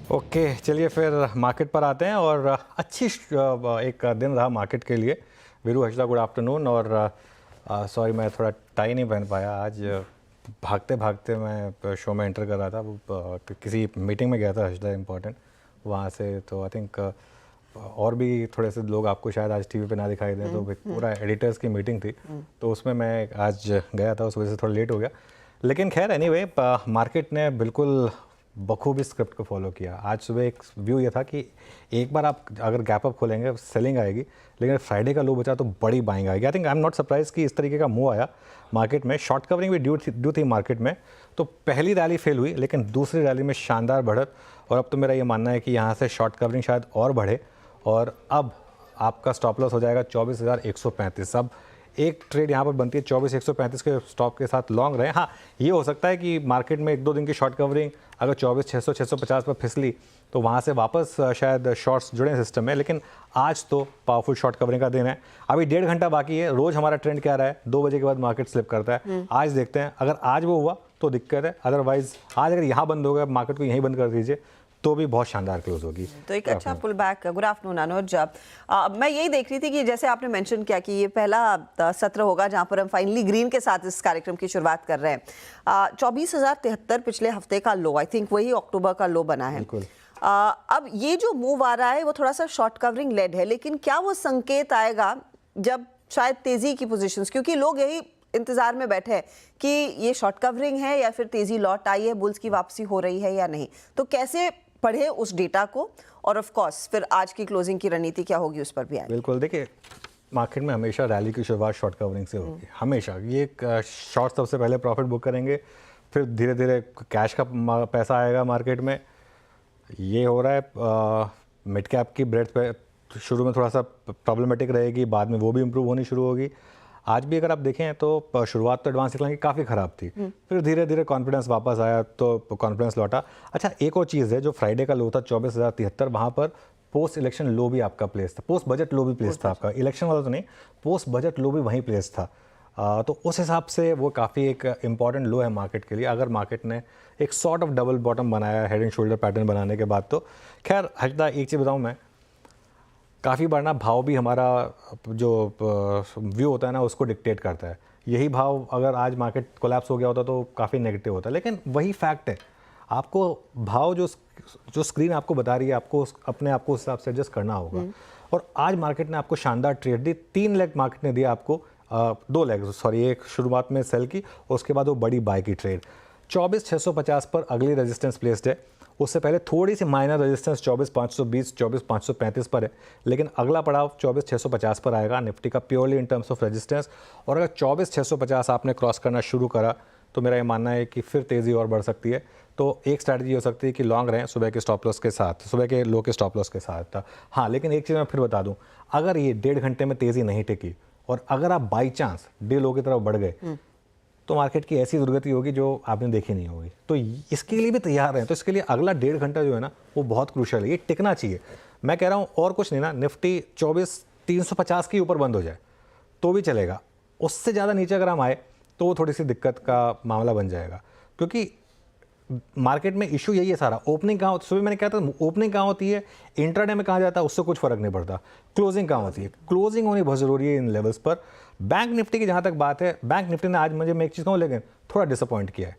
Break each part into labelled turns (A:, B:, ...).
A: Okay, चलिए फिर market पर आते हैं और अच्छी एक दिन रहा मार्केट के लिए। Veeru, Harshada, good afternoon. और सॉरी मैं थोड़ा टाई नहीं पहन पाया आज। भागते भागते मैं शो में एंटर कर रहा था, वो किसी मीटिंग में गया था हर्षदा, इम्पोर्टेंट वहाँ से। तो आई थिंक और भी थोड़े से लोग आपको शायद आज टीवी पे ना दिखाई दें, तो पूरा एडिटर्स की मीटिंग थी, तो उसमें मैं आज गया था, उस वजह से थोड़ा लेट हो गया। लेकिन खैर एनीवे, मार्केट ने बिल्कुल बखूबी स्क्रिप्ट को फॉलो किया। आज सुबह एक व्यू ये था कि एक बार आप अगर गैप अप खोलेंगे सेलिंग आएगी, लेकिन फ्राइडे का लो बचा तो बड़ी बाइंग आएगी। I think I am not surprise कि इस तरीके का मूव आया मार्केट में। शॉर्ट कवरिंग भी ड्यू थी मार्केट में। तो पहली रैली फेल हुई, लेकिन दूसरी रैली में शानदार बढ़त। और अब तो मेरा ये मानना है कि यहाँ से शॉर्ट कवरिंग शायद और बढ़े, और अब आपका स्टॉप लॉस हो जाएगा 24,135। अब एक ट्रेड यहाँ पर बनती है 24,135 के स्टॉप के साथ लॉन्ग रहे। हाँ, ये हो सकता है कि मार्केट में एक दो दिन की शॉर्ट कवरिंग अगर 24,600 650 पर फिसली तो वहाँ से वापस शायद शॉर्ट्स जुड़े सिस्टम में, लेकिन आज तो पावरफुल शॉर्ट कवरिंग का दिन है। अभी 1.5 घंटा बाकी है। रोज़ हमारा ट्रेंड क्या रहा है, 2 बजे के बाद मार्केट स्लिप करता है। आज देखते हैं, अगर आज वो हुआ तो दिक्कत है, अदरवाइज आज अगर यहाँ बंद हो गया, मार्केट को यहीं बंद कर दीजिए तो भी बहुत शानदार क्लोज होगी।
B: तो एक अच्छा पुल बैक। गुड आफ्टरनून अनुज। मैं यही देख रही थी कि जैसे आपने मेंशन किया कि ये पहला सत्र होगा जहां पर हम फाइनली ग्रीन के साथ इस कार्यक्रम की शुरुआत कर रहे हैं। 24,073 पिछले हफ्ते का लो, आई थिंक वही अक्टूबर का लो बना है। अब ये जो मूव आ रहा है वो थोड़ा सा शॉर्ट कवरिंग लेड है, लेकिन क्या वो संकेत आएगा जब शायद तेजी की पोजीशंस, क्योंकि लोग यही इंतजार में बैठे हैं कि ये शॉर्ट कवरिंग है या फिर तेजी लौट आई है, बुल्स की वापसी हो रही है या नहीं। तो कैसे पढ़े उस डेटा को, और ऑफ कोर्स फिर आज की क्लोजिंग की रणनीति क्या होगी उस पर भी आए।
A: बिल्कुल, देखिए मार्केट में हमेशा रैली की शुरुआत शॉर्ट कवरिंग से होगी, हमेशा। ये शॉर्ट सबसे पहले प्रॉफिट बुक करेंगे, फिर धीरे धीरे कैश का पैसा आएगा मार्केट में। ये हो रहा है मिड कैप की ब्रेथ पे शुरू में थोड़ा सा प्रॉब्लमेटिक रहेगी, बाद में वो भी इम्प्रूव होनी शुरू होगी। आज भी अगर आप देखें तो शुरुआत तो एडवांस डिक्लाइन की काफ़ी ख़राब थी, फिर धीरे धीरे कॉन्फिडेंस वापस आया तो कॉन्फिडेंस लौटा। अच्छा, एक और चीज़ है, जो फ्राइडे का लो था 24,073, वहाँ पर पोस्ट इलेक्शन लो भी आपका प्लेस था, पोस्ट बजट लो भी प्लेस था आपका, इलेक्शन वाला तो नहीं, पोस्ट बजट लो भी वहीं प्लेस था। तो उस हिसाब से वो काफ़ी एक इम्पॉर्टेंट लो है मार्केट के लिए। अगर मार्केट ने एक सॉर्ट ऑफ डबल बॉटम बनाया हेड एंड शोल्डर पैटर्न बनाने के बाद, तो खैर हर्षदा एक चीज़ बताऊँ मैं, काफ़ी बार ना भाव भी हमारा जो व्यू होता है ना उसको डिक्टेट करता है। यही भाव अगर आज मार्केट कोलैप्स हो गया होता तो काफ़ी नेगेटिव होता, लेकिन वही फैक्ट है, आपको भाव जो स्क्रीन आपको बता रही है, आपको अपने आप को उस हिसाब से एडजस्ट करना होगा। और आज मार्केट ने आपको शानदार ट्रेड दी, 3 लेग मार्केट ने दिया आपको, 2 लेग सॉरी, एक शुरुआत में सेल की और उसके बाद वो बड़ी बाय की ट्रेड। 24,650 पर अगली रेजिस्टेंस प्लेस्ड है। उससे पहले थोड़ी सी माइनर रेजिस्टेंस 24,520 24,535 पर है, लेकिन अगला पड़ाव 24,650 पर आएगा निफ्टी का, purely in terms of resistance. और अगर 24,650 आपने क्रॉस करना शुरू करा तो मेरा ये मानना है कि फिर तेज़ी और बढ़ सकती है। तो एक स्ट्रैटेजी हो सकती है कि लॉन्ग रहें सुबह के स्टॉप लॉस के साथ, सुबह के लो के स्टॉप लॉस के साथ। हाँ, लेकिन एक चीज़ मैं फिर बता दूँ, अगर ये 1.5 घंटे में तेज़ी नहीं टिकी और अगर आप बाई चांस डे लो की तरफ बढ़ गए तो मार्केट की ऐसी दुर्गति होगी जो आपने देखी नहीं होगी। तो इसके लिए भी तैयार हैं। तो इसके लिए अगला 1.5 घंटा जो है ना वो बहुत क्रूशियल है, ये टिकना चाहिए। मैं कह रहा हूँ और कुछ नहीं ना, निफ्टी 24,350 के ऊपर बंद हो जाए तो भी चलेगा, उससे ज़्यादा नीचे अगर हम आए तो वो थोड़ी सी दिक्कत का मामला बन जाएगा। क्योंकि मार्केट में इशू यही है सारा, ओपनिंग कहाँ होती है, सुबह मैंने कहा था ओपनिंग कहाँ होती है, इंट्राडे में कहाँ जाता है, उससे कुछ फर्क नहीं पड़ता, क्लोजिंग कहाँ होती है, क्लोजिंग होनी बहुत ज़रूरी है इन लेवल्स पर। बैंक निफ्टी की जहाँ तक बात है, बैंक निफ्टी ने आज मुझे मैं एक चीज़ कहूँ लेकिन थोड़ा डिसअपॉइंट किया है।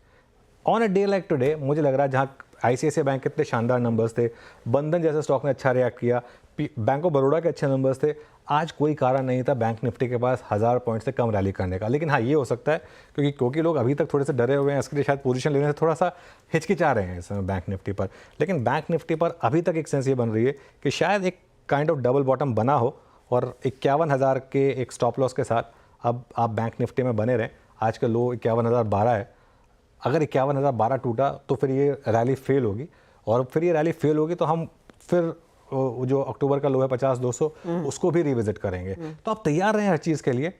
A: On a day like today मुझे लग रहा है जहाँ ICICI बैंक के इतने शानदार नंबर्स थे, बंधन जैसे स्टॉक ने अच्छा रिएक्ट किया, बैंक ऑफ बड़ौदा के अच्छे नंबर्स थे, आज कोई कारण नहीं था बैंक निफ्टी के पास 1000 पॉइंट से कम रैली करने का। लेकिन हाँ, ये हो सकता है क्योंकि लोग अभी तक थोड़े से डरे हुए हैं, इसके लिए शायद पोजीशन लेने से थोड़ा सा हिचकिचा रहे हैं इस समय बैंक निफ्टी पर। लेकिन बैंक निफ्टी पर अभी तक एक सेंस ये बन रही है कि शायद एक काइंड ऑफ डबल बॉटम बना हो और 51,000 के एक स्टॉप लॉस के साथ अब आप बैंक निफ्टी में बने रहें। आज का लो 51,012 है, अगर 51,012 टूटा तो फिर ये रैली फेल होगी, और फिर ये रैली फेल होगी तो हम फिर जो अक्टूबर का लो है 50,200 उसको भी रिविजिट करेंगे। तो आप तैयार रहें हर चीज़ के लिए।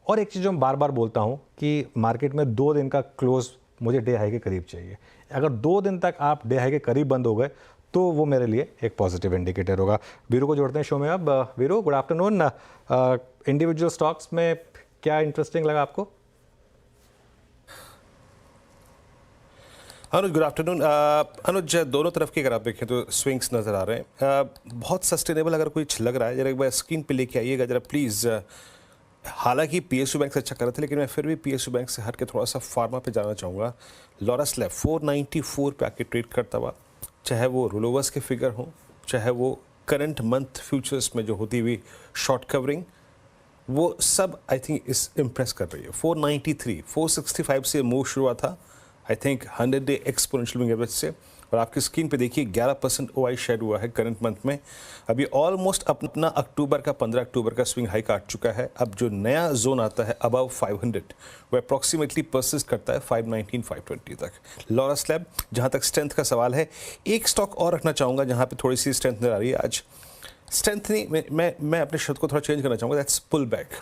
A: और एक चीज़ जो मैं बार बार बोलता हूँ कि मार्केट में 2 दिन का क्लोज मुझे डे हाई के करीब चाहिए। अगर 2 दिन तक आप डे हाई के करीब बंद हो गए तो वो मेरे लिए एक पॉजिटिव इंडिकेटर होगा। वीरू को जोड़ते हैं शो में अब। Veeru, good afternoon. Individual stocks में क्या इंटरेस्टिंग लगा आपको?
C: अनुज गुड आफ्टरनून। अनुज, दोनों तरफ की अगर आप देखें तो स्विंग्स नज़र आ रहे हैं। बहुत सस्टेनेबल अगर कुछ लग रहा है, जरा एक बार स्क्रीन पे लेके आइएगा जरा प्लीज़। हालांकि पीएसयू बैंक से अच्छा कर रहे थे, लेकिन मैं फिर भी पीएसयू बैंक से हट के थोड़ा सा फार्मा पे जाना चाहूँगा। लॉरस लैब 494 पे आके ट्रेड करता हुआ, चाहे वो रोलोवर्स के फिगर हों, चाहे वो करंट मंथ फ्यूचर्स में जो होती हुई शॉर्ट कवरिंग, वो सब आई थिंक इस इम्प्रेस कर रही है। 493 465 से मूव शुरू हुआ था, I think 100 day exponential moving average से, और आपकी स्क्रीन पे देखिए 11% ओआई शेड हुआ है करंट मंथ में। अभी ऑलमोस्ट अपना अक्टूबर का 15 अक्टूबर का स्विंग हाई काट चुका है। अब जो नया जोन आता है अबव 500, वो अप्रॉक्सीमेटली परसिस्ट करता है 519 520 तक। लॉरस लैब, जहाँ तक स्ट्रेंथ का सवाल है, एक स्टॉक और रखना चाहूँगा जहाँ पे थोड़ी सी स्ट्रेंथ नजर आ रही है आज। स्ट्रेंथ नहीं, मैं अपने शब्द को थोड़ा चेंज करना चाहूँगा, दैट्स पुल बैक।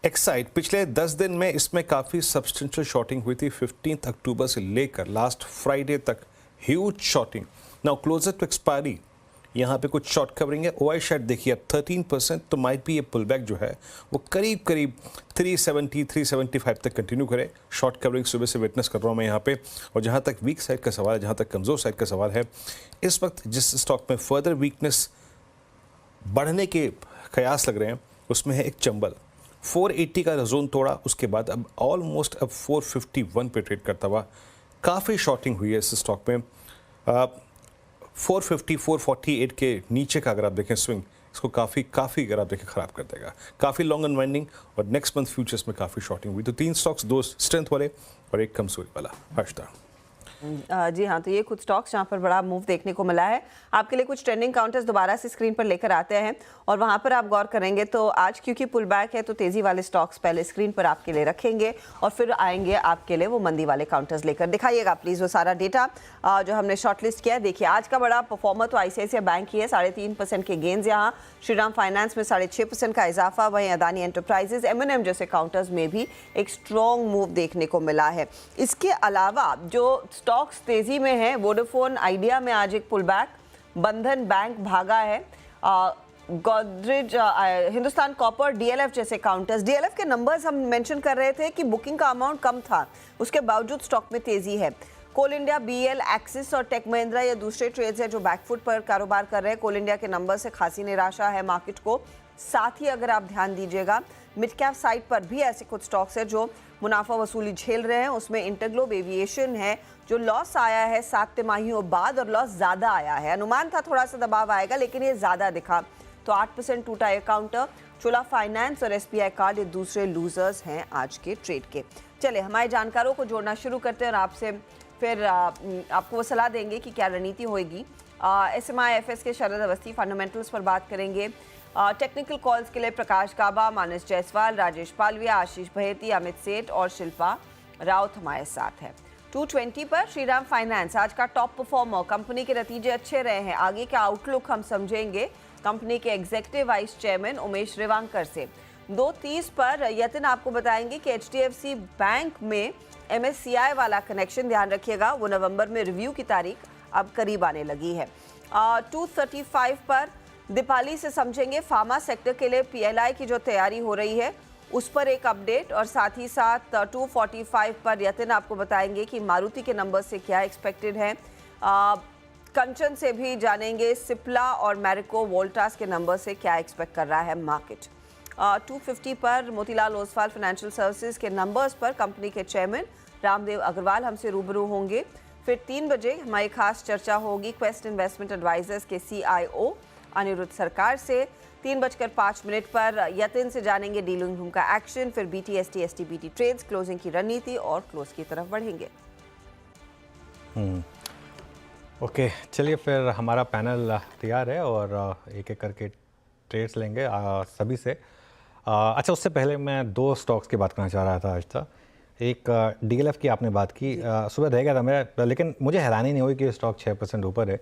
C: एक्साइड पिछले 10 दिन में इसमें काफ़ी सब्सटेंशियल शॉर्टिंग हुई थी। 15 अक्टूबर से लेकर लास्ट फ्राइडे तक huge shorting. Now closer to expiry यहाँ पे कुछ शॉर्ट कवरिंग है। ओआई शेड देखिए अब 13%, तो माइट भी ये पुल बैक जो है वो करीब करीब 370 375 तक कंटिन्यू करे। शॉर्ट कवरिंग सुबह से विटनेस कर रहा हूँ मैं यहाँ पे। और जहाँ तक वीक साइड का सवाल है, जहाँ तक कमज़ोर साइड का सवाल है, इस वक्त जिस स्टॉक में फर्दर वीकनेस बढ़ने के कयास लग रहे हैं उसमें है एक चंबल। 480 का जोन तोड़ा, उसके बाद अब ऑलमोस्ट अब 451 पे ट्रेड करता हुआ। काफ़ी शॉर्टिंग हुई है इस स्टॉक में। 450 448 के नीचे का अगर आप देखें स्विंग, इसको काफ़ी अगर आप देखें ख़राब कर देगा। काफ़ी लॉन्ग अनवाइंडिंग और नेक्स्ट मंथ फ्यूचर्स में काफ़ी शॉर्टिंग हुई। तो 3 स्टॉक्स, 2 स्ट्रेंथ वाले और एक कमजोरी वाला। हर्षदा।
B: जी हाँ, तो ये कुछ स्टॉक्स जहाँ पर बड़ा मूव देखने को मिला है। आपके लिए कुछ ट्रेंडिंग काउंटर्स दोबारा से स्क्रीन पर लेकर आते हैं और वहाँ पर आप गौर करेंगे तो आज क्योंकि पुल बैक है तो तेज़ी वाले स्टॉक्स पहले स्क्रीन पर आपके लिए रखेंगे और फिर आएंगे आपके लिए वो मंदी वाले काउंटर्स लेकर। दिखाइएगा प्लीज़ वो सारा डेटा जो हमने शॉर्टलिस्ट किया है। देखिए आज का बड़ा परफॉर्मर तो आईसीआईसीआई बैंक ही है, 3.5% के गेंस यहाँ। श्रीराम फाइनेंस में 6.5% का इजाफा, वहीं अदानी एंटरप्राइजेज, M&M जैसे काउंटर्स में भी एक स्ट्रॉन्ग मूव देखने को मिला है। इसके अलावा जो स्टॉक्स तेजी में है, वोडाफोन आइडिया में आज एक पुल बैक, बंधन बैंक भागा है, गोदरेज, हिंदुस्तान कॉपर, डीएलएफ जैसे काउंटर्स। डीएलएफ के नंबर्स हम मेंशन कर रहे थे कि बुकिंग का अमाउंट कम था, उसके बावजूद स्टॉक में तेजी है। कोल इंडिया, बीएल, एक्सिस और टेक महिंद्रा ये दूसरे ट्रेड्स हैं जो बैकफुट पर कारोबार कर रहे हैं। कोल इंडिया के नंबर से खासी निराशा है मार्केट को। साथ ही अगर आप ध्यान दीजिएगा मिड कैप साइड पर भी ऐसे कुछ स्टॉक्स हैं जो मुनाफा वसूली झेल रहे हैं। उसमें इंटरग्लोब एविएशन है जो लॉस आया है 7 तिमाहियों बाद और लॉस ज़्यादा आया है। अनुमान था थोड़ा सा दबाव आएगा लेकिन ये ज़्यादा दिखा, तो 8% टूटा ये काउंटर। चोला फाइनेंस और एसबीआई कार्ड ये दूसरे लूजर्स हैं आज के ट्रेड के। चले हमारे जानकारों को जोड़ना शुरू करते हैं और आपसे फिर आपको वो सलाह देंगे कि क्या रणनीति होगी। SMIFS के शरद अवस्थी फंडामेंटल्स पर बात करेंगे। टेक्निकल कॉल्स के लिए प्रकाश काबा, मानस जायसवाल, राजेश पालविया, आशीष भहेती, अमित सेठ और शिल्पा राउत हमारे साथ है। 220 पर श्रीराम फाइनेंस आज का टॉप परफॉर्मर। कंपनी के नतीजे अच्छे रहे हैं, आगे का आउटलुक हम समझेंगे कंपनी के एग्जीक्यूटिव वाइस चेयरमैन उमेश रेवांकर से। 230 पर यतिन आपको बताएंगे कि HDFC बैंक में MSCI वाला कनेक्शन, ध्यान रखिएगा वो नवंबर में रिव्यू की तारीख अब करीब आने लगी है। 235 पर दीपाली से समझेंगे फार्मा सेक्टर के लिए PLI की जो तैयारी हो रही है उस पर एक अपडेट, और साथ ही साथ 245 पर यतिन आपको बताएंगे कि मारुति के नंबर से क्या एक्सपेक्टेड है। कंचन से भी जानेंगे सिप्ला और मैरिको वोल्टास के नंबर से क्या एक्सपेक्ट कर रहा है मार्केट। 250 पर मोतीलाल ओसवाल फाइनेंशियल सर्विसेज के नंबर्स पर कंपनी के चेयरमैन रामदेव अग्रवाल हमसे रूबरू होंगे। फिर 3 बजे हमारी खास चर्चा होगी क्वेस्ट इन्वेस्टमेंट एडवाइजर्स के CIO अनिरुद्ध सरकार से। 3:05 पर यतिन से जानेंगे डीलिंग रूम का एक्शन, फिर BTST STBT ट्रेड्स, क्लोजिंग की रणनीति और क्लोज की तरफ बढ़ेंगे।
A: ओके, चलिए फिर हमारा पैनल तैयार है और एक एक करके ट्रेड्स लेंगे सभी से। अच्छा, उससे पहले मैं 2 स्टॉक्स की बात करना चाह रहा था आज था। एक DLF की आपने बात की, सुबह रह गया था मेरा, लेकिन मुझे हैरानी नहीं हुई कि स्टॉक 6% ऊपर है,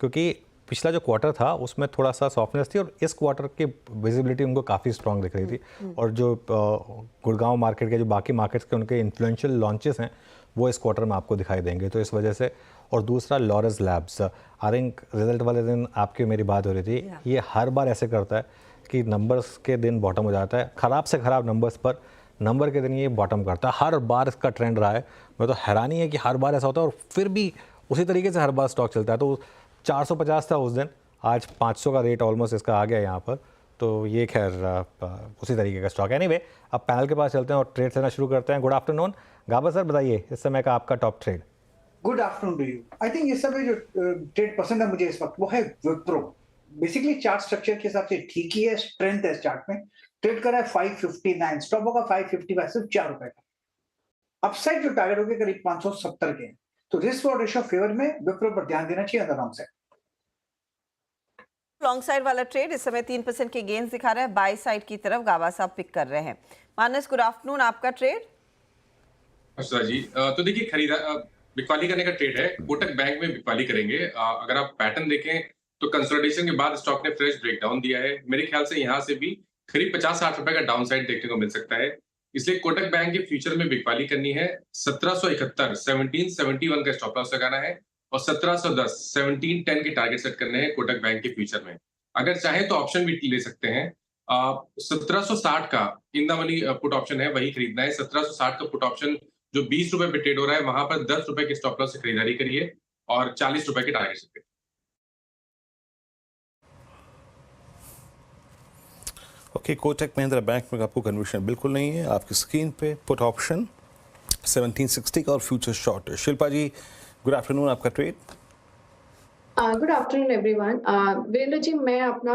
A: क्योंकि पिछला जो क्वार्टर था उसमें थोड़ा सा सॉफ्टनेस थी और इस क्वार्टर की विजिबिलिटी उनको काफ़ी स्ट्रॉन्ग दिख रही थी। और जो गुड़गांव मार्केट के जो बाकी मार्केट्स के उनके इन्फ्लुएंशियल लॉन्चेस हैं वो इस क्वार्टर में आपको दिखाई देंगे, तो इस वजह से। और दूसरा Laurus labs, I think result वाले दिन आपकी मेरी बात हो रही थी, ये हर बार ऐसे करता है कि नंबर्स के दिन बॉटम हो जाता है, ख़राब से ख़राब नंबर्स पर नंबर के दिन ये बॉटम करता है। हर बार इसका ट्रेंड रहा है, मैं तो हैरानी है कि हर बार ऐसा होता है और फिर भी उसी तरीके से हर बार स्टॉक चलता है। तो 450 था उस दिन, आज 500 का रेट ऑलमोस्ट इसका आ गया यहाँ पर। तो ये खैर उसी तरीके का स्टॉक है। एनीवे, अब पैनल के पास चलते हैं और ट्रेड लेना शुरू करते हैं। गुड आफ्टरनून गाबा सर, बताइए इस समय का आपका top trade.
D: Good afternoon to you. I think इस समय जो ट्रेड पसंद है मुझे इस वक्त वो है विप्रो। बेसिकली चार्ट स्ट्रक्चर के हिसाब से ठीक ही है, स्ट्रेंथ है इस चार्ट में। ट्रेड कर रहा है 559, स्टॉप होगा 555, सिर्फ 4 रुपए का। अपसाइड जो टारगेट होगी करीब 570 के हैं। तो रिस्क और रेशियो फेवर में विप्रो पर ध्यान देना चाहिए अंदर डाउन साइड।
B: लॉन्ग साइड वाला ट्रेड इस समय 3% के गेन्स दिखा रहा है, बाय साइड की तरफ गाबा साहब पिक कर रहे हैं। मानस, गुड आफ्टरनून, आपका ट्रेड।
E: अच्छा जी, तो देखिए बिकवाली करने का ट्रेड है। कोटक बैंक में बिकवाली करेंगे। अगर आप पैटर्न देखें तो कंसोलिडेशन के बाद स्टॉक ने फ्रेश ब्रेकडाउन दिया है। मेरे ख्याल से यहाँ से भी करीब 50-60 रुपए का डाउन साइड देखने को मिल सकता है। इसलिए कोटक बैंक के फ्यूचर में बिकवाली करनी है। 1771 1771 का स्टॉप लॉस लगाना है और 1710 1710 के टारगेट सेट करने हैं कोटक बैंक के फ्यूचर में। अगर चाहे तो ऑप्शन भी ले सकते हैं। 1760 का in the money put option है, वही खरीदना है। 1760 का पुट ऑप्शन जो 20 रुपए पे ट्रेड हो रहा है, वहां पर 10 रुपए के स्टॉप लॉस से खरीदारी करिए और 40 रुपए के टारगेट सेट करिए।
C: ओके, कोटक महिंद्रा बैंक में आपको कन्वर्शन बिल्कुल नहीं है। आपकी स्क्रीन पे पुट ऑप्शन 1760 का और future short. Shilpa ji, good afternoon, आपका trade.
F: Good afternoon everyone. Virendra ji, मैं अपना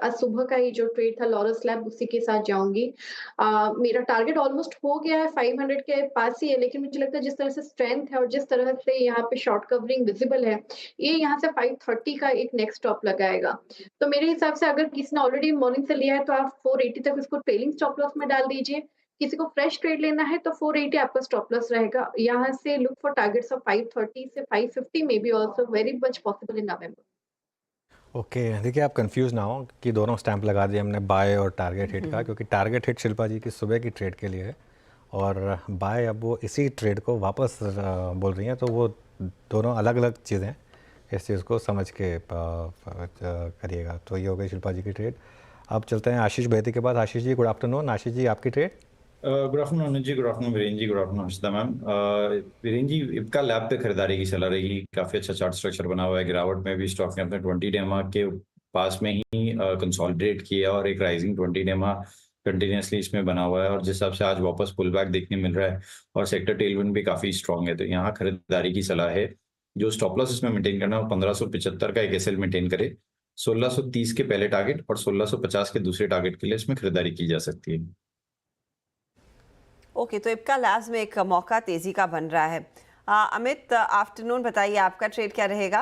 F: आज सुबह का ही जो ट्रेड था लॉरस लैब उसी के साथ जाऊंगी। मेरा टारगेट ऑलमोस्ट हो गया है, 500 के पास ही है, लेकिन मुझे लगता है जिस तरह से स्ट्रेंथ है और जिस तरह से यहाँ पे शॉर्ट कवरिंग विजिबल है, ये यहाँ से 530 का एक नेक्स्ट स्टॉप लगाएगा। तो मेरे हिसाब से अगर किसी ने ऑलरेडी मॉर्निंग से लिया है तो आप 480 तक इसको ट्रेलिंग स्टॉप लॉस में डाल दीजिए। किसी को फ्रेश ट्रेड लेना है तो 480 आपका स्टॉप लॉस रहेगा। यहाँ से लुक फॉर टारगेट्स ऑफ 530 से 550 may be also very much possible in November.
A: Okay, देखिए आप कंफ्यूज ना हो कि दोनों स्टैंप लगा दिए हमने, बाय और टारगेट हिट का, क्योंकि टारगेट हिट शिल्पा जी की सुबह की ट्रेड के लिए है और बाय अब वो इसी ट्रेड को वापस बोल रही हैं। तो वो दोनों अलग अलग चीज़ें हैं, इस चीज़ को समझ के करिएगा। तो ये हो गई शिल्पा जी की ट्रेड। अब चलते हैं आशीष बेहती के पास। Ashish ji, good afternoon. आशीष जी, आपकी trade.
G: Good afternoon Anuj ji, good afternoon Virendra ji, good afternoon Harshita ma'am. Virendra ji, Ipca lab पे खरीदारी की सलाह रहेगी। काफी अच्छा चार्ट स्ट्रक्चर बना हुआ है। गिरावट में भी स्टॉक ने अपने 20 डेमा के पास में ही कंसोलिडेट किया और एक राइजिंग 20 डेमा कंटिन्यूसली इसमें बना हुआ है और जिस हिसाब से आज वापस पुल बैक देखने मिल रहा है और सेक्टर टेलविंड भी काफी स्ट्रॉन्ग है, तो यहाँ खरीदारी की सलाह है। जो स्टॉप लॉस इसमें मेंटेन करना है वो 1575 का एक एसएल मेंटेन करे। 1630 के पहले टारगेट और 1650 के दूसरे टारगेट के लिए इसमें खरीदारी की जा सकती है।
B: ओके, तो इब्का लैब्स में एक मौका तेजी का बन रहा है। अमित, आफ्टरनून, बताइए आपका ट्रेड क्या रहेगा।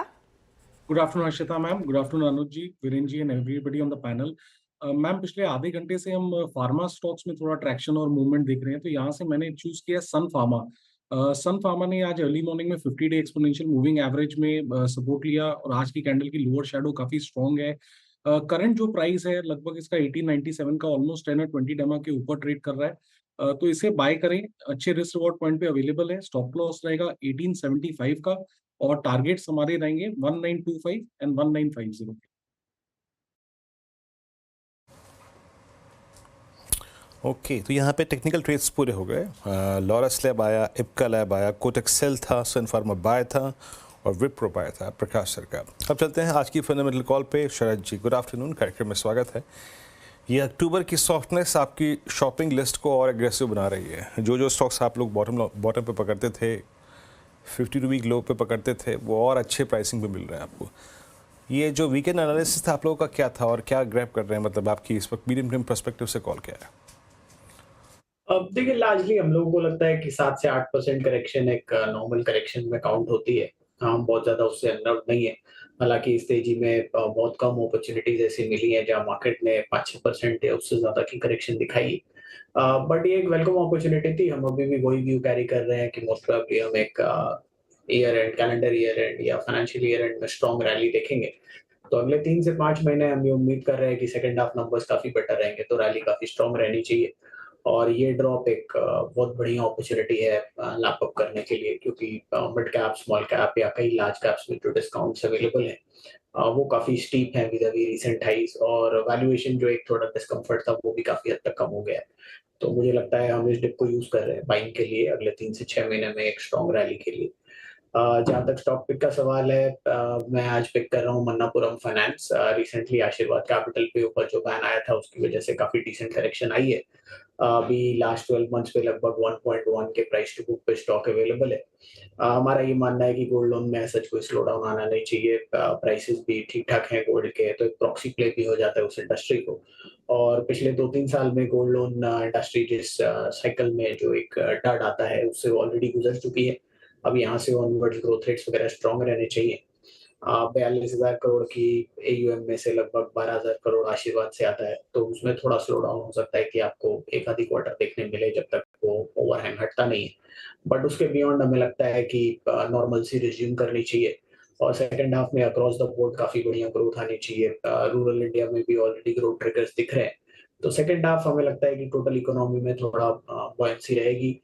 H: Good afternoon Arshita ma'am, good afternoon Anuj ji, Virendra ji and everybody on the panel. Ma'am, पिछले आधे घंटे से हम फार्मा स्टॉक्स में थोड़ा ट्रैक्शन और मूवमेंट देख रहे हैं, तो यहाँ से मैंने चूज किया सन फार्मा। सन फार्मा ने आज अर्ली मॉर्निंग में 50 डे एक्सपोनेंशियल मूविंग एवरेज में सपोर्ट लिया और आज की कैंडल की लोअर शैडो काफी स्ट्रॉन्ग है। करंट जो प्राइस है लगभग इसका 1897 का ऑलमोस्ट 10 और 20 डेमा के ऊपर ट्रेड कर रहा है। तो इसे बाय करें, अच्छे रिस्क रिवॉर्ड पॉइंट पे अवेलेबल है। स्टॉप लॉस रहेगा 1875 का और टारगेट्स हमारे रहेंगे 1925 एंड 1950।
C: ओके, तो यहाँ पे टेक्निकल ट्रेड्स पूरे हो गए। लॉरस लैब आया, इब्का लैब आया, कोटक सेल था, सन फार्मा बाय था और विप्रो बाय था प्रकाश सर का। अब चलते हैं आज की फंडामेंटल कॉल पे। शरद जी, गुड आफ्टरनून, कार्यक्रम में स्वागत है। ये अक्टूबर की सॉफ्टनेस आपकी शॉपिंग लिस्ट को और एग्रेसिव बना रही है। जो स्टॉक्स आप लोग बॉटम पे पकड़ते थे, 52 वीक लो पे पकड़ते थे, वो और अच्छे प्राइसिंग पे मिल रहे हैं आपको। ये जो वीकेंड एनालिसिस था आप लोगों का क्या था और क्या ग्रैब कर रहे हैं, मतलब आपकी इस वक्त मीडियम टर्म पर्सपेक्टिव से कॉल क्या है?
I: अब देखिए, लार्जली हम लोगों को लगता है कि 7 से 8% करेक्शन एक नॉर्मल करेक्शन में काउंट होती है। हम बहुत ज्यादा उससे अंदर नहीं है। हालांकि इस तेजी में बहुत कम अपॉर्चुनिटीज ऐसी मिली हैं जहां मार्केट ने 5-6% या उससे ज्यादा की करेक्शन दिखाई। बट ये एक वेलकम अपॉर्चुनिटी थी। हम अभी भी वही व्यू कैरी कर रहे हैं कि मोस्ट प्रोबेबली हम एक year and, calendar year and या फाइनेंशियल ईयर एंड में स्ट्रॉन्ग रैली देखेंगे। तो अगले 3 से 5 महीने हम ये उम्मीद कर रहे हैं कि सेकंड हाफ नंबर्स काफी बेटर रहेंगे, तो रैली काफी स्ट्रॉन्ग रहनी चाहिए। और ये ड्रॉप एक बहुत बढ़िया अपॉर्चुनिटी है लैप अप करने के लिए, क्योंकि मिड कैप, स्मॉल कैप या कई लार्ज कैप्स में जो डिस्काउंट्स अवेलेबल हैं वो काफी स्टीप है विद रीसेंट हाइज, और वैल्यूएशन जो एक थोड़ा डिस्कम्फर्ट था वो भी काफी हद तक कम हो गया है। तो मुझे लगता है हम इस डिप को यूज कर रहे हैं बाइंग के लिए अगले 3 से 6 महीने में एक स्ट्रॉन्ग रैली के लिए। जहाँ तक स्टॉक पिक का सवाल है, मैं आज पिक कर रहा हूँ मन्नापुरम फाइनेंस। रिसेंटली आशीर्वाद कैपिटल पे ऊपर जो बैन आया था उसकी वजह से काफी डिसेंट करेक्शन आई है। अभी लास्ट 12 मंथ्स पे लगभग 1.1 के प्राइस टू बुक पे स्टॉक अवेलेबल है। हमारा ये मानना है कि गोल्ड लोन में सच कोई स्लो डाउन आना नहीं चाहिए। प्राइसेस भी ठीक ठाक हैं गोल्ड के, तो एक प्रॉक्सी प्ले भी हो जाता है उस इंडस्ट्री को। और पिछले 2-3 साल में गोल्ड लोन इंडस्ट्री जिस साइकिल में जो एक डर्ट आता है उससे ऑलरेडी गुजर चुकी है। अब यहाँ से ऑनवर्ड ग्रोथ रेट्स वगैरह स्ट्रॉन्ग रहने चाहिए। 42,000 करोड़ की AUM में से लगभग 12,000 करोड़ आशीर्वाद से आता है, तो उसमें थोड़ा स्लो डाउन हो सकता है कि आपको एक आधी क्वार्टर देखने मिले जब तक वो ओवरहैंग हटता नहीं है। बट उसके बियॉन्ड हमें लगता है कि नॉर्मल सी रिज्यूम करनी चाहिए और सेकंड हाफ में अक्रॉस द बोर्ड काफी बढ़िया ग्रोथ आनी चाहिए। रूरल इंडिया में भी ऑलरेडी ग्रोथ ट्रिगर्स दिख रहे हैं, तो सेकंड हाफ हमें लगता है कि टोटल इकोनॉमी में थोड़ा बॉयंसी रहेगी,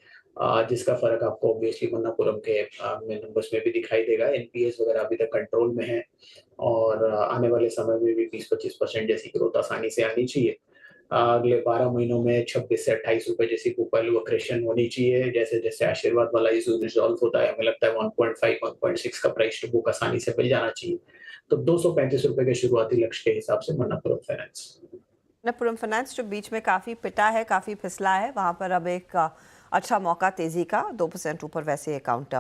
I: जिसका फर्क आपको ऑब्वियसली मन्नापुरम के नंबर्स में भी दिखाई देगा। NPAs वगैरह अभी तक कंट्रोल में है और आने वाले समय में भी 20-25% जैसी ग्रोथ आसानी से आनी चाहिए। अगले 12 महीनों में 26 से 28 रुपए जैसी बुक वैल्यू एक्रेशन होनी चाहिए। जैसे जैसे आशीर्वाद वाला इशू रिजॉल्व होता है, हमें लगता है 1.5-1.6 का प्राइस टू बुक आसानी से मिल जाना चाहिए। तो 235 रुपए के शुरुआती लक्ष्य के हिसाब से मन्नापुरम फाइनेंस।
B: मन्नापुरम फाइनेंस जो बीच में काफ़ी पिटा है, काफ़ी फिसला है, वहाँ पर अब एक अच्छा मौका तेज़ी का 2% ऊपर वैसे अकाउंट।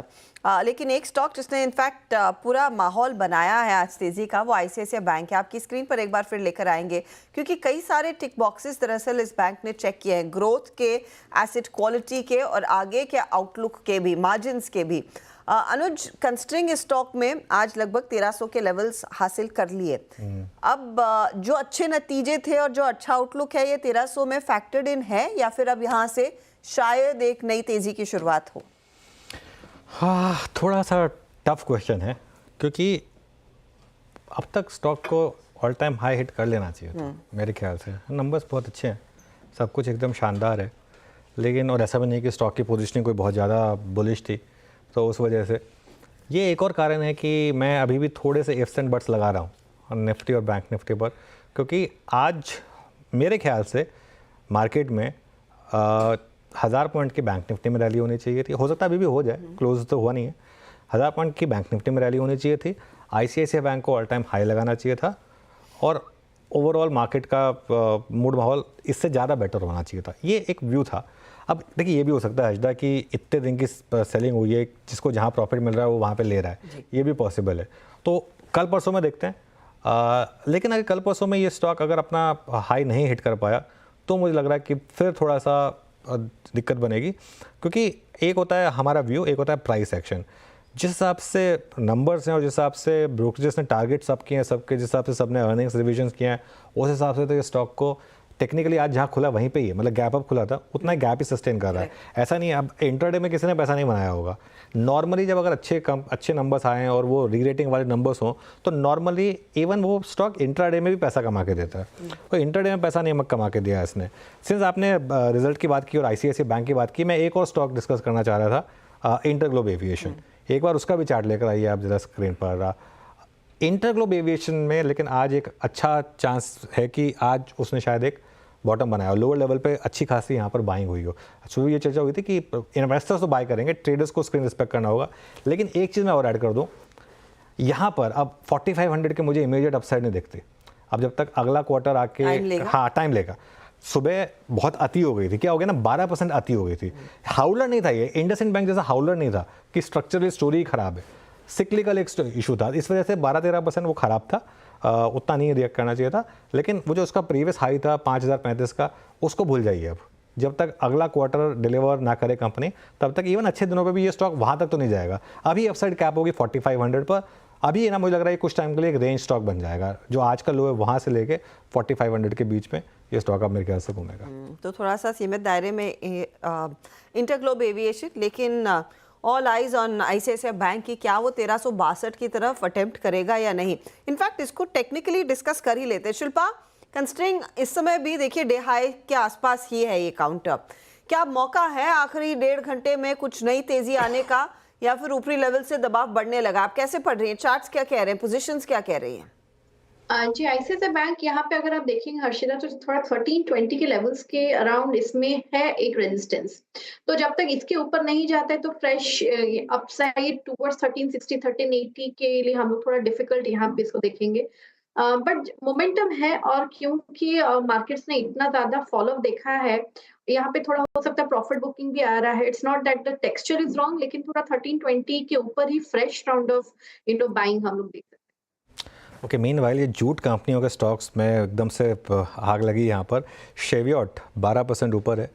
B: लेकिन एक स्टॉक जिसने इनफैक्ट पूरा माहौल बनाया है आज तेज़ी का, वो ICICI बैंक है। आपकी स्क्रीन पर एक बार फिर लेकर आएंगे क्योंकि कई सारे टिक बॉक्सेस दरअसल इस बैंक ने चेक किए हैं, ग्रोथ के, एसेट क्वालिटी के और आगे के आउटलुक के भी, मार्जिन्स के भी। अनुज, कंस्ट्रिंग स्टॉक में आज लगभग 1300 के लेवल्स हासिल कर लिए। अब जो अच्छे नतीजे थे और जो अच्छा आउटलुक है, ये 1300 में फैक्टर्ड इन है या फिर अब यहाँ से शायद एक नई तेजी की शुरुआत हो?
A: हाँ, थोड़ा सा टफ क्वेश्चन है क्योंकि अब तक स्टॉक को ऑल टाइम हाई हिट कर लेना चाहिए था मेरे ख्याल से। नंबर्स बहुत अच्छे हैं, सब कुछ एकदम शानदार है, लेकिन और ऐसा भी नहीं कि स्टॉक की पोजीशनिंग कोई बहुत ज़्यादा बुलिश थी, तो उस वजह से ये एक और कारण है कि मैं अभी भी थोड़े से इफ्स एंड बट्स लगा रहा हूँ निफ्टी और बैंक निफ्टी पर, क्योंकि आज मेरे ख्याल से मार्केट में 1000 पॉइंट की बैंक निफ्टी में रैली होनी चाहिए थी। हो सकता है अभी भी हो जाए, क्लोज तो हुआ नहीं है। 1000 पॉइंट की बैंक निफ्टी में रैली होनी चाहिए थी। ICICI बैंक को ऑल टाइम हाई लगाना चाहिए था और ओवरऑल मार्केट का मूड माहौल इससे ज़्यादा बेटर होना चाहिए था। ये एक व्यू था। अब देखिए, ये भी हो सकता है अजदा कि इतने दिन की सेलिंग हुई है, जिसको जहाँ प्रॉफिट मिल रहा है वो वहाँ पे ले रहा है, ये भी पॉसिबल है। तो कल परसों में देखते हैं। लेकिन अगर कल परसों में ये स्टॉक अगर अपना हाई नहीं हिट कर पाया तो मुझे लग रहा है कि फिर थोड़ा सा दिक्कत बनेगी, क्योंकि एक होता है हमारा व्यू, एक होता है प्राइस एक्शन। जिस हिसाब से नंबर्स हैं और जिस हिसाब से ब्रोकरेजेस ने टारगेट सब किए हैं, सबके जिस हिसाब से सबने अर्निंग्स रिविजन्स किए हैं, उस हिसाब से तो ये स्टॉक को टेक्निकली आज जहाँ खुला वहीं पे ही है, मतलब गैप अप खुला था, उतना ही गैप ही सस्टेन कर रहा है। ऐसा नहीं है अब इंट्राडे में किसी ने पैसा नहीं बनाया होगा। नॉर्मली जब अगर अच्छे नंबर्स आए और वो रीरेटिंग वाले नंबर्स हों तो नॉर्मली इवन वो स्टॉक इंट्राडे में भी पैसा कमा के देता है। तो इंट्राडे में पैसा नहीं कमा के दिया इसने। सिंस आपने रिजल्ट की बात की और ICICI बैंक की बात की, मैं एक और स्टॉक डिस्कस करना चाह रहा था, इंटरग्लोब एविएशन। एक बार उसका भी चार्ट लेकर आइए आप जरा स्क्रीन पर। इंटरग्लोब एविएशन में लेकिन आज एक अच्छा चांस है कि आज उसने शायद एक बॉटम बनाया, लोअर लेवल पे अच्छी खासी यहाँ पर बाइंग हुई हो। शुरू ये चर्चा हुई थी कि इन्वेस्टर्स तो बाय करेंगे, ट्रेडर्स को स्क्रीन रिस्पेक्ट करना होगा। लेकिन एक चीज़ मैं और ऐड कर दूँ, यहाँ पर अब 4500 के मुझे इमीडिएट अपसाइड नहीं दिखती। अब जब तक अगला क्वार्टर आके टाइम लेगा। सुबह बहुत अति हो गई थी, क्या हो गया ना, 12% अति हो गई थी। हाउलर नहीं था ये, इंडसइंड बैंक जैसा हाउलर नहीं था कि स्ट्रक्चरल स्टोरी खराब है, सिक्लिकल एक इशू था, इस वजह से 12-13% वो खराब था। उतना नहीं रिएक्ट करना चाहिए था। लेकिन वो जो उसका प्रीवियस हाई था 5035 का, उसको भूल जाइए। अब जब तक अगला क्वार्टर डिलीवर ना करे कंपनी, तब तक इवन अच्छे दिनों पे भी ये स्टॉक वहाँ तक तो नहीं जाएगा। अभी अपसाइड कैप होगी 4500 पर। अभी ना मुझे लग रहा है कुछ टाइम के लिए एक रेंज स्टॉक बन जाएगा, जो आज का लो है वहाँ से लेके 4500 के बीच में ये स्टॉक अब मेरे ख्याल से घूमेगा।
B: तो थोड़ा सा सीमित दायरे में इंटरग्लोब एविएशन, लेकिन all eyes on ICICI bank की, क्या वो 1362 की तरफ अटेम्प्ट करेगा या नहीं। इनफैक्ट इसको टेक्निकली डिस्कस कर ही लेते हैं। शिल्पा, कंस्ट्रिंग इस समय भी देखिए डे हाई के आसपास ही है ये काउंटर, क्या मौका है आखिरी 1.5 घंटे में कुछ नई तेजी आने का, या फिर ऊपरी लेवल से दबाव बढ़ने लगा? आप कैसे पढ़ रही हैं, चार्ट्स क्या कह रहे हैं, पोजीशंस क्या कह रही हैं?
F: जी, आईसीआईसीआई बैंक यहाँ पे अगर आप देखेंगे हर्षिता तो थोड़ा 1320 के लेवल्स के अराउंड इसमें है एक रेजिस्टेंस। तो जब तक इसके ऊपर नहीं जाता है तो फ्रेश अपसाइड टुवर्ड्स 1360 1380 के लिए हम लोग थोड़ा डिफिकल्ट यहाँ पे इसको देखेंगे। बट मोमेंटम है और क्योंकि मार्केट्स ने इतना ज्यादा फॉलो देखा है, यहाँ पे थोड़ा हो सकता है प्रॉफिट बुकिंग भी आ रहा है। It's not that the texture is wrong, लेकिन थोड़ा 1320 के ऊपर ही फ्रेश राउंड ऑफ बाइंग हम लोग देख सकते हैं।
A: ओके, मीनवाइल ये जूट कंपनियों के स्टॉक्स में एकदम से आग लगी यहाँ पर। शेवियट 12% ऊपर है।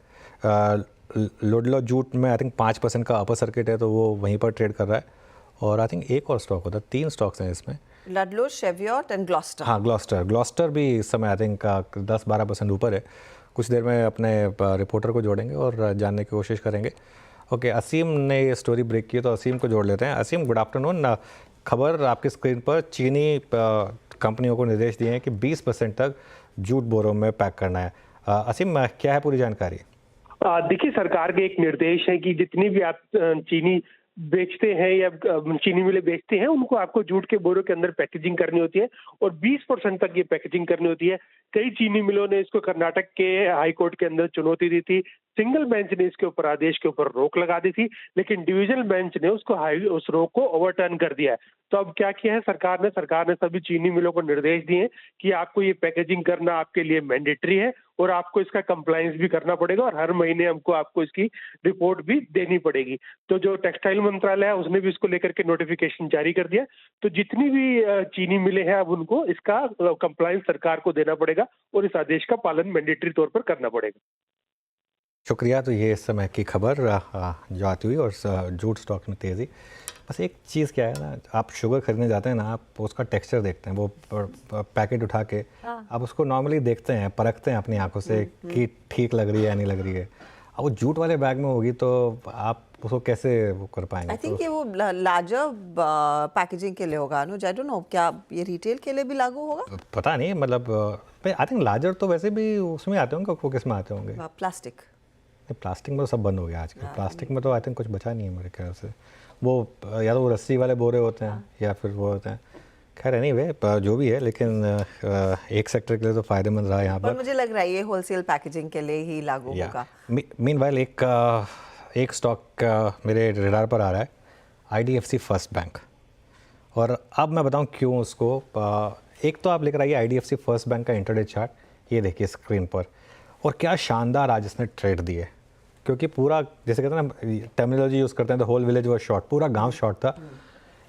A: लोडलो जूट में आई थिंक 5% का अपर सर्किट है, तो वो वहीं पर ट्रेड कर रहा है। और आई थिंक एक और स्टॉक होता है, 3 स्टॉक्स हैं इसमें,
B: लडलो, शेवियट एंड ग्लॉस्टर।
A: हाँ, ग्लॉस्टर भी इस समय आई थिंक 10-12% ऊपर है। कुछ देर में अपने रिपोर्टर को जोड़ेंगे और जानने की कोशिश करेंगे। ओके, असीम ने ये स्टोरी ब्रेक की, तो असीम को जोड़ लेते हैं। असीम, गुड आफ्टरनून। खबर आपकी स्क्रीन पर, चीनी कंपनियों को निर्देश दिए हैं कि 20% तक जूट बोरों में पैक करना है। असीम, क्या है पूरी जानकारी?
J: देखिए, सरकार के एक निर्देश है कि जितनी भी आप चीनी बेचते हैं या चीनी मिलें बेचते हैं, उनको आपको जूट के बोरों के अंदर पैकेजिंग करनी होती है और 20% तक ये पैकेजिंग करनी होती है। कई चीनी मिलों ने इसको कर्नाटक के हाई कोर्ट के अंदर चुनौती दी थी। सिंगल बेंच ने इसके ऊपर आदेश के ऊपर रोक लगा दी थी, लेकिन डिविजनल बेंच ने उस रोक को ओवरटर्न कर दिया है। तो अब क्या किया है सरकार ने सभी चीनी मिलों को निर्देश दिए कि आपको ये पैकेजिंग करना आपके लिए मैंडेटरी है और आपको इसका कंप्लायंस भी करना पड़ेगा और हर महीने आपको इसकी रिपोर्ट भी देनी पड़ेगी। तो जो टेक्सटाइल मंत्रालय है उसने भी इसको लेकर के नोटिफिकेशन जारी कर दिया। तो जितनी भी चीनी मिलें हैं अब उनको इसका कंप्लायंस सरकार को देना पड़ेगा और इस आदेश का पालन मैंडेटरी तौर पर करना पड़ेगा।
A: शुक्रिया। तो ये इस समय की खबर जो आती हुई, और जूट स्टॉक में तेज़ी। बस एक चीज़ क्या है ना, आप शुगर खरीदने जाते हैं ना, आप उसका टेक्सचर देखते हैं, वो पैकेट उठा के आप उसको नॉर्मली देखते हैं, परखते हैं अपनी आंखों से कि ठीक लग रही है या नहीं लग रही है। अब वो जूट वाले बैग में होगी तो आप उसको कैसे वो कर पाएंगे?
B: आई थिंक ये वो लार्जर पैकेजिंग के लिए होगा अनुज। आई डोंट नो, क्या ये रिटेल के लिए भी लागू होगा?
A: पता नहीं, मतलब आई थिंक लार्जर तो वैसे भी उसमें आते होंगे। वो किस में आते होंगे? प्लास्टिक में तो सब बंद हो गया आजकल। प्लास्टिक में तो आई थिंक कुछ बचा नहीं है मेरे ख्याल से। वो या तो वो रस्सी वाले बोरे होते हैं या फिर वो होते हैं। खैर एनीवे, जो भी है, लेकिन एक सेक्टर के लिए तो फ़ायदेमंद रहा यहाँ पर।
B: मुझे लग रहा है ये होलसेल पैकेजिंग के लिए ही लागू होगा।
A: मीनवाइल एक स्टॉक मेरे रडार पर आ रहा है, IDFC फर्स्ट बैंक। और अब मैं बताऊँ क्यों उसको। एक तो आप लेकर आइए IDFC फर्स्ट बैंक का इंटरडे चार्ट, ये देखिए स्क्रीन पर, और क्या शानदार आज इसने ट्रेड दिए। क्योंकि पूरा, जैसे कहते हैं ना, टर्मिनोलॉजी यूज़ करते हैं, the whole village was short, पूरा गांव शॉर्ट था।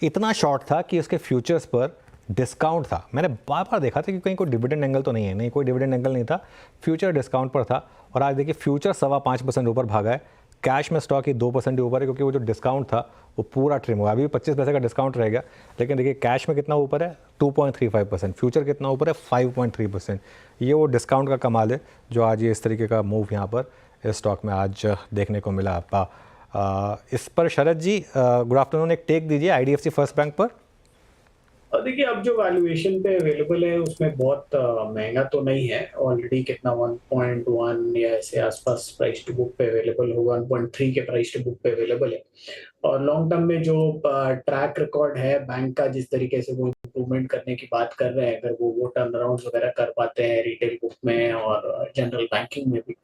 A: इतना शॉर्ट था कि उसके फ्यूचर्स पर डिस्काउंट था। मैंने बार बार देखा था कि कहीं कोई डिविडेंड एंगल तो नहीं है, नहीं कोई डिविडेंड एंगल नहीं था, फ्यूचर डिस्काउंट पर था। और आज देखिए फ्यूचर 5.25% ऊपर भागा है। कैश में स्टॉक ही 2% ऊपर है, क्योंकि वो जो डिस्काउंट था वो पूरा ट्रिम हुआ। अभी भी 25 पैसे का डिस्काउंट रह गया, लेकिन देखिए कैश में कितना ऊपर है, 2.35%। फ्यूचर कितना ऊपर है, 5.3%। ये वो डिस्काउंट का कमाल है जो आज ये इस तरीके का मूव यहाँ पर इस स्टॉक में आज देखने को मिला। इस पर शरद जी, गुड आफ्टरनून, एक टेक दीजिए IDFC फर्स्ट बैंक पर।
I: देखिए, अब जो वैल्यूएशन पे अवेलेबल है उसमें बहुत महंगा तो नहीं है। ऑलरेडी कितना 1.1 या ऐसे आसपास प्राइस टू बुक पे अवेलेबल होगा, 1.3 के प्राइस टू बुक पे अवेलेबल है। और लॉन्ग टर्म में जो ट्रैक रिकॉर्ड है बैंक का, जिस तरीके से वो इम्प्रूवमेंट करने की बात कर रहे हैं, अगर वो टर्न अराउंड वगैरह कर पाते हैं रिटेल बुक में और जनरल बैंकिंग में भी,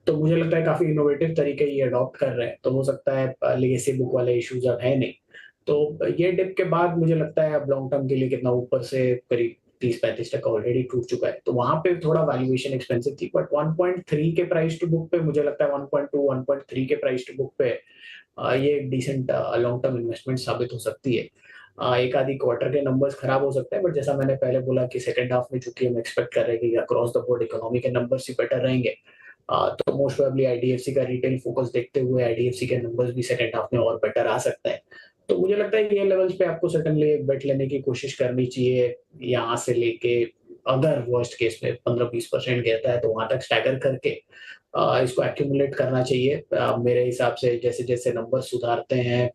I: तो मुझे लगता है काफी इनोवेटिव तरीके ये अडॉप्ट कर रहे हैं। तो हो सकता है लेगेसी बुक वाले इश्यूज अब है नहीं। तो ये डिप के बाद मुझे लगता है अब लॉन्ग टर्म के लिए कितना ऊपर से करीब 30-35% ऑलरेडी टूट चुका है। तो वहां पे थोड़ा वैल्यूएशन एक्सपेंसिव थी, बट 1.3 के प्राइस टू बुक पे मुझे लगता है 1.2 1.3 के प्राइस टू बुक पे ये एक डिसेंट लॉन्ग टर्म इन्वेस्टमेंट साबित हो सकती है। एक आधी क्वार्टर के नंबर्स खराब हो सकते हैं, बट जैसा मैंने पहले बोला कि सेकंड हाफ में चूंकि हम एक्सपेक्ट कर रहे हैं कि अक्रॉस द बोर्ड इकोनॉमी के नंबर्स ही बेटर रहेंगे, तो मोस्ट प्रोबेबली IDFC का रिटेल फोकस देखते हुए IDFC के नंबर्स भी सेकंड हाफ में और बेटर आ सकते हैं। तो मुझे लगता है ये लेवल्स पे आपको सर्टेनली एक बेट लेने की कोशिश करनी चाहिए। यहाँ से लेके अगर वर्स्ट केस में 15-20% गिरता है तो वहां तक स्टैगर करके इसको एक्यूमुलेट करना चाहिए। मेरे हिसाब से जैसे जैसे नंबर सुधारते हैं,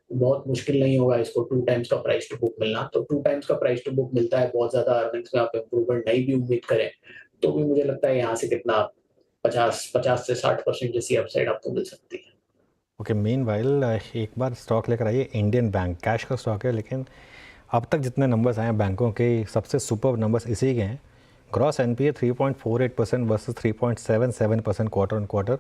I: बहुत मुश्किल नहीं होगा इसको 2 टाइम्स का प्राइस टू बुक मिलना। तो 2 टाइम्स का प्राइस टू बुक मिलता है, बहुत ज्यादा अर्निंग्स में आप इम्प्रूवमेंट नहीं भी उम्मीद करें तो भी मुझे लगता है यहाँ से कितना 50 से 60% जैसी अपसाइड आपको मिल सकती है।
A: ओके, मीनवाइल एक बार स्टॉक लेकर आइए इंडियन बैंक। कैश का स्टॉक है, लेकिन अब तक जितने नंबर्स आए हैं बैंकों के सबसे सुपर नंबर्स इसी के हैं। Gross NPA 3.48% versus 3.77% quarter on quarter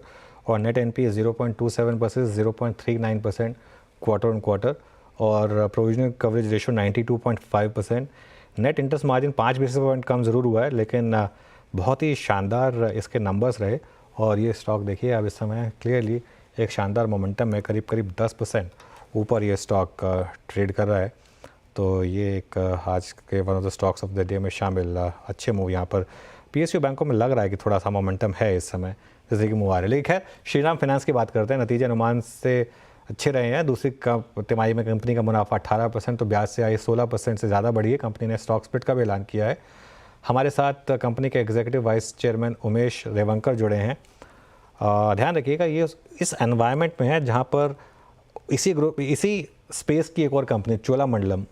A: और net NPA 0.27 versus 0.39% quarter on quarter और provisional coverage ratio 92.5%। Net interest margin 5 basis point कम ज़रूर हुआ है, लेकिन बहुत ही शानदार इसके नंबर्स रहे और ये स्टॉक देखिए अब इस समय क्लियरली एक शानदार मोमेंटम में करीब 10% ऊपर ये स्टॉक ट्रेड कर रहा है। तो ये एक आज के one of the stocks of the day में शामिल अच्छे मूव यहाँ पर पीएसयू बैंकों में लग रहा है कि थोड़ा सा मोमेंटम है इस समय, जैसे कि मूव आ रहे हैं। लेकिन खैर श्रीराम फाइनेंस की बात करते हैं। नतीजे अनुमान से अच्छे रहे हैं। दूसरी तिमाही में कंपनी का मुनाफा 18% तो ब्याज से आई 16% से ज़्यादा बढ़ी है। कंपनी ने स्टॉक स्प्लिट का भी ऐलान किया है। हमारे साथ कंपनी के एग्जीक्यूटिव वाइस चेयरमैन उमेश रेवंकर जुड़े हैं। ध्यान रखिएगा ये इस एनवायरनमेंट में है जहाँ पर इसी स्पेस की एक और कंपनी चोलामंडलम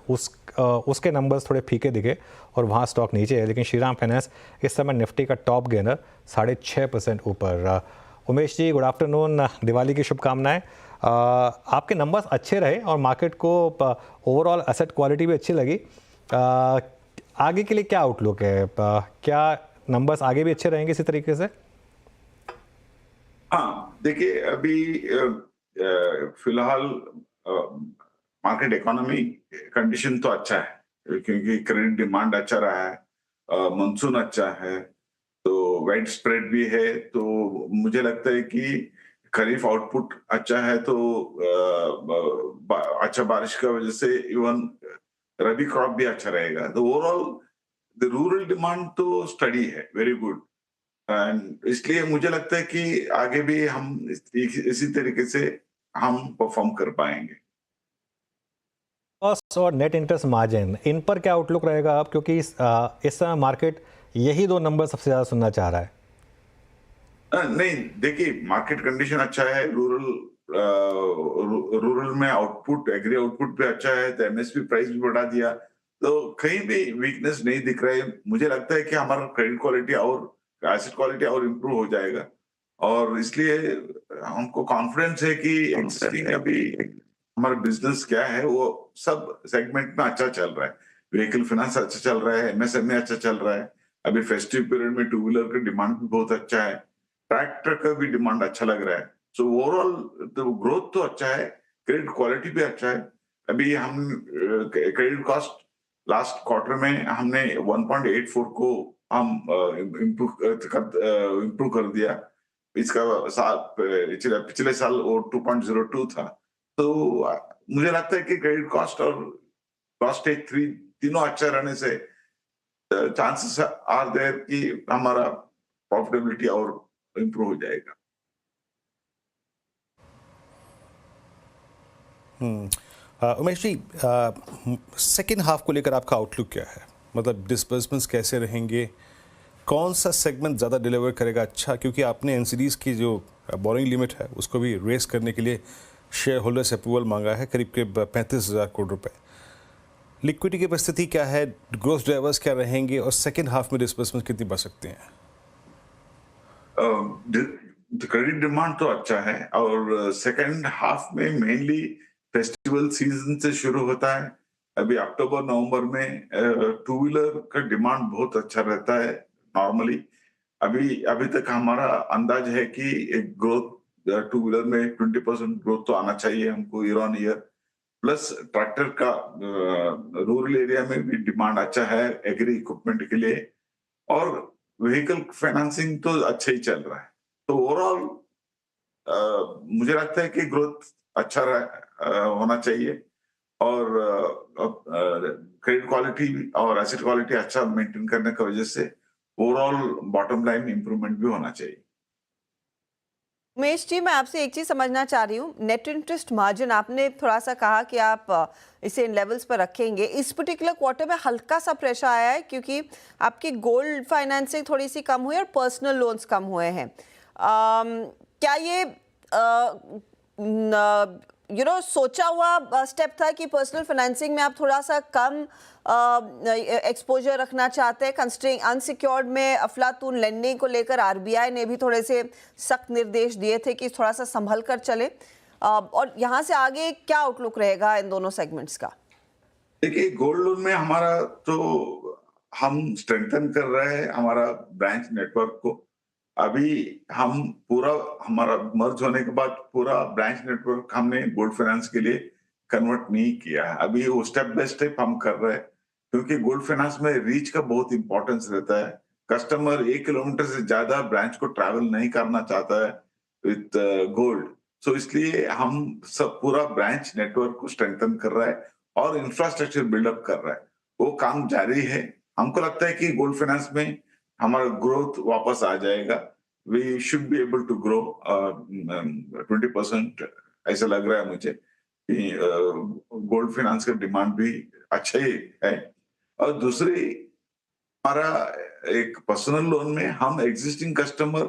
A: उसके नंबर्स थोड़े फीके दिखे और वहाँ स्टॉक नीचे है, लेकिन श्रीराम फाइनेंस इस समय निफ्टी का टॉप गेनर 6.5% ऊपर। उमेश जी गुड आफ्टरनून, दिवाली की शुभकामनाएं। आपके नंबर्स अच्छे रहे और मार्केट को ओवरऑल एसेट क्वालिटी भी अच्छी लगी। आगे के लिए क्या आउटलुक है, क्या नंबर्स आगे भी अच्छे रहेंगे इसी तरीके से?
K: हाँ देखिए, अभी फिलहाल मार्केट इकोनॉमी कंडीशन तो अच्छा है क्योंकि क्रेडिट डिमांड अच्छा रहा है, मानसून अच्छा है, तो वाइड स्प्रेड भी है। तो मुझे लगता है कि खरीफ आउटपुट अच्छा है, तो अच्छा बारिश की वजह से इवन रबी क्रॉप भी अच्छा रहेगा। तो ओवरऑल द रूरल डिमांड तो स्टडी है, वेरी गुड। एंड इसलिए मुझे लगता है कि आगे भी हम इसी तरीके से हम परफॉर्म कर पाएंगे।
A: कॉस्ट और नेट इंटरेस्ट मार्जिन, इन पर क्या आउटलुक रहेगा आप, क्योंकि इस समय मार्केट यही दो नंबर सबसे ज्यादा सुनना चाह रहा है?
K: नहीं देखिए, मार्केट कंडीशन अच्छा है। रूरल में आउटपुट, एग्री आउटपुट भी अच्छा है, तो एमएसपी प्राइस भी बढ़ा दिया, तो कहीं भी वीकनेस नहीं दिख रहा है। मुझे लगता है कि हमारा क्रेडिट क्वालिटी और एसेट क्वालिटी और इम्प्रूव हो जाएगा और इसलिए हमको कॉन्फिडेंस है कि एक्सिस्टिंग अभी हमारा बिजनेस क्या है वो सब सेगमेंट में अच्छा चल रहा है। व्हीकल फाइनेंस अच्छा चल रहा है, एमएसएमई अच्छा चल रहा है। अभी फेस्टिव पीरियड में टू व्हीलर का डिमांड भी बहुत अच्छा है, ट्रैक्टर का भी डिमांड अच्छा लग रहा है। सो ओवरऑल तो ग्रोथ तो अच्छा है, क्रेडिट क्वालिटी भी अच्छा है। अभी हम क्रेडिट कॉस्ट लास्ट क्वार्टर में हमने 1.84 को हम इम्प्रूव कर दिया। इसका पिछले साल वो 2.02 था। तो मुझे लगता है कि क्रेडिट कॉस्ट और कॉस्ट स्टेज 3 तीनों अच्छा रहने से चांसेस आर देयर कि हमारा प्रॉफिटेबिलिटी और इम्प्रूव हो जाएगा।
C: उमेश जी, सेकेंड हाफ को लेकर आपका आउटलुक क्या है? मतलब डिस्बर्समेंट्स कैसे रहेंगे, कौन सा सेगमेंट ज़्यादा डिलीवर करेगा अच्छा? क्योंकि आपने एनसीडीज़ की जो बोरिंग लिमिट है उसको भी रेस करने के लिए शेयर होल्डर्स अप्रूवल मांगा है, करीब 35,000 करोड़ रुपए। लिक्विडिटी की परिस्थिति क्या है, ग्रोथ ड्राइवर्स क्या रहेंगे और सेकेंड हाफ में डिस्बर्समेंट कितनी बढ़ सकते हैं?
K: क्रेडिट डिमांड तो अच्छा है और सेकेंड हाफ में मेनली फेस्टिवल सीजन से शुरू होता है। अभी अक्टूबर नवंबर में टू व्हीलर का डिमांड बहुत अच्छा रहता है नॉर्मली। अभी तक हमारा अंदाज है कि एक ग्रोथ टू व्हीलर में 20% ग्रोथ तो आना चाहिए हमको year on year. Plus tractor का रूरल एरिया में भी डिमांड अच्छा है एग्री इक्विपमेंट के लिए, और व्हीकल फाइनेंसिंग तो अच्छा ही चल रहा है। तो ओवरऑल मुझे लगता है कि ग्रोथ अच्छा होना चाहिए और क्रेडिट क्वालिटी और एसेट क्वालिटी अच्छा मेंटेन करने की वजह से ओवरऑल बॉटम लाइन इंप्रूवमेंट भी होना चाहिए।
B: उमेश जी, मैं आपसे एक चीज समझना चाह रही हूँ, नेट इंटरेस्ट मार्जिन आपने थोड़ा सा कहा कि आप इसे इन लेवल्स पर रखेंगे। इस पर्टिकुलर क्वार्टर में हल्का सा प्रेशर आया है क्योंकि आपकी गोल्ड फाइनेंसिंग थोड़ी सी कम हुई और पर्सनल लोन्स कम हुए हैं। क्या ये सोचा हुआ स्टेप था कि पर्सनल फाइनेंसिंग में आप थोड़ा सा कम एक्सपोजर रखना चाहते हैं, कंसिडरिंग अनसिक्योर्ड में अफलातून लेंडिंग को लेकर आरबीआई ने भी थोड़े से सख्त निर्देश दिए थे कि थोड़ा सा संभल कर चले, और यहाँ से आगे क्या आउटलुक रहेगा इन दोनों सेगमेंट्स का?
K: देखिए गोल्ड लोन में हमारा तो हम स्ट्रेंथन कर रहे हैं हमारा ब्रांच नेटवर्क को। अभी हम पूरा हमारा मर्ज होने के बाद पूरा ब्रांच नेटवर्क हमने गोल्ड फाइनेंस के लिए कन्वर्ट नहीं किया है। अभी वो स्टेप बाय स्टेप हम कर रहे हैं क्योंकि गोल्ड फाइनेंस में रीच का बहुत इंपॉर्टेंस रहता है। कस्टमर 1 किलोमीटर से ज्यादा ब्रांच को ट्रैवल नहीं करना चाहता है विथ गोल्ड। सो इसलिए हम सब पूरा ब्रांच नेटवर्क को स्ट्रेंथन कर रहा है और इंफ्रास्ट्रक्चर बिल्डअप कर रहा है। वो काम जारी है। हमको लगता है कि गोल्ड फाइनेंस में हमारा ग्रोथ वापस आ जाएगा। We should be able to grow 20%, ऐसा लग रहा है मुझे कि गोल्ड फाइनेंस का डिमांड भी अच्छा ही है। और दूसरी हमारा एक पर्सनल लोन में हम एग्जिस्टिंग कस्टमर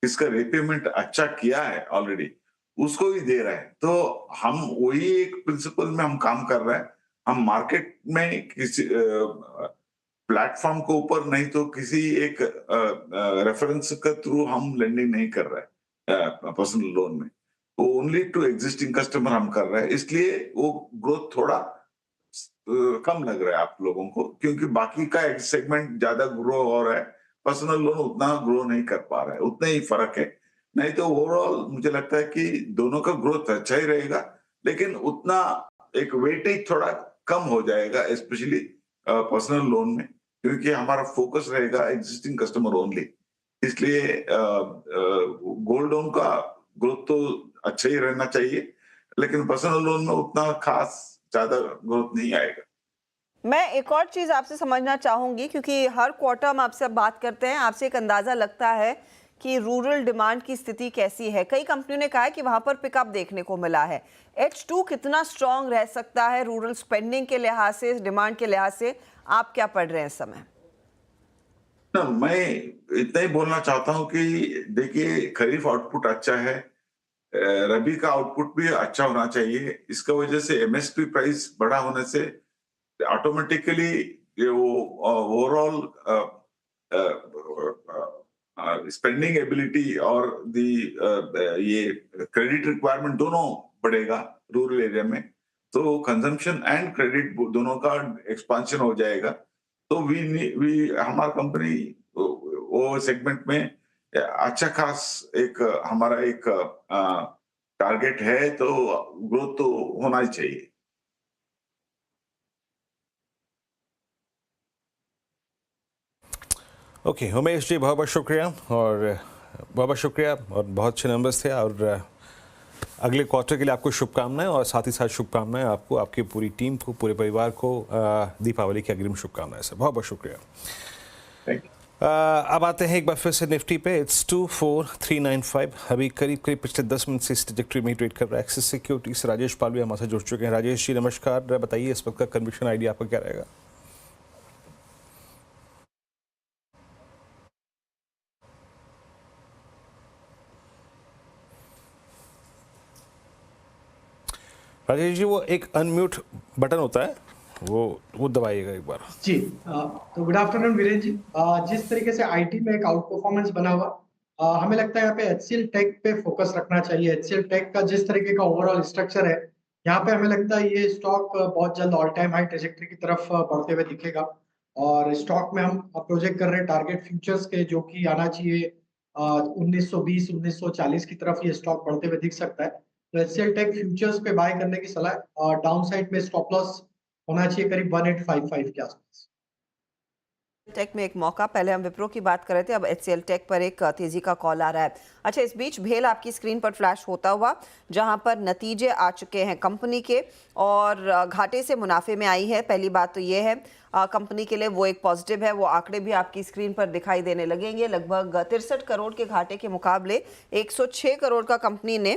K: जिसका रिपेमेंट अच्छा किया है ऑलरेडी उसको ही दे रहे हैं। तो हम वही एक प्रिंसिपल में हम काम कर रहे हैं। हम मार्केट में किसी प्लेटफॉर्म के ऊपर नहीं तो किसी एक रेफरेंस के थ्रू हम लेंडिंग नहीं कर रहे हैं पर्सनल लोन में। वो ओनली टू एग्जिस्टिंग कस्टमर हम कर रहे हैं। इसलिए वो ग्रोथ थोड़ा कम लग रहा है आप लोगों को क्योंकि बाकी का एक सेगमेंट ज्यादा ग्रो हो रहा है। पर्सनल लोन उतना ग्रो नहीं कर पा रहा है। उतना ही फर्क है। नहीं तो ओवरऑल मुझे लगता है कि दोनों का ग्रोथ अच्छा ही रहेगा लेकिन उतना एक वेटेज थोड़ा कम हो जाएगा स्पेशली पर्सनल लोन में क्योंकि हमारा फोकस रहेगा एग्जिस्टिंग कस्टमर ओनली। इसलिए गोल्ड लोन का ग्रोथ तो अच्छा ही रहना चाहिए लेकिन पर्सनल लोन में उतना खास ज्यादा ग्रोथ नहीं आएगा।
B: मैं एक और चीज़ आपसे समझना चाहूँगी क्योंकि हर क्वार्टर हम आपसे बात करते हैं, आपसे एक अंदाज़ा लगता है कि रूरल डिमांड की स्थिति कैसी है। कई कंपनियों ने कहा है कि वहाँ पर पिकअप देखने को मिला है। H2 कितना स्ट्रॉन्ग रह सकता है रूरल स्पेंडिंग के लिहाज से, डिमांड के लिहाज से? आप क्या पढ़ रहे हैं इस समय?
K: ना मैं इतना ही बोलना चाहता हूँ कि देखिए खरीफ आउटपुट अच्छा है। रबी का आउटपुट भी अच्छा होना चाहिए। इसका वजह से एमएसपी प्राइस बड़ा होने से ऑटोमेटिकली वो ओवरऑल स्पेंडिंग एबिलिटी और ये क्रेडिट रिक्वायरमेंट दोनों बढ़ेगा रूरल एरिया में। तो कंजम्पशन एंड क्रेडिट दोनों का एक्सपांशन हो जाएगा। तो हमारा कंपनी वो सेगमेंट में अच्छा खास एक हमारा एक टारगेट है तो ग्रोथ तो होना ही चाहिए।
C: ओके उमेश जी बहुत बहुत शुक्रिया और बहुत अच्छे नंबर्स थे और अगले क्वार्टर के लिए आपको शुभकामनाएं और साथ ही साथ शुभकामनाएं आपको, आपकी पूरी टीम को, पूरे परिवार को दीपावली की अग्रिम शुभकामनाएं सर। बहुत बहुत शुक्रिया। अब आते हैं एक बार फिर से निफ्टी पे। इट्स 24395 अभी करीब पिछले 10 मिनट से इस ट्रैजेक्टरी में ट्रेड कर रहा है। एक्सिस सिक्योरिटीज राजेश पाल भी हमारे साथ जुड़ चुके हैं। राजेश जी नमस्कार, बताइए इस वक्त का कन्विक्शन आइडिया आपका क्या रहेगा? राजेश जी वो एक अनम्यूट बटन होता है वो दबाइएगा एक बार
L: जी। तो गुड आफ्टरनून वीरेंद्र जी। जिस तरीके से आईटी में एक आउट परफॉर्मेंस बना हुआ, हमें लगता है यहाँ पे एचसीएल टेक पे फोकस रखना चाहिए। एचसीएल टेक का जिस तरीके का ओवरऑल स्ट्रक्चर है यहाँ पे हमें लगता है ये स्टॉक बहुत जल्द ऑल टाइम हाई ट्रेजेक्टरी की तरफ बढ़ते हुए दिखेगा। और स्टॉक में हम प्रोजेक्ट कर रहे हैं टारगेट फ्यूचर्स के जो कि आना चाहिए 1920-1940 की तरफ ये स्टॉक बढ़ते हुए दिख सकता है। तो एचसीएल टेक फ्यूचर्स पे बाय करने की सलाह और डाउन साइड में स्टॉप लॉस होना चाहिए करीब 1855 के आसपास।
B: टेक में एक मौका, पहले हम विप्रो की बात कर रहे थे, अब एचसीएल टेक पर एक तेजी का कॉल आ रहा है। अच्छा, इस बीच भेल आपकी स्क्रीन पर फ्लैश होता हुआ जहां पर नतीजे आ चुके हैं कंपनी के और घाटे से मुनाफे में आई है। पहली बात तो ये है कंपनी के लिए वो एक पॉजिटिव है। वो आंकड़े भी आपकी स्क्रीन पर दिखाई देने लगेंगे। लगभग 63 करोड़ के घाटे के मुकाबले 106 करोड़ का कंपनी ने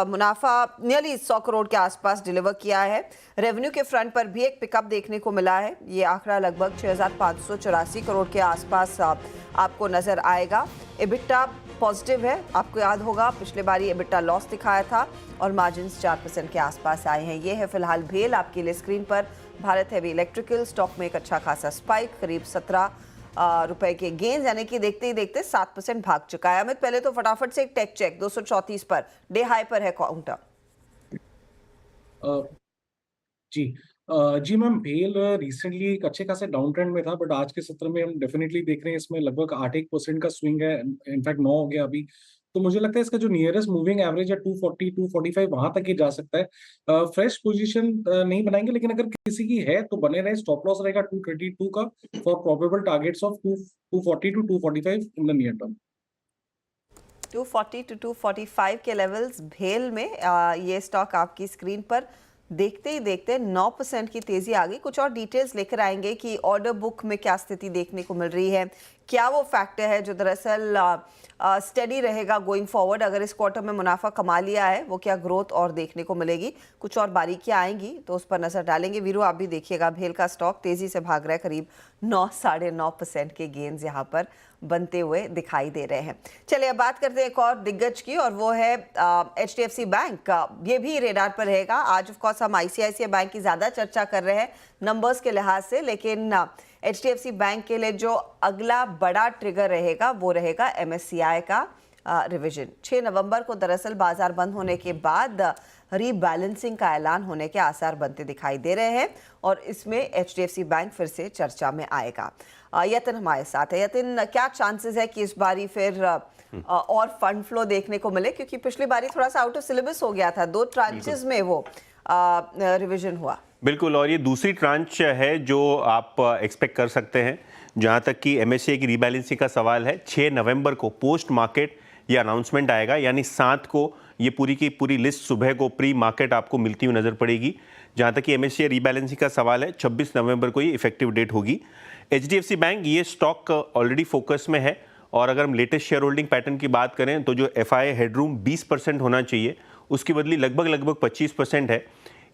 B: मुनाफा नियरली 100 करोड़ के आसपास डिलीवर किया है। रेवेन्यू के फ्रंट पर भी एक पिकअप देखने को मिला है। ये आंकड़ा लगभग 6584 करोड़ के आसपास आपको नजर आएगा। एबिटा पॉजिटिव है। आपको याद होगा पिछले बार ये एबिटा लॉस दिखाया था और मार्जिन्स 4% के आसपास आए हैं। ये है फिलहाल भेल आपके लिए स्क्रीन पर। भारत हेवी इलेक्ट्रिकल स्टॉक में एक अच्छा खासा स्पाइक, करीब 17 रुपए के गेंस, यानी कि देखते ही देखते 7% भाग चुका है। अमित, पहले तो फटाफट से एक take check 234 per day high पर है काउंटर।
H: जी, जी मैम, भेल रिसेंटली एक अच्छे खासे डाउन ट्रेंड में था, बट आज के सत्र में हम डेफिनेटली देख रहे हैं इसमें लगभग 8-1% का स्विंग है, इनफैक्ट 9 हो गया अभी। तो मुझे लगता है इसका जो नियरेस्ट मूविंग एवरेज है 240 245 वहां तक ही जा सकता है। फ्रेश पोजीशन नहीं बनाएंगे, लेकिन अगर किसी की है तो बने रहे। स्टॉप लॉस रहेगा 232 का for probable targets of 240 to 245 in the near term.
B: 240 to 245 के लेवल्स भेल में ये स्टॉक आपकी स्क्रीन पर देखते ही देखते 9% की तेजी आ गई। कुछ और डिटेल्स लेकर आएंगे कि ऑर्डर बुक में क्या स्थिति देखने को मिल रही है, क्या वो फैक्टर है जो दरअसल स्टेडी रहेगा गोइंग फॉरवर्ड। अगर इस क्वार्टर में मुनाफा कमा लिया है, वो क्या ग्रोथ और देखने को मिलेगी, कुछ और बारीकियां आएंगी तो उस पर नजर डालेंगे। वीरू, आप भी देखिएगा, भेल का स्टॉक तेजी से भाग रहा है, करीब 9-9.5% के गेन्स यहाँ पर बनते हुए दिखाई दे रहे हैं। चलिए अब बात करते हैं एक और दिग्गज की, और वो है HDFC बैंक। ये भी रेडार पर रहेगा। आज ऑफ कोर्स हम ICICI बैंक की ज्यादा चर्चा कर रहे हैं नंबर्स के लिहाज से, लेकिन HDFC बैंक के लिए जो अगला बड़ा ट्रिगर रहेगा वो रहेगा MSCI का रिवीजन। 6 नवंबर को दरअसल बाजार बंद होने के बाद रीबैलेंसिंग का ऐलान होने के आसार बनते दिखाई दे रहे हैं, और इसमें HDFC बैंक फिर से चर्चा में आएगा। यतिन हमारे साथ है। यतिन, क्या चांसेस है कि इस बारी फिर और फंड फ्लो देखने को मिले, क्योंकि पिछली बारी थोड़ा सा आउट ऑफ सिलेबस हो गया था, 2 ट्रांचेस में वो रिवीजन हुआ।
M: बिल्कुल, और ये दूसरी ट्रांच है जो आप एक्सपेक्ट कर सकते हैं। जहां तक कि MSCI की रीबैलेंसिंग का सवाल है, 6 नवंबर को पोस्ट मार्केट ये अनाउंसमेंट आएगा, यानी 7 को ये पूरी की पूरी लिस्ट सुबह को प्री मार्केट आपको मिलती हुई नजर पड़ेगी। जहां तक कि MSCI रीबैलेंसिंग का सवाल है, 26 नवंबर को ये इफेक्टिव डेट होगी। HDFC बैंक ये स्टॉक ऑलरेडी फोकस में है, और अगर हम लेटेस्ट शेयर होल्डिंग पैटर्न की बात करें तो जो FI हेडरूम 20% होना चाहिए, उसकी बदली लगभग 25% है।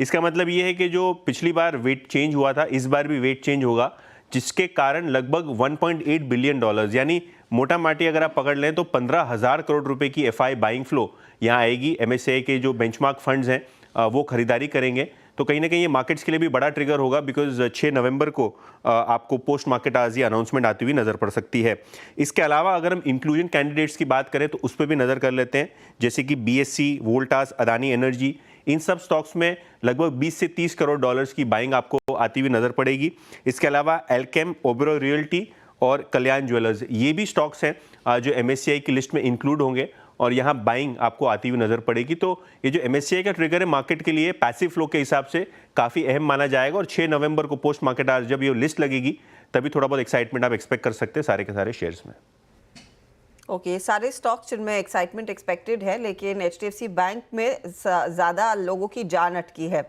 M: इसका मतलब ये है कि जो पिछली बार वेट चेंज हुआ था, इस बार भी वेट चेंज होगा, जिसके कारण लगभग $1.8 बिलियन, यानी मोटा माटी अगर आप पकड़ लें तो 15,000 करोड़ रुपए की FI बाइंग फ्लो यहाँ आएगी। MSCI के जो बेंचमार्क फंड्स हैं वो खरीदारी करेंगे, तो कहीं ना कहीं ये मार्केट्स के लिए भी बड़ा ट्रिगर होगा, बिकॉज 6 नवंबर को आपको पोस्ट मार्केट आज ये अनाउंसमेंट आती हुई नज़र पड़ सकती है। इसके अलावा अगर हम इंक्लूजन कैंडिडेट्स की बात करें तो उस पर भी नज़र कर लेते हैं, जैसे कि BSC, वोल्टास, अदानी एनर्जी, इन सब स्टॉक्स में लगभग 20 से 30 करोड़ डॉलर्स की बाइंग आपको आती हुई नज़र पड़ेगी। इसके अलावा एल्केम, ओबेरॉय रियल्टी और कल्याण ज्वेलर्स, ये भी स्टॉक्स हैं जो MSCI की लिस्ट में इंक्लूड होंगे, और यहाँ बाइंग आपको आती हुई नज़र पड़ेगी। तो ये जो MSCI का ट्रिगर है मार्केट के लिए पैसिव फ्लो के हिसाब से काफ़ी अहम माना जाएगा, और 6 नवंबर को पोस्ट मार्केट आज जब ये लिस्ट लगेगी तभी थोड़ा बहुत एक्साइटमेंट आप एक्सपेक्ट कर सकते हैं सारे के सारे शेयर्स में।
B: ओके, सारे स्टॉक्स जिनमें एक्साइटमेंट एक्सपेक्टेड है, लेकिन HDFC बैंक में ज़्यादा लोगों की जान अटकी है।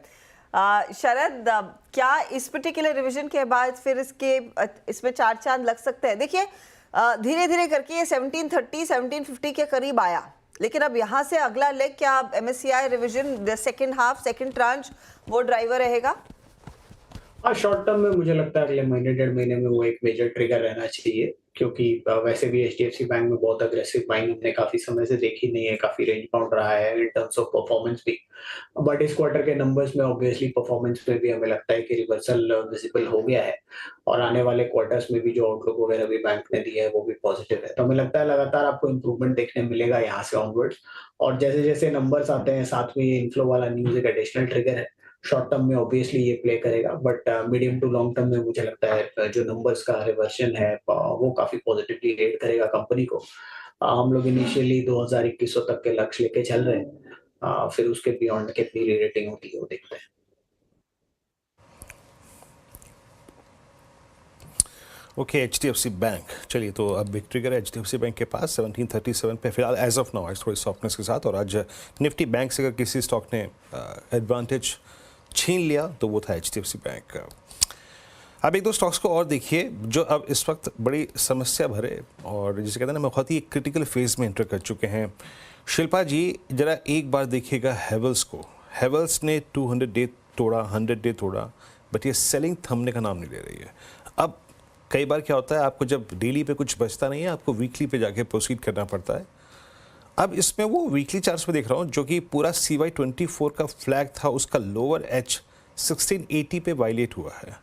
B: शरद, क्या इस पर्टिकुलर रिवीजन के बाद फिर इसमें 4 चांद लग सकते हैं? देखिए, धीरे धीरे करके ये 1730 1750 के करीब आया, लेकिन अब यहाँ से अगला लेग क्या MSCI revision second half, second tranche वो ड्राइवर रहेगा?
I: हाँ, शॉर्ट टर्म में मुझे लगता है अगले महीने 1.5 महीने में वो एक मेजर ट्रिगर रहना चाहिए, क्योंकि वैसे भी HDFC बैंक में बहुत अग्रेसिव बाइंग हमने काफी समय से देखी नहीं है, काफी रेंज बाउंड रहा है इन टर्म्स ऑफ परफॉर्मेंस भी। बट इस क्वार्टर के नंबर्स में ऑब्वियसली परफॉर्मेंस में भी हमें लगता है कि रिवर्सल विजिबल हो गया है, और आने वाले क्वार्टर्स में भी जो आउटलुक वगैरह भी बैंक ने दिया है वो भी पॉजिटिव है। तो हमें लगता है लगातार आपको इंप्रूवमेंट देखने मिलेगा यहाँ से ऑनवर्ड्स, और जैसे जैसे नंबर्स आते हैं साथ में ये इनफ्लो वाला न्यूज एक एडिशनल ट्रिगर है। शॉर्ट टर्म में ऑब्वियसली ये प्ले करेगा, but medium to long term में मुझे लगता है जो नंबर्स का रिवर्शन है वो काफी पॉजिटिवली रेट करेगा कंपनी को। हम लोग इनिशियली 2021 तक के लक्ष्य लेके चल रहे हैं, फिर उसके बियॉन्ड कितनी रेटिंग होती है वो देखते हैं।
C: ओके, HDFC बैंक, चलिए तो अब बिग ट्रिगर है HDFC बैंक के पास 1737 पे फिलहाल एज ऑफ नाउ, थोड़ी सॉफ्टनेस के साथ। और आज निफ्टी बैंक से अगर किसी स्टॉक ने एडवांटेज छीन लिया तो वो था HDFC बैंक। अब 1-2 स्टॉक्स को और देखिए जो अब इस वक्त बड़ी समस्या भरे और जिसे कहते हैं ना बहुत ही क्रिटिकल फेज में एंटर कर चुके हैं। शिल्पा जी, जरा एक बार देखिएगा हेवल्स को। हेवल्स ने 200 डे तोड़ा, 100 डे तोड़ा, बट ये सेलिंग थमने का नाम नहीं ले रही है। अब कई बार क्या होता है, आपको जब डेली पे कुछ बचता नहीं है, आपको वीकली पे जाके प्रोसीड करना पड़ता है। अब इसमें वो वीकली चार्ट्स पे देख रहा हूँ जो कि पूरा CY24 का फ्लैग था, उसका लोअर एज 1680 पे वायलेट हुआ है।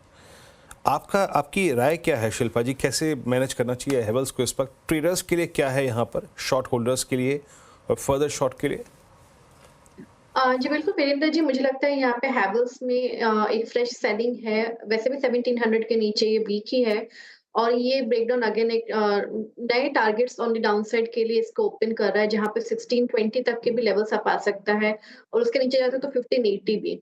C: आपकी राय क्या है शिल्पा जी, कैसे मैनेज करना चाहिए हेवल्स को इस वक्त? ट्रेडर्स के लिए क्या है यहाँ पर, शॉर्ट होल्डर्स के लिए और फर्दर शॉर्ट के लिए?
F: जी बिल्कुल वीरेंद्र जी, मुझे लगता है यहाँ पे हैवेल्स में एक फ्रेश सेलिंग है। वैसे भी 1700 के नीचे ये वीक ही है और ये ब्रेकडाउन अगेन एक नए टारगेट्स ऑन द डाउनसाइड के लिए इसको ओपन कर रहा है, जहाँ पे 1620 तक के भी लेवल्स आप आ सकता है और उसके नीचे जाते तो 1580 भी।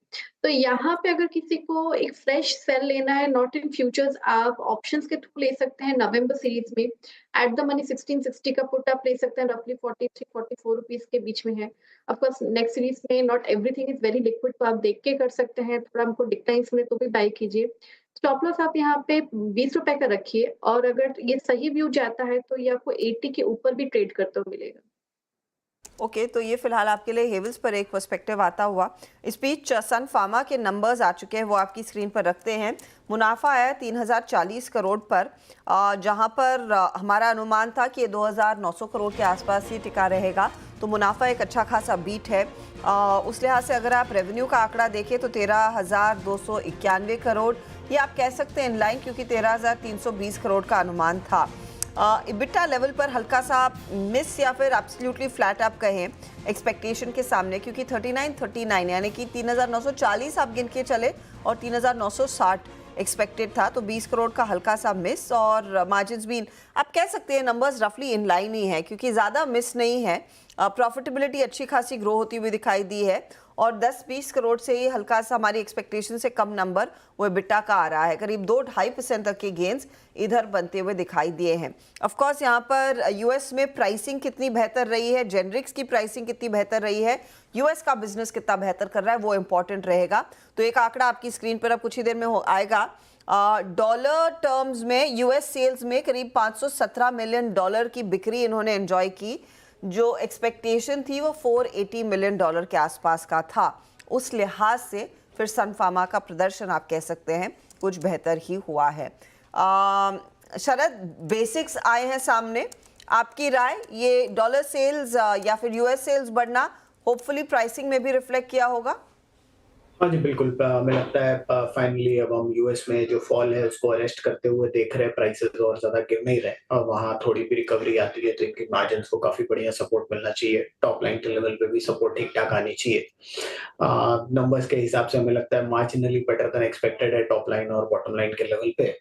F: तो यहाँ पे अगर किसी को एक फ्रेश सेल लेना है नॉट इन फ्यूचर्स, आप ऑप्शंस के थ्रू ले सकते हैं नवंबर सीरीज में। एट द मनी 1660 का पुट आप ले सकते हैं, रफली 43-44 रुपीस के बीच में है। ऑफ कोर्स नेक्स्ट सीरीज में not everything is very liquid, तो आप देख के कर सकते हैं। थोड़ा हमको डिक्लाइंस मिले तो भी बाय कीजिए। स्टॉप लॉस आप यहाँ पे 20 रुपए का रखिए और अगर ये सही व्यू जाता है तो ये आपको 80 के ऊपर भी ट्रेड करते हुए मिलेगा।
B: ओके तो ये फिलहाल आपके लिए हेवल्स पर एक पर्सपेक्टिव आता हुआ। इस बीच सन फार्मा के नंबर्स आ चुके हैं, वो आपकी स्क्रीन पर रखते हैं। मुनाफा आया 3040 करोड़ पर, जहां पर हमारा अनुमान था कि ये 2900 करोड़ के आसपास ही टिका रहेगा, तो मुनाफा एक अच्छा खासा बीट है। उस लिहाज से अगर आप रेवेन्यू का आंकड़ा देखें तो 13,291 करोड़, ये आप कह सकते हैं इनलाइन, क्योंकि 13,320 करोड़ का अनुमान था। इबिटा लेवल पर हल्का सा मिस या फिर एब्सोल्युटली फ्लैट आप कहें एक्सपेक्टेशन के सामने, क्योंकि 39 यानी कि 3,940 आप गिन के चले और 3,960 एक्सपेक्टेड था, तो 20 करोड़ का हल्का सा मिस। और मार्जिन्स भी आप कह सकते हैं नंबर्स रफली इन लाइन ही है, क्योंकि ज़्यादा मिस नहीं है। प्रॉफिटेबिलिटी अच्छी खासी ग्रो होती हुई दिखाई दी है और 10-20 करोड़ से ही हल्का सा हमारी एक्सपेक्टेशन से कम नंबर वो एबिटा का आ रहा है। करीब 2-2.5% तक के गेंस इधर बनते हुए दिखाई दिए हैं। ऑफ कोर्स यहाँ पर यूएस में प्राइसिंग कितनी बेहतर रही है, जेनरिक्स की प्राइसिंग कितनी बेहतर रही है, यूएस का बिजनेस कितना बेहतर कर रहा है, वो इंपॉर्टेंट रहेगा। तो एक आंकड़ा आपकी स्क्रीन पर अब कुछ ही देर में आएगा। डॉलर टर्म्स में यूएस सेल्स में करीब $517 मिलियन की बिक्री इन्होंने एंजॉय की, जो एक्सपेक्टेशन थी वो $480 मिलियन के आसपास का था। उस लिहाज से फिर सन फार्मा का प्रदर्शन आप कह सकते हैं कुछ बेहतर ही हुआ है। शरद, बेसिक्स आए हैं सामने, आपकी राय, ये डॉलर सेल्स या फिर यूएस सेल्स बढ़ना होपफुली प्राइसिंग में भी रिफ्लेक्ट किया होगा?
I: हाँ जी बिल्कुल, हमें लगता है फाइनली अब हम यूएस में जो फॉल है उसको अरेस्ट करते हुए देख रहे हैं, प्राइसेस और ज्यादा गिर नहीं रहे और वहाँ थोड़ी भी रिकवरी आती है तो इनकी मार्जिन को काफी बढ़िया सपोर्ट मिलना चाहिए। टॉप लाइन के लेवल पे भी सपोर्ट ठीक ठाक आनी चाहिए। नंबर्स के हिसाब से हमें लगता है मार्जिनली बेटर देन एक्सपेक्टेड है टॉप लाइन और बॉटम लाइन के लेवल पे।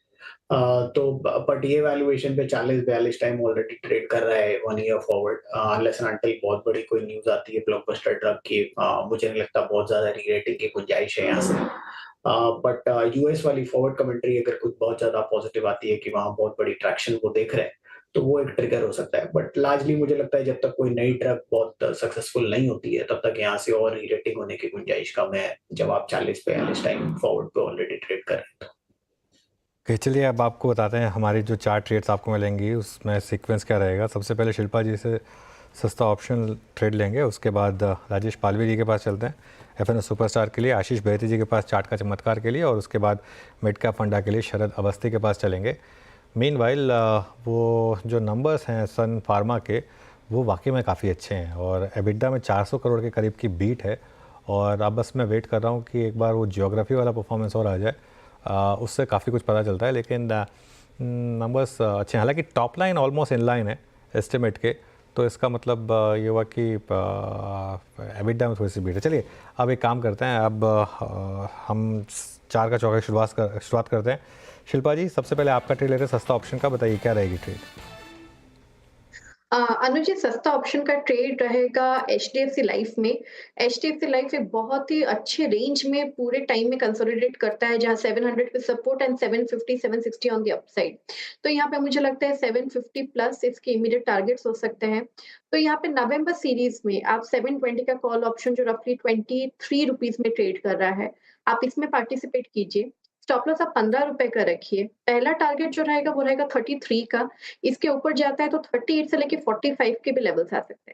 I: तो बट ये वैल्यूएशन पे 40-42 टाइम ऑलरेडी ट्रेड कर रहा है 1 year forward, unless and until बहुत बड़ी कोई न्यूज आती है ब्लॉकबस्टर ड्रग की। मुझे नहीं लगता बहुत ज्यादा रीरेटिंग की गुंजाइश है यहाँ से। बट यूएस वाली फॉरवर्ड कमेंट्री अगर कुछ बहुत ज्यादा पॉजिटिव आती है कि वहाँ बहुत बड़ी ट्रैक्शन को देख रहे हैं तो वो एक ट्रिगर हो सकता है। बट लार्जली मुझे लगता है जब तक कोई नई ड्रग बहुत सक्सेसफुल नहीं होती है तब तक यहाँ से और रीरेटिंग होने की गुंजाइश कम है, जब आप 40-42 टाइम फॉरवर्ड पे ऑलरेडी ट्रेड कर रहे हैं।
A: ओके, चलिए अब आपको बताते हैं हमारी जो 4 ट्रेड्स आपको मिलेंगी उसमें सीक्वेंस क्या रहेगा। सबसे पहले शिल्पा जी से सस्ता ऑप्शन ट्रेड लेंगे, उसके बाद राजेश पालवी जी के पास चलते हैं एफएनओ सुपरस्टार के लिए, आशीष बहेती जी के पास चार्ट का चमत्कार के लिए, और उसके बाद मिड कैप फंडा के लिए शरद अवस्थी के पास चलेंगे। मीनवाइल वो जो नंबर्स हैं सन फार्मा के वो वाकई में काफ़ी अच्छे हैं और एबिटा में 400 करोड़ के करीब की बीट है, और अब बस मैं वेट कर रहा हूँ कि एक बार वो जियोग्राफी वाला परफॉर्मेंस और आ जाए, उससे काफ़ी कुछ पता चलता है। लेकिन नंबर्स अच्छे हैं, हालांकि top line almost in line है एस्टिमेट के, तो इसका मतलब ये हुआ कि एबिटा में थोड़ी सी भीड़ है। चलिए अब एक काम करते हैं, अब हम 4 का चौका शुरुआत करते हैं। शिल्पा जी, सबसे पहले आपका ट्रेड लेते हैं सस्ता ऑप्शन का, बताइए क्या रहेगी ट्रेड?
F: अनुज, सस्ता ऑप्शन का ट्रेड रहेगा HDFC लाइफ में। HDFC लाइफ एक बहुत ही अच्छे रेंज में पूरे टाइम में कंसोलिडेट करता है, जहां 700 पे support and 750-760 on the upside. तो यहाँ पे मुझे लगता है 750 प्लस इसके इमीडिएट टारगेट्स हो सकते हैं। तो यहाँ पे नवंबर सीरीज में आप 720 का कॉल ऑप्शन जो रफली 23 रुपीज में ट्रेड कर रहा है, आप इसमें पार्टिसिपेट कीजिए। स्टॉप लॉस आप 15 रुपए का रखिए। पहला टारगेट जो रहेगा वो रहेगा 33 का, इसके ऊपर जाता है तो 38 से लेके 45 के भी लेवल्स आ सकते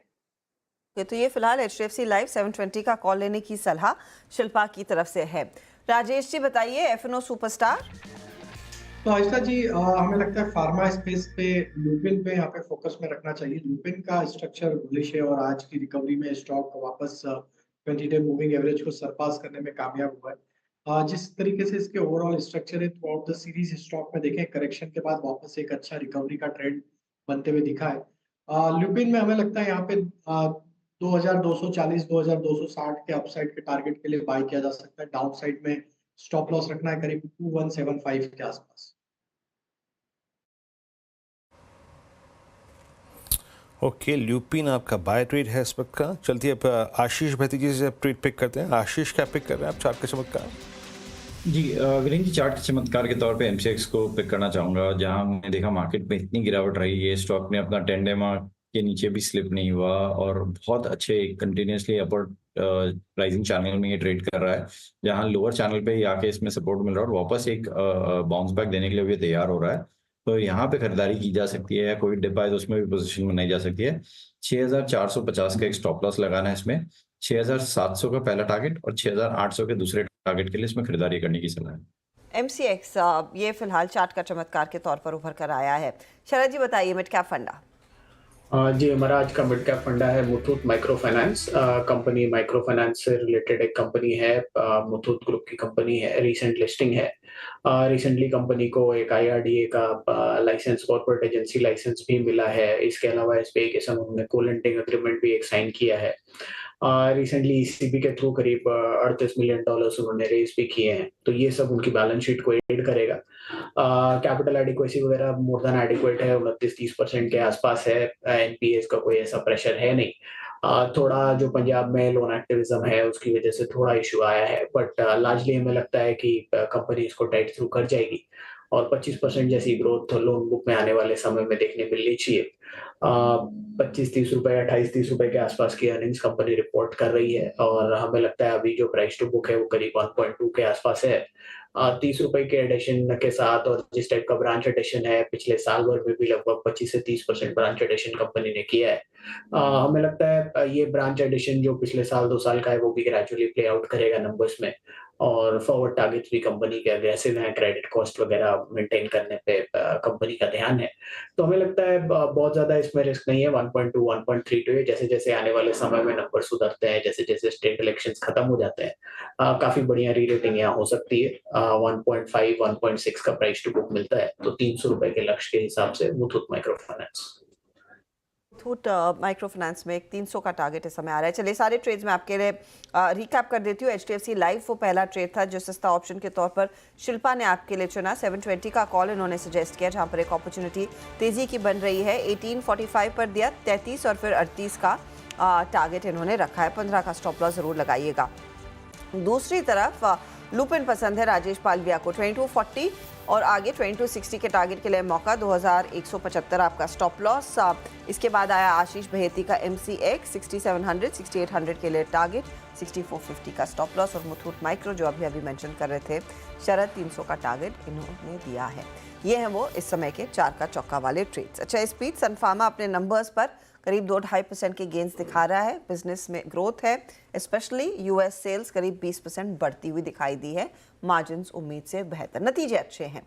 F: हैं।
B: तो ये फिलहाल HDFC लाइफ 720 का कॉल लेने की सलाह शिल्पा की तरफ से है। राजेश जी बताइए एफएनओ सुपरस्टार।
L: तो आयशा जी, हमें लगता है फार्मा स्पेस पे लुपिन पे यहाँ पे फोकस में रखना चाहिए। लुपिन का स्ट्रक्चर बुलिश है और आज की रिकवरी में स्टॉक वापस 20 डे मूविंग एवरेज को सरपास करने में कामयाब हुआ है। जिस तरीके से इसके ओवरऑल स्ट्रक्चर है through out the series, stock में देखें करेक्शन के बाद वापस एक अच्छा रिकवरी का ट्रेंड बनते हुए दिखा है। लुपिन में हमें लगता है यहाँ पे 2240 2260 के अपसाइड के टारगेट के लिए बाय किया जा सकता है। डाउन साइड में स्टॉप लॉस रखना है करीब 2175 के आसपास।
C: ओके, ल्यूपिन आपका बाय ट्रेड है इस वक्त का। चलती है आशीष भैती जी से ट्रेड पिक करते हैं। आशीष क्या पिक कर रहे हैं आप चार्ट का चमत्कार?
G: जी वीरेंद्र जी, चार्ट के चमत्कार के तौर पे एमसीएक्स को पिक करना चाहूंगा, जहां हमने देखा मार्केट में इतनी गिरावट रही है, स्टॉक ने अपना 10 डे मार्क के नीचे भी स्लिप नहीं हुआ और बहुत अच्छे कंटिन्यूसली अपवर्ड राइजिंग चैनल में ये ट्रेड कर रहा है, जहां लोअर चैनल पे ही आके इसमें सपोर्ट मिल रहा है और वापस एक बाउंस बैक देने के लिए भी तैयार हो रहा है। तो यहाँ पे खरीदारी की जा सकती है, कोई डिप आए तो उसमें भी पोजीशन बनाई जा सकती है। 6450 का एक स्टॉप लॉस लगाना है इसमें, 6700 का पहला टारगेट और 6800 के दूसरे टारगेट के लिए इसमें खरीदारी करने की सलाह है।
B: MCX ये फिलहाल चार्ट का चमत्कार के तौर पर उभर कर आया है। शरद जी बताइए, मिड कैप फंडा।
I: जी, हमारा आज का मिड कैप फंडा है Muthoot micro finance company. Micro finance से रिलेटेड एक कंपनी है, मुथूट ग्रुप की कंपनी है, रिसेंट लिस्टिंग है। रिसेंटली कंपनी को एक IRDA का लाइसेंस, कॉर्पोरेट एजेंसी लाइसेंस भी मिला है। इसके अलावा SBI के संग उन्होंने कोलेंटिंग एग्रीमेंट भी एक साइन किया है। रिसेंटली ECB के थ्रू करीब $38 मिलियन उन्होंने रेज भी किए हैं, तो ये सब उनकी बैलेंस शीट को एड करेगा। कैपिटल एडिक्वेसी वगैरह मोर देन एडिक्वेट है, 29-30% के आसपास है। NPAs का कोई ऐसा प्रेशर है नहीं। थोड़ा जो पंजाब में लोन एक्टिविज्म है उसकी वजह से थोड़ा इशू आया है, बट लार्जली हमें लगता है कि कंपनी इसको टाइट थ्रू कर जाएगी और 25% जैसी ग्रोथ लोन बुक में आने वाले समय में देखने मिलनी चाहिए। 25-30 रुपए, 28-30 रुपए के आसपास की अर्निंग्स कंपनी रिपोर्ट कर रही है और हमें लगता है अभी जो प्राइस टू बुक है वो करीब 1.2 के आसपास है। 30 रुपए के एडिशन के साथ और जिस टाइप का ब्रांच एडिशन है, पिछले साल भर में भी लगभग 25 से 30% ब्रांच एडिशन कंपनी ने किया है। हमें लगता है ये ब्रांच एडिशन जो पिछले साल 2 साल का है वो भी ग्रेजुअली प्ले आउट करेगा नंबर्स में और फॉरवर्ड टारगेट्स भी कंपनी के अग्रेसिव हैं, क्रेडिट कॉस्ट वगैरह मेंटेन करने पे कंपनी का ध्यान है। तो हमें लगता है बहुत ज्यादा इसमें रिस्क नहीं है। 1.2 1.32 जैसे जैसे आने वाले समय में नंबर सुधरते हैं, जैसे जैसे स्टेट इलेक्शंस खत्म हो जाते हैं, काफी बढ़िया री-रेटिंग यहाँ हो सकती है। 1.5 1.6 का प्राइस टू बुक मिलता है, तो 300 रुपए के लक्ष्य के हिसाब से Muthoot micro finance.
B: Muthoot micro finance में एक 300 का टारगेट इस समय आ रहा है। चलिए सारे ट्रेड्स मैं आपके लिए रिकैप कर देती हूँ। HDFC लाइव वो पहला ट्रेड था जो सस्ता ऑप्शन के तौर पर शिल्पा ने आपके लिए चुना। 720 का कॉल इन्होंने सजेस्ट किया, जहां पर एक अपॉर्चुनिटी तेजी की बन रही है। 1845 पर दिया, 33 और फिर 38 का टारगेट इन्होंने रखा है। 15 का स्टॉप लॉस जरूर लगाइएगा। दूसरी तरफ लुपिन पसंद है राजेश पालविया को, 2240 और आगे 2260 के टारगेट के लिए मौका, 2175 आपका स्टॉप लॉस। इसके बाद आया आशीष बहेती का MCX, 6700 6800 के लिए टारगेट, 6450 का स्टॉप लॉस। और मुथूट माइक्रो जो अभी मेंशन कर रहे थे शरद, 300 का टारगेट इन्होंने दिया है। ये है वो इस समय के 4 का चौका वाले ट्रेड्स। अच्छा, स्पीड सन फार्मा अपने नंबर्स पर करीब 2-2.5% के गेंस दिखा रहा है। बिजनेस में ग्रोथ है, स्पेशली US सेल्स करीब 20% बढ़ती हुई दिखाई दी है। मार्जिन्स उम्मीद से बेहतर, नतीजे अच्छे हैं।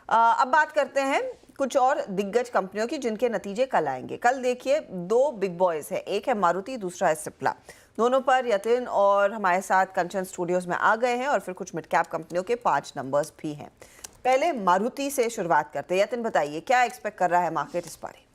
B: अब बात करते हैं कुछ और दिग्गज कंपनियों की जिनके नतीजे कल आएंगे। कल देखिए 2 बिग बॉयज है, एक है मारुति, दूसरा है सिप्ला। दोनों पर यतिन और हमारे साथ कंचन स्टूडियोज में आ गए हैं और फिर कुछ मिड कैप कंपनियों के 5 नंबर्स भी हैं। पहले मारुति से शुरुआत करते हैं। यतिन बताइए क्या एक्सपेक्ट कर रहा है मार्केट इस बारे?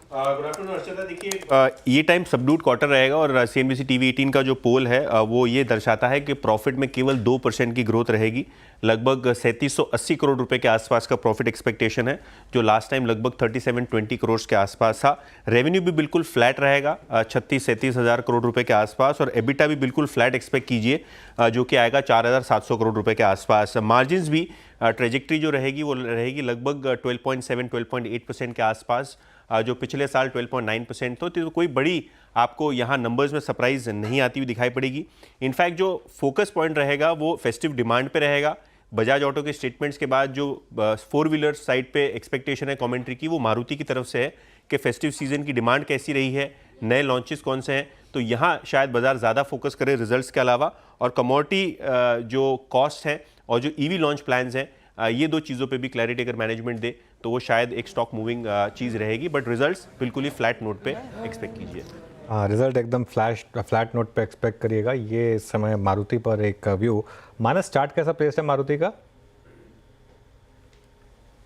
M: गुड आफ्टरनून अर्चना। देखिए ये टाइम सबड्यूड क्वार्टर रहेगा और CNBC TV 18 का जो पोल है वो ये दर्शाता है कि प्रॉफिट में केवल 2% की ग्रोथ रहेगी। लगभग 3780 करोड़ रुपए के आसपास का प्रॉफिट एक्सपेक्टेशन है, जो लास्ट टाइम लगभग 3720 करोड़ के आसपास था। रेवेन्यू भी बिल्कुल फ्लैट रहेगा, 36-37 हज़ार करोड़ रुपए के आसपास, और एबिटा भी बिल्कुल फ्लैट एक्सपेक्ट कीजिए, जो कि आएगा 4700 करोड़ रुपए के आसपास। मार्जिन्स भी ट्रेजेक्ट्री जो रहेगी वो रहेगी लगभग 12.7-12.8% के आसपास, जो पिछले साल 12.9% तो कोई बड़ी आपको यहाँ नंबर्स में सरप्राइज नहीं आती हुई दिखाई पड़ेगी। इनफैक्ट जो फोकस पॉइंट रहेगा वो फेस्टिव डिमांड पे रहेगा। बजाज ऑटो के स्टेटमेंट्स के बाद जो 4 व्हीलर साइड पे एक्सपेक्टेशन है कमेंट्री की, वो मारुति की तरफ से है कि फेस्टिव सीजन की डिमांड कैसी रही है, नए लॉन्चेस कौन से हैं, तो यहाँ शायद बाजार ज़्यादा फोकस करे रिजल्ट्स के अलावा। और कमोडिटी जो कॉस्ट हैं और जो EV लॉन्च प्लान्स हैं, ये 2 चीज़ों पे भी क्लैरिटी अगर मैनेजमेंट दे तो वो शायद एक स्टॉक मूविंग चीज़ रहेगी। बट रिजल्ट्स बिल्कुल ही फ्लैट नोट पे एक्सपेक्ट कीजिए।
A: हाँ, रिजल्ट एकदम फ्लैट नोट पे एक्सपेक्ट करिएगा। ये इस समय मारुति पर एक व्यू। मानस, चार्ट कैसा प्लेस है मारुति का?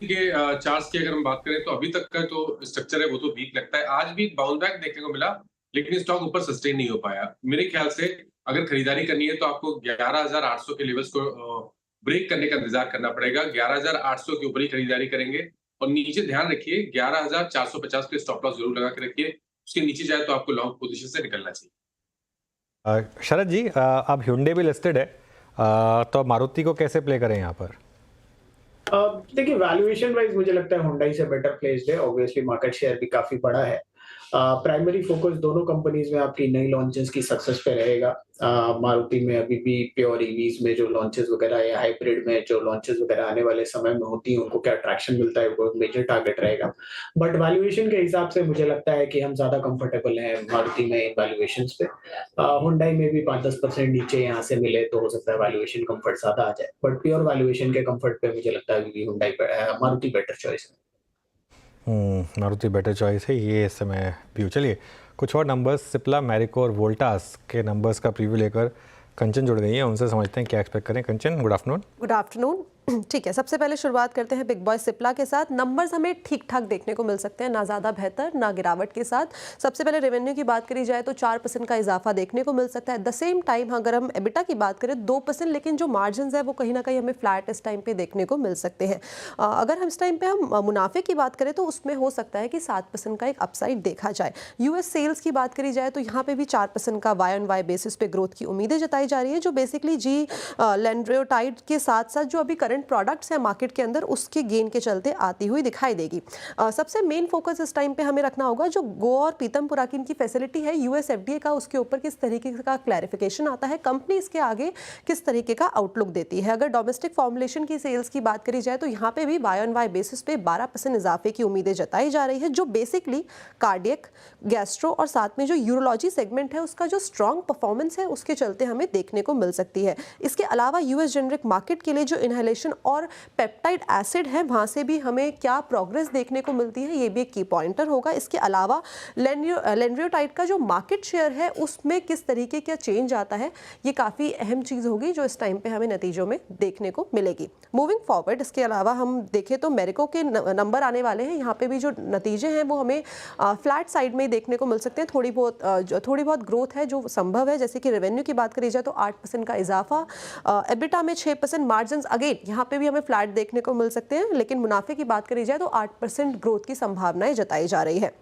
E: चार्ट्स की अगर हम बात करें तो अभी तक का जो स्ट्रक्चर है वो तो वीक लगता है। आज भी बाउंस बैक देखने को मिला लेकिन स्टॉक ऊपर सस्टेन नहीं हो पाया। मेरे ख्याल से अगर खरीदारी करनी है तो आपको 11,800 के लेवल्स को ब्रेक करने का इंतजार करना पड़ेगा। 11,800 के ऊपर ही खरीदारी करेंगे और नीचे ध्यान रखिए 11,450 पे स्टॉप लॉस जरूर लगा के रखिए। उसके नीचे जाए तो आपको लॉन्ग पोजीशन से निकलना चाहिए।
A: शरद जी, अब Hyundai भी लिस्टेड है, तो मारुति को कैसे प्ले करें यहाँ पर?
I: देखिए वैल्यूएशन वाइज मुझे लगता है Hyundai से बेटर प्लेस्ड है। ऑब्वियसली मार्केट शेयर भी काफी बड़ा है। प्राइमरी फोकस दोनों कंपनीज में आपकी नई लॉन्चेस की सक्सेस पे रहेगा। मारुति में अभी भी प्योर ईवीज में जो लॉन्चेस वगैरह या हाइब्रिड में जो लॉन्चेस वगैरह आने वाले समय में होती हैं उनको क्या ट्रैक्शन मिलता है वो मेजर टारगेट रहेगा। बट वैल्यूएशन के हिसाब से मुझे लगता है कि हम ज्यादा कंफर्टेबल हैं मारुति में वैल्यूएशंस पे। Hyundai में भी 5-10% नीचे यहाँ से मिले तो हो सकता है वैल्यूएशन कंफर्ट ज्यादा आ जाए, बट प्योर वैल्यूएशन के कंफर्ट पे मुझे लगता है कि मारुति बेटर चॉइस है।
A: मारुति बेटर चॉइस है ये इस समय व्यू। चलिए कुछ और नंबर्स, सिप्ला, मैरिको और वोल्टास के नंबर्स का प्रीव्यू लेकर कंचन जुड़ गई है, उनसे समझते हैं क्या एक्सपेक्ट करें। कंचन, गुड आफ्टरनून।
N: Good afternoon. ठीक है, सबसे पहले शुरुआत करते हैं बिग बॉय सिप्ला के साथ। नंबर्स हमें ठीक ठाक देखने को मिल सकते हैं, ना ज़्यादा बेहतर ना गिरावट के साथ। सबसे पहले रेवेन्यू की बात करी जाए तो 4% का इजाफा देखने को मिल सकता है। एट द सेम टाइम अगर हम एबिटा की बात करें 2%, लेकिन जो मार्जिन है वो कहीं ना कहीं हमें फ्लैट इस टाइम पे देखने को मिल सकते हैं। अगर हम इस टाइम पे हम मुनाफे की बात करें तो उसमें हो सकता है कि 7% का एक अपसाइड देखा जाए। यूएस सेल्स की बात करी जाए तो यहाँ पे भी 4% का Y-on-Y बेसिस पे ग्रोथ की उम्मीदें जताई जा रही है, जो बेसिकली जी लैंड्रियोटाइड के साथ साथ जो अभी करंट प्रोडक्ट्स हैं मार्केट के अंदर उसके गेन के चलते आती हुई दिखाई देगी। सबसे मेन फोकस इस टाइम पे हमें रखना होगा जो गो और पीतमपुरा की इनकी फैसिलिटी है यूएस एफडीए का, उसके ऊपर किस तरीके का क्लैरिफिकेशन आता है, कंपनी इसके आगे किस तरीके का आउटलुक देती है। अगर डोमेस्टिक फॉर्मुलेशन की सेल्स की बात करी जाए तो यहाँ पे भी Y-on-Y बेसिस पे 12% इजाफे की उम्मीदें जताई जा रही है, जो बेसिकली कार्डियक, गैस्ट्रो और साथ में जो यूरोलॉजी सेगमेंट है उसका जो स्ट्रॉन्ग परफॉर्मेंस है उसके चलते हमें देखने को मिल सकती है। इसके अलावा यूएस जेनरिक मार्केट के लिए जो इनहेलेशन और पेप्टाइड एसिड है वहाँ से भी हमें क्या प्रोग्रेस देखने को मिलती है, ये भी एक की पॉइंटर होगा। इसके अलावा लैंड्रियोटाइड का जो मार्केट शेयर है उसमें किस तरीके का चेंज आता है, ये काफ़ी अहम चीज़ होगी जो इस टाइम पे हमें नतीजों में देखने को मिलेगी। मूविंग फॉरवर्ड इसके अलावा हम देखें तो मैरिको के नंबर आने वाले हैं, यहाँ पे भी जो नतीजे हैं वो हमें फ्लैट साइड में देखने को मिल सकते हैं। थोड़ी बहुत ग्रोथ है जो संभव है, जैसे कि रेवेन्यू की बात करी जाए तो 8% का इजाफा, एबिटा में 6%, मार्जिन अगेन यहाँ पे भी हमें फ्लैट देखने को मिल सकते हैं, लेकिन मुनाफे की बात करी जाए तो 8% ग्रोथ की संभावनाएं जताई जा रही है।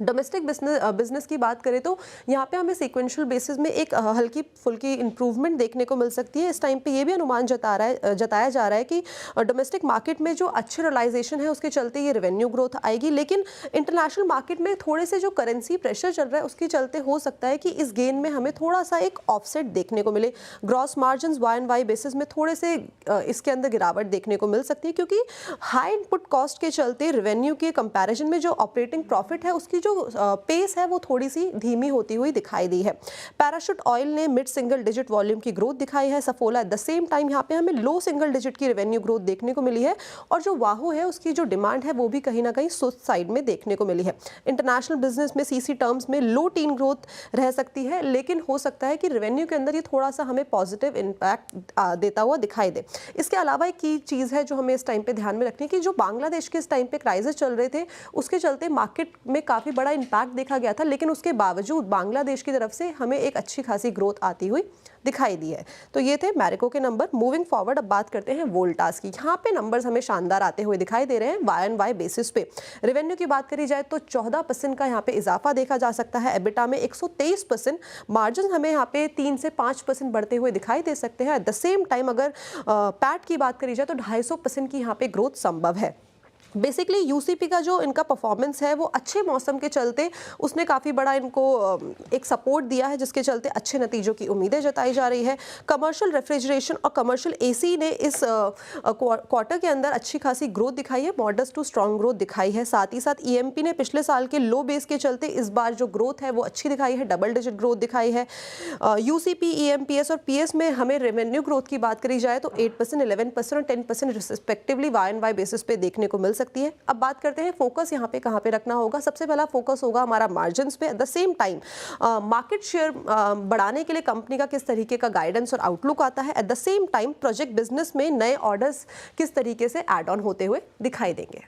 N: डोमेस्टिक बिजनेस की बात करें तो यहाँ पे हमें सीक्वेंशियल बेसिस में एक हल्की फुल्की इंप्रूवमेंट देखने को मिल सकती है। इस टाइम पे ये भी अनुमान जताया जा रहा है कि डोमेस्टिक मार्केट में जो अच्छे रियलाइजेशन है उसके चलते ये रेवेन्यू ग्रोथ आएगी, लेकिन इंटरनेशनल मार्केट में थोड़े से जो करेंसी प्रेशर चल रहा है उसके चलते हो सकता है कि इस गेन में हमें थोड़ा सा एक ऑफसेट देखने को मिले। ग्रॉस मार्जिन Y-on-Y बेसिस में थोड़े से इसके अंदर गिरावट देखने को मिल सकती है, क्योंकि हाई इनपुट कॉस्ट के चलते रेवेन्यू के कंपैरिजन में जो ऑपरेटिंग प्रॉफिट है उसकी जो पेस है वो थोड़ी सी धीमी होती हुई दिखाई दी है। पैराशूट ऑयल ने मिड सिंगल डिजिट वॉल्यूम की ग्रोथ दिखाई है। Saffola at the same time यहाँ पे हमें लो सिंगल डिजिट की रेवेन्यू ग्रोथ देखने को मिली है, और जो वाहो है उसकी जो डिमांड है वो भी कहीं ना कहीं सुस्त साइड में देखने को मिली है। इंटरनेशनल बिजनेस में सीसी टर्म्स में लो टीन ग्रोथ रह सकती है, लेकिन हो सकता है कि रेवेन्यू के अंदर ये थोड़ा सा हमें पॉजिटिव इम्पैक्ट देता हुआ दिखाई दे। इसके अलावा एक की चीज़ है जो हमें इस टाइम पे ध्यान में रखनी है कि जो बांग्लादेश के इस टाइम पे क्राइसिस चल रहे थे उसके चलते मार्केट में काफ़ी बड़ा इम्पैक्ट देखा गया था, लेकिन उसके बावजूद बांग्लादेश की तरफ से हमें एक अच्छी खासी ग्रोथ आती हुई दिखाई दी है। तो ये थे मैरिको के नंबर। मूविंग फॉरवर्ड अब बात करते हैं वोल्टास की। यहाँ पे नंबर्स हमें शानदार आते हुए दिखाई दे रहे हैं Y-on-Y बेसिस पे। रेवेन्यू की बात करी जाए तो 14% का यहाँ पे इजाफा देखा जा सकता है, एबिटा में 123%, मार्जिन हमें यहाँ पे 3 से 5% बढ़ते हुए दिखाई दे सकते हैं। एट द सेम टाइम अगर पैट की बात करी जाए तो 250% की यहाँ पे ग्रोथ संभव है। बेसिकली यूसीपी का जो इनका परफॉर्मेंस है वो अच्छे मौसम के चलते उसने काफ़ी बड़ा इनको एक सपोर्ट दिया है, जिसके चलते अच्छे नतीजों की उम्मीदें जताई जा रही है। कमर्शियल रेफ्रिजरेशन और कमर्शियल एसी ने इस क्वार्टर के अंदर अच्छी खासी ग्रोथ दिखाई है, मॉडस्ट टू स्ट्रॉन्ग ग्रोथ दिखाई है। साथ ही साथ ईएमपी ने पिछले साल के लो बेस के चलते इस बार जो ग्रोथ है वो अच्छी दिखाई है, डबल डिजिट ग्रोथ दिखाई है। यूसीपी, ईएमपीएस और पीएस में हमें रेवेन्यू ग्रोथ की बात करी जाए तो 8%, 11% और 10% रिस्पेक्टिवली Y-on-Y बेसिस पे देखने को मिल सकती है। अब बात करते हैं फोकस यहाँ पे कहाँ पे रखना होगा। सबसे पहला फोकस होगा हमारा मार्जिन्स पे। At the same time market share बढ़ाने के लिए कंपनी का किस तरीके का गाइडेंस और आउटलुक आता है। At the same time project business में नए ऑर्डर्स किस तरीके से ऐड ऑन होते हुए दिखाई देंगे।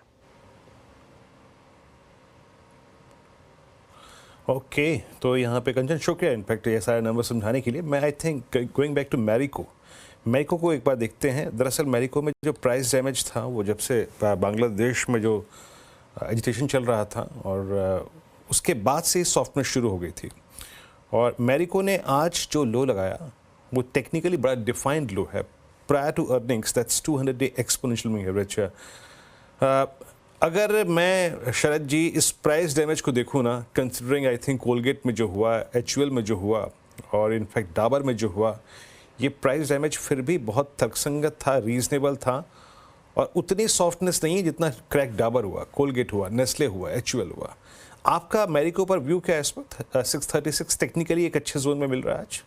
C: ओके तो यहाँ पे कंचन शुक्रिया इनफैक्ट ये सारे नंबर समझाने के लिए। मैं I think going back to Marico को एक बार देखते हैं। दरअसल मैरिको में जो प्राइस डैमेज था वो जब से बांग्लादेश में जो एजिटेशन चल रहा था और उसके बाद से सॉफ्टनेस शुरू हो गई थी और मैरिको ने आज जो लो लगाया वो टेक्निकली बड़ा डिफाइंड लो है prior to earnings, that's 200-day exponential moving average. अगर मैं शरद जी इस प्राइस डैमेज को देखूँ ना, कंसिडरिंग आई थिंक कोलगेट में जो हुआ, HUL में जो हुआ और इनफैक्ट डाबर में जो हुआ, ये प्राइस डैमेज फिर भी बहुत तर्कसंगत था, रीजनेबल था और उतनी सॉफ्टनेस नहीं है जितना क्रैक डाबर हुआ, कोलगेट हुआ, नेस्ले हुआ, HUL हुआ। आपका मैरिको पर व्यू क्या है इस वक्त? 636 टेक्निकली एक अच्छे जोन में मिल रहा है आज।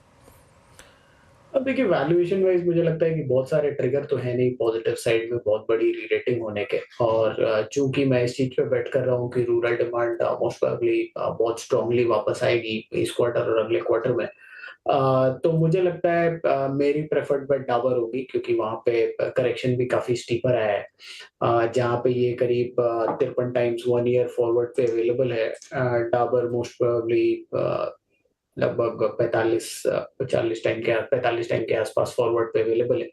I: अब देखिए वैल्यूएशन वाइज मुझे लगता है कि बहुत सारे ट्रिगर तो है नहीं पॉजिटिव साइड में बहुत बड़ी रीरेटिंग होने के, और चूंकि मैं इस चीज पे बेट कर रहा हूँ कि रूरल डिमांड मोस्ट प्रोबेबली बहुत स्ट्रांगली वापस आएगी इस क्वार्टर और अगले क्वार्टर में, तो मुझे लगता है मेरी प्रेफर्ड बेट डाबर होगी क्योंकि वहां पे करेक्शन भी काफी स्टीपर आया है, जहां पे ये करीब 53 टाइम्स 1 ईयर फॉरवर्ड पे अवेलेबल है। डाबर मोस्ट प्रोबेबली लगभग 45 टाइम के आसपास फॉरवर्ड पे अवेलेबल है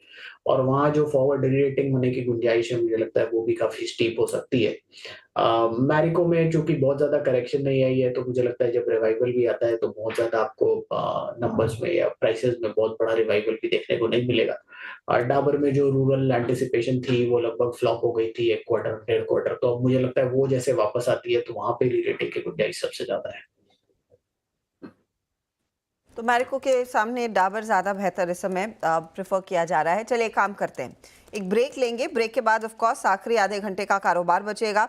I: और वहाँ जो फॉरवर्ड रेटिंग होने की गुंजाइश है मुझे लगता है वो भी काफी स्टीप हो सकती है। मैरिको में चूंकि बहुत ज्यादा करेक्शन नहीं आई है तो मुझे लगता है जब रिवाइवल भी आता है तो बहुत ज्यादा आपको नंबर्स में या प्राइसेस में बहुत बड़ा रिवाइवल भी देखने को नहीं मिलेगा। डाबर में जो रूरल एंटिसिपेशन थी वो लगभग फ्लॉप हो गई थी 1 क्वार्टर 1.5 क्वार्टर, तो अब मुझे लगता है वो जैसे वापस आती है तो वहां पे री-रेटिंग की गुंजाइश सबसे ज्यादा है।
B: तो मैरिको के सामने डाबर ज़्यादा बेहतर इस समय प्रेफर किया जा रहा है। चलिए एक काम करते हैं, एक ब्रेक लेंगे, ब्रेक के बाद ऑफ कोर्स आखिरी आधे घंटे का कारोबार बचेगा,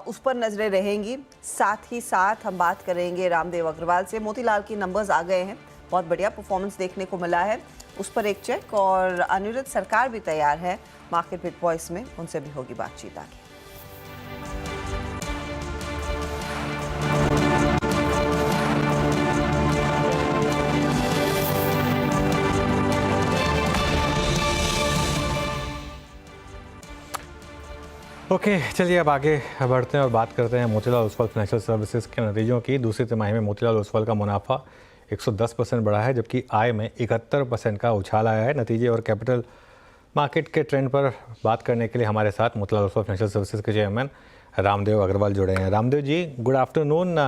B: उस पर नजरें रहेंगी। साथ ही साथ हम बात करेंगे रामदेव अग्रवाल से। मोतीलाल की नंबर्स आ गए हैं, बहुत बढ़िया परफॉर्मेंस देखने को मिला है, उस पर एक चेक। और अनिरुद्ध सरकार भी तैयार है मार्केट बिग बॉयज में, उनसे भी होगी बातचीत आगे।
A: ओके चलिए अब आगे बढ़ते हैं और बात करते हैं मोतीलाल ओसवाल फाइनेंशियल सर्विसेज के नतीजों की। दूसरी तिमाही में मोतीलाल ओसवाल का मुनाफा 110% बढ़ा है जबकि आय में 71% का उछाल आया है। नतीजे और कैपिटल मार्केट के ट्रेंड पर बात करने के लिए हमारे साथ मोतीलाल ओसवाल फाइनेंशियल सर्विसेज के चेयरमैन रामदेव अग्रवाल जुड़े हैं। Ramdev ji good afternoon.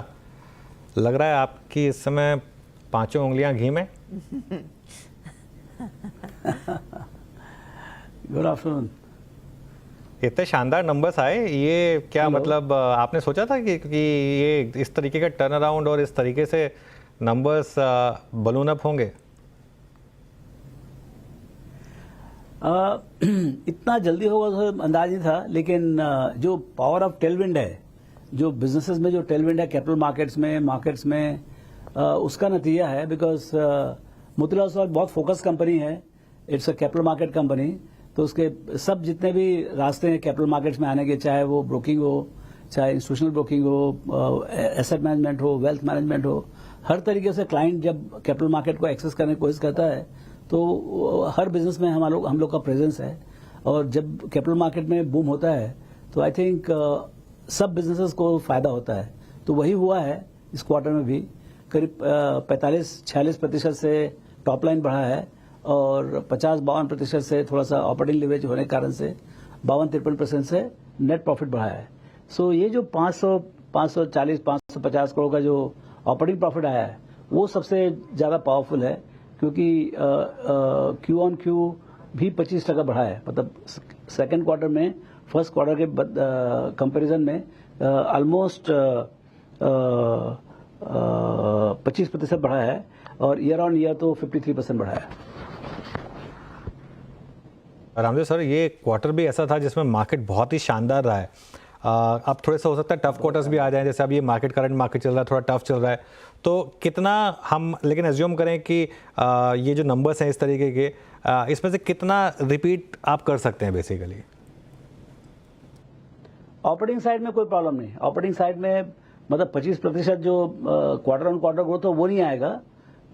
A: लग रहा है आपकी इस समय पाँचों उंगलियाँ घी में।
O: Good afternoon.
A: इतने शानदार नंबर्स आए, ये क्या मतलब आपने सोचा था कि ये इस तरीके का टर्न अराउंड और इस तरीके से नंबर्स बलून अप होंगे?
O: इतना जल्दी होगा तो अंदाज नहीं था, लेकिन जो पावर ऑफ टेलविंड है, जो बिजनेसेस में जो टेलविंड है कैपिटल मार्केट्स में उसका नतीजा है। बिकॉज मोतीलाल ओसवाल बहुत फोकस कंपनी है, it's a capital market company, तो उसके सब जितने भी रास्ते हैं कैपिटल मार्केट्स में आने के, चाहे वो ब्रोकिंग हो, चाहे इंस्टीट्यूशनल ब्रोकिंग हो, एसेट मैनेजमेंट हो, वेल्थ मैनेजमेंट हो, हर तरीके से क्लाइंट जब कैपिटल मार्केट को एक्सेस करने की कोशिश करता है तो हर बिजनेस में हम लोग का प्रेजेंस है। और जब कैपिटल मार्केट में बूम होता है तो आई थिंक सब बिजनेसेस को फायदा होता है। तो वही हुआ है इस क्वार्टर में भी, करीब 45-46% से टॉप लाइन बढ़ा है और 50-52% से थोड़ा सा ऑपरेटिंग लिवरेज होने के कारण से 52-53% से नेट प्रॉफिट बढ़ा है। सो ये जो 540-550 करोड़ का जो ऑपरेटिंग प्रॉफिट आया है वो सबसे ज़्यादा पावरफुल है, क्योंकि क्यू ऑन क्यू भी 25% बढ़ा है। मतलब सेकेंड क्वार्टर में फर्स्ट क्वार्टर के कंपैरिजन में ऑलमोस्ट 25% बढ़ा है और ईयर ऑन ईयर तो 53% बढ़ा है।
A: रामदेव सर, ये क्वार्टर भी ऐसा था जिसमें मार्केट बहुत ही शानदार रहा है। अब थोड़े सा हो सकता है टफ क्वार्टर्स भी आ जाएं, जैसे अब ये करंट मार्केट चल रहा है, थोड़ा टफ चल रहा है, तो कितना हम लेकिन एज्यूम करें कि ये जो नंबर्स हैं इस तरीके के, इसमें से कितना रिपीट आप कर सकते हैं बेसिकली?
O: ऑपरेटिंग साइड में कोई प्रॉब्लम नहीं। ऑपरेटिंग साइड में मतलब 25% जो क्वार्टर ऑन क्वार्टर ग्रोथ हो वो नहीं आएगा,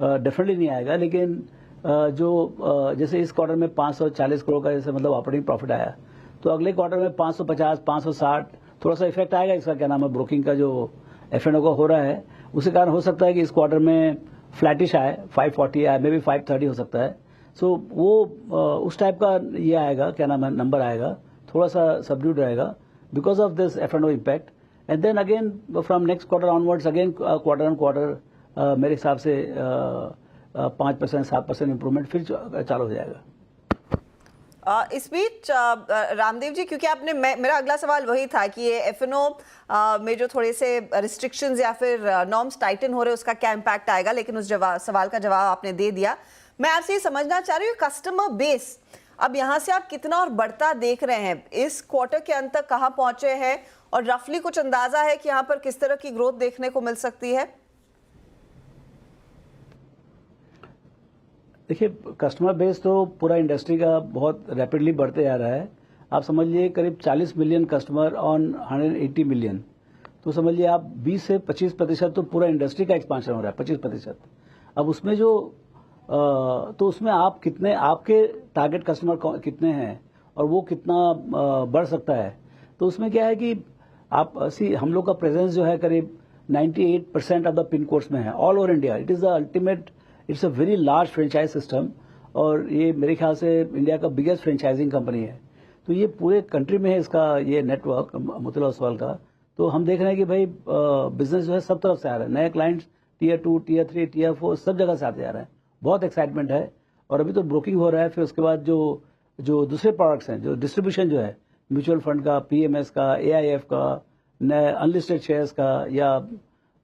O: डेफिनेटली नहीं आएगा। लेकिन जो जैसे इस क्वार्टर में 540 करोड़ का जैसे मतलब ऑपरेटिंग प्रॉफिट आया, तो अगले क्वार्टर में 550, 560 थोड़ा सा इफेक्ट आएगा इसका, क्या नाम है, ब्रोकिंग का जो F&O का हो रहा है, उसके कारण हो सकता है कि इस क्वार्टर में फ्लैटिश आए, 540 आए, मे बी 530 हो सकता है। सो वो उस टाइप का ये आएगा, क्या नाम है, नंबर आएगा, थोड़ा सा सबड्यूड रहेगा because of this F&O impact. And then again from next quarter onwards again quarter on quarter मेरे हिसाब से 5% 7% इम्प्रूवमेंट फिर चालू हो जाएगा।
B: इस बीच रामदेव जी, क्योंकि आपने मेरा अगला सवाल वही था कि ये F&O में जो थोड़े से रिस्ट्रिक्शंस या फिर नॉर्म्स टाइटन हो रहे हैं उसका क्या इम्पैक्ट आएगा, लेकिन उस सवाल का जवाब आपने दे दिया। मैं आपसे ये समझना चाह रही हूँ कस्टमर बेस अब यहाँ से आप कितना और बढ़ता देख रहे हैं, इस क्वार्टर के अंत तक कहाँ पहुंचे हैं और रफली कुछ अंदाजा है कि यहाँ पर किस तरह की ग्रोथ देखने को मिल सकती है?
O: देखिए, कस्टमर बेस तो पूरा इंडस्ट्री का बहुत रैपिडली बढ़ते जा रहा है। आप समझ लीजिए करीब 40 मिलियन कस्टमर ऑन 180 मिलियन, तो समझ लीजिए आप 20 से 25% तो पूरा इंडस्ट्री का एक्सपांशन हो रहा है, 25%। अब उसमें जो तो उसमें आप कितने, आपके टारगेट कस्टमर कितने हैं और वो कितना बढ़ सकता है, तो उसमें क्या है कि आप हम लोग का प्रेजेंस जो है करीब 98% ऑफ द पिन कोड्स में है all over India. It is the ultimate, it's a very large franchise system और ये मेरे ख्याल से इंडिया का बिगेस्ट फ्रेंचाइजिंग कंपनी है। तो ये पूरे कंट्री में है इसका ये नेटवर्क मोतीलाल ओसवाल का। तो हम देख रहे हैं कि भाई बिजनेस जो है सब तरफ से आ रहा है, नए क्लाइंट्स Tier 2, Tier 3, Tier 4 सब जगह से आते जा रहे हैं, बहुत एक्साइटमेंट है। और अभी तो ब्रोकिंग हो रहा है, फिर उसके बाद जो दूसरे प्रोडक्ट्स हैं, जो डिस्ट्रीब्यूशन जो है म्यूचुअल फंड का, PMS का, AIF का, नए अनलिस्टेड शेयर्स का या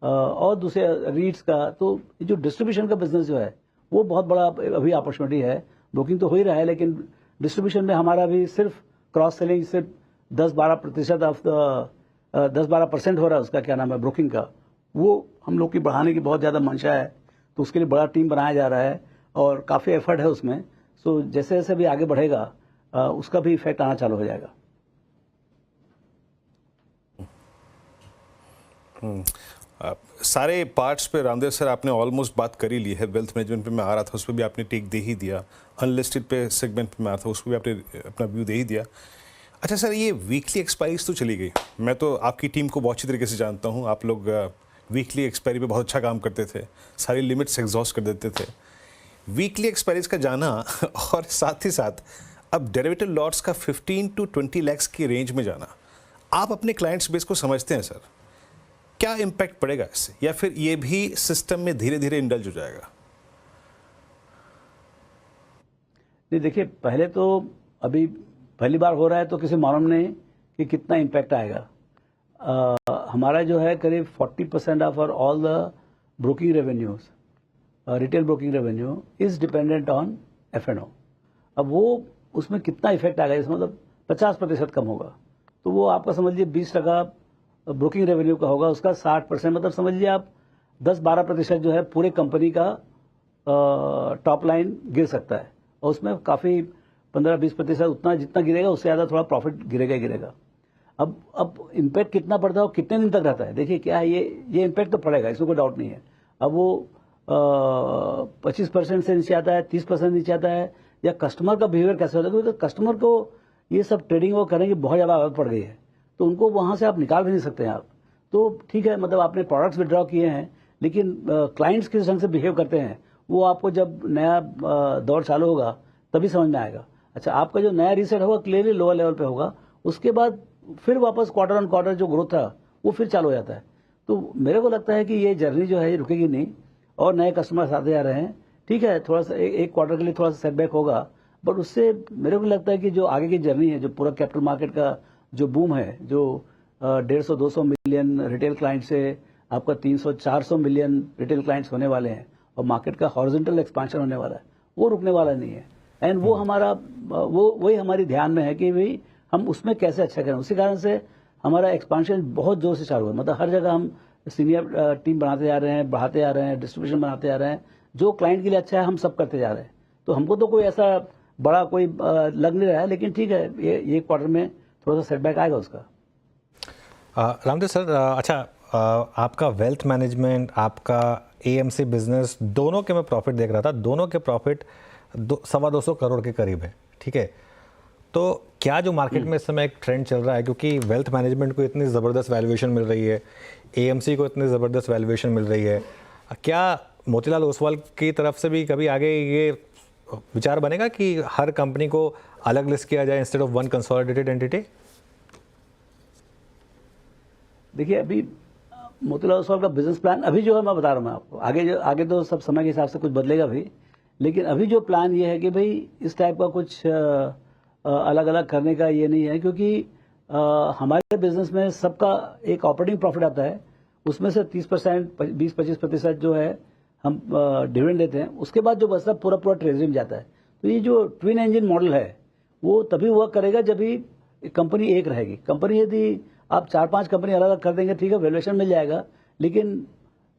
O: और दूसरे रीट्स का, तो जो डिस्ट्रीब्यूशन का बिजनेस जो है वो बहुत बड़ा अभी अपॉर्चुनिटी है। ब्रोकिंग तो हो ही रहा है, लेकिन डिस्ट्रीब्यूशन में हमारा भी सिर्फ क्रॉस सेलिंग सिर्फ 10-12% ऑफ द 10-12% हो रहा है उसका, क्या नाम है, ब्रोकिंग का। वो हम लोग की बढ़ाने की बहुत ज़्यादा मंशा है, तो उसके लिए बड़ा टीम बनाया जा रहा है और काफ़ी एफर्ट है उसमें। सो जैसे जैसे भी आगे बढ़ेगा उसका भी इफेक्ट आना चालू हो जाएगा।
C: सारे पार्ट्स पे रामदेव सर आपने ऑलमोस्ट बात कर ही ली है। वेल्थ मैनेजमेंट पे मैं आ रहा था, उस पर भी आपने टेक दे ही दिया। अनलिस्टेड पे सेगमेंट पे मैं आ रहा था, उस पर भी आपने अपना व्यू दे ही दिया। अच्छा सर, ये वीकली एक्सपायरीज तो चली गई। मैं तो आपकी टीम को बहुत अच्छी तरीके से जानता हूँ, आप लोग वीकली एक्सपायरी पे बहुत अच्छा काम करते थे, सारी लिमिट्स एग्जॉस्ट कर देते थे। वीकली एक्सपायरीज का जाना और साथ ही साथ अब डेरिवेटिव लॉट्स का 15 to 20 लाख की रेंज में जाना, आप अपने क्लाइंट्स बेस को समझते हैं सर, क्या इम्पैक्ट पड़ेगा इससे, या फिर ये भी सिस्टम में धीरे धीरे इंडल्ज हो जाएगा?
O: नहीं, देखिए, पहले तो अभी पहली बार हो रहा है तो किसी मालूम नहीं कि कितना इम्पैक्ट आएगा। हमारा जो है करीब 40% ऑफ और all the broking revenues, retail broking revenue is dependent on F&O। अब वो उसमें कितना इफेक्ट आएगा, इसमें मतलब 50% कम होगा, तो वो आपका समझ लीजिए 20% ब्रोकिंग रेवेन्यू का होगा, उसका 60%, मतलब समझ लीजिए आप 10-12% जो है पूरे कंपनी का टॉप लाइन गिर सकता है। और उसमें काफ़ी 15-20% उतना जितना गिरेगा उससे ज़्यादा थोड़ा प्रॉफिट गिरेगा ही गिरेगा। अब इम्पैक्ट कितना पड़ता है और कितने दिन तक रहता है, देखिए क्या है, ये इम्पैक्ट तो पड़ेगा, इसमें कोई डाउट नहीं है। अब वो 25% से नीचे आता है, 30% नीचे आता है, या कस्टमर का बिहेवियर कैसे होता है, क्योंकि कस्टमर को ये सब ट्रेडिंग वो करेंगे बहुत ज़्यादा आदत पड़ गई है, तो उनको वहाँ से आप निकाल भी नहीं सकते हैं आप। तो ठीक है, मतलब आपने प्रोडक्ट्स विड्रॉ किए हैं, लेकिन क्लाइंट्स किस ढंग से बिहेव करते हैं वो आपको जब नया दौर चालू होगा तभी समझ में आएगा। अच्छा, आपका जो नया रीसेट होगा क्लियरली लोअर लेवल पे होगा, उसके बाद फिर वापस क्वार्टर ऑन क्वार्टर जो ग्रोथ था वो फिर चालू हो जाता है। तो मेरे को लगता है कि ये जर्नी जो है ये रुकेगी नहीं और नए कस्टमर्स आते जा रहे हैं। ठीक है, थोड़ा सा एक क्वार्टर के लिए थोड़ा सा सेटबैक होगा, बट उससे मेरे को लगता है कि जो आगे की जर्नी है, जो पूरा कैपिटल मार्केट का जो बूम है, जो 150-200 मिलियन रिटेल क्लाइंट से आपका 300-400 मिलियन रिटेल क्लाइंट्स होने वाले हैं और मार्केट का हॉरिजॉन्टल एक्सपांशन होने वाला है, वो रुकने वाला नहीं है। एंड वो हमारा वही हमारी ध्यान में है कि भाई हम उसमें कैसे अच्छा करें। उसी कारण से हमारा एक्सपांशन बहुत जोर से चालू है, मतलब हर जगह हम सीनियर टीम बनाते जा रहे हैं, बढ़ाते जा रहे हैं, डिस्ट्रीब्यूशन बनाते जा रहे हैं, जो क्लाइंट के लिए अच्छा है हम सब करते जा रहे हैं। तो हमको तो कोई ऐसा बड़ा कोई लग नहीं रहा है, लेकिन ठीक है, ये क्वार्टर में थोड़ा सा सेटबैक आएगा उसका।
A: रामदेव सर, अच्छा, आपका वेल्थ मैनेजमेंट, आपका AMC बिजनेस, दोनों के मैं प्रॉफिट देख रहा था, दोनों के प्रॉफिट 225 करोड़ के करीब है, ठीक है। तो क्या जो मार्केट में इस समय एक ट्रेंड चल रहा है, क्योंकि वेल्थ मैनेजमेंट को इतनी ज़बरदस्त वैल्यूएशन मिल रही है, एएमसी को इतनी ज़बरदस्त वैल्यूएशन मिल रही है, क्या मोतीलाल ओसवाल की तरफ से भी कभी आगे ये विचार बनेगा कि हर कंपनी को अलग लिस्ट किया जाए instead of one consolidated entity?
O: देखिए, अभी मोतीलाल ओसवाल का बिजनेस प्लान अभी जो है मैं बता रहा हूँ आपको, आगे तो सब समय के हिसाब से कुछ बदलेगा भी, लेकिन अभी जो प्लान ये है कि भाई इस टाइप का कुछ अलग अलग करने का ये नहीं है, क्योंकि हमारे बिजनेस में सबका एक ऑपरेटिंग प्रॉफिट आता है, उसमें से 30% 20-25% जो है हम डिविडेंड देते हैं, उसके बाद जो बचता पूरा ट्रेजरी में जाता है। तो ये जो ट्विन इंजन मॉडल है वो तभी वर्क करेगा जब भी कंपनी एक रहेगी। कंपनी यदि आप 4-5 कंपनी अलग अलग कर देंगे, ठीक है, वैल्यूएशन मिल जाएगा, लेकिन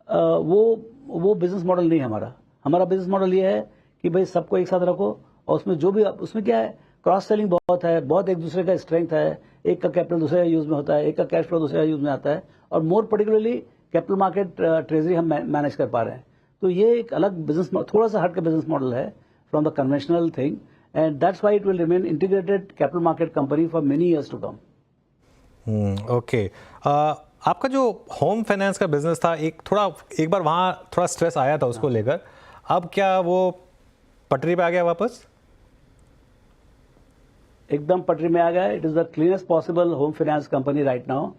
O: वो बिजनेस मॉडल नहीं है हमारा। हमारा बिजनेस मॉडल ये है कि भाई सबको एक साथ रखो, और उसमें जो भी उसमें क्या है, क्रॉस सेलिंग बहुत है, बहुत एक दूसरे का स्ट्रेंथ है, एक का कैपिटल दूसरे का यूज में होता है, एक का कैश फ्लो दूसरे का यूज में आता है, और मोर पर्टिकुलरली कैपिटल मार्केट ट्रेजरी हम मैनेज कर पा रहे हैं। तो ये एक अलग बिजनेस, थोड़ा सा हट का बिजनेस मॉडल है from the conventional thing, and that's why it will remain integrated capital market company for many years to come.
A: Okay, आपका जो होम फाइनेंस का बिजनेस था, एक बार वहाँ थोड़ा स्ट्रेस आया था उसको लेकर, अब क्या वो पटरी पे आ गया वापस? एकदम
O: पटरी में आ गया। It is the cleanest possible home finance company right now.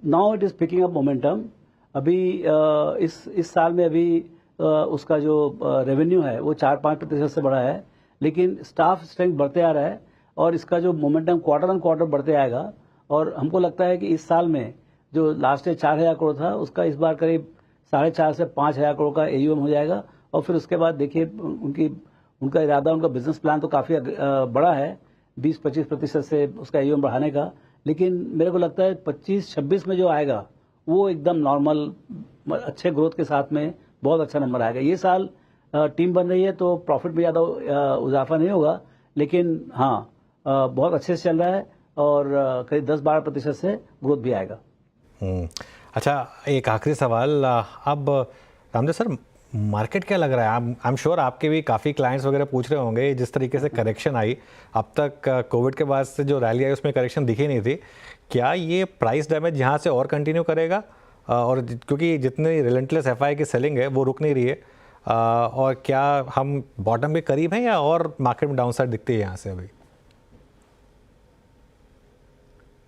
O: Now it is picking up momentum. अभी इस साल में अभी उसका जो रेवेन्यू है वो 4-5% से बढ़ा है, लेकिन स्टाफ स्ट्रेंथ बढ़ते आ रहा है, और इसका जो मोमेंटम क्वार्टर ऑन क्वार्टर बढ़ते आएगा, और हमको लगता है कि इस साल में जो लास्ट ईयर 4,000 करोड़ था, उसका इस बार करीब 4,500 से 5,000 करोड़ का AUM हो जाएगा। और फिर उसके बाद देखिए उनका इरादा, उनका बिजनेस प्लान तो काफ़ी बड़ा है, 20-25% से उसका AUM बढ़ाने का, लेकिन मेरे को लगता है 25-26 में जो आएगा वो एकदम नॉर्मल अच्छे ग्रोथ के साथ में बहुत अच्छा नंबर आएगा। ये साल टीम बन रही है तो प्रॉफिट में ज़्यादा इजाफा नहीं होगा, लेकिन हाँ बहुत अच्छे से चल रहा है, और करीब 10-12% से ग्रोथ भी आएगा।
A: अच्छा, एक आखिरी सवाल, अब रामदेव सर, मार्केट क्या लग रहा है? आई एम श्योर आपके भी काफ़ी क्लाइंट्स वगैरह पूछ रहे होंगे, जिस तरीके से करेक्शन आई अब तक, कोविड के बाद से जो रैली आई उसमें करेक्शन दिखी नहीं थी, क्या ये प्राइस डैमेज यहाँ से और कंटिन्यू करेगा? और क्योंकि जितनी रिलेंटलेस FI की सेलिंग है वो रुक नहीं रही है, और क्या हम बॉटम के करीब हैं या और मार्केट में डाउन साइड दिखती है यहाँ से अभी?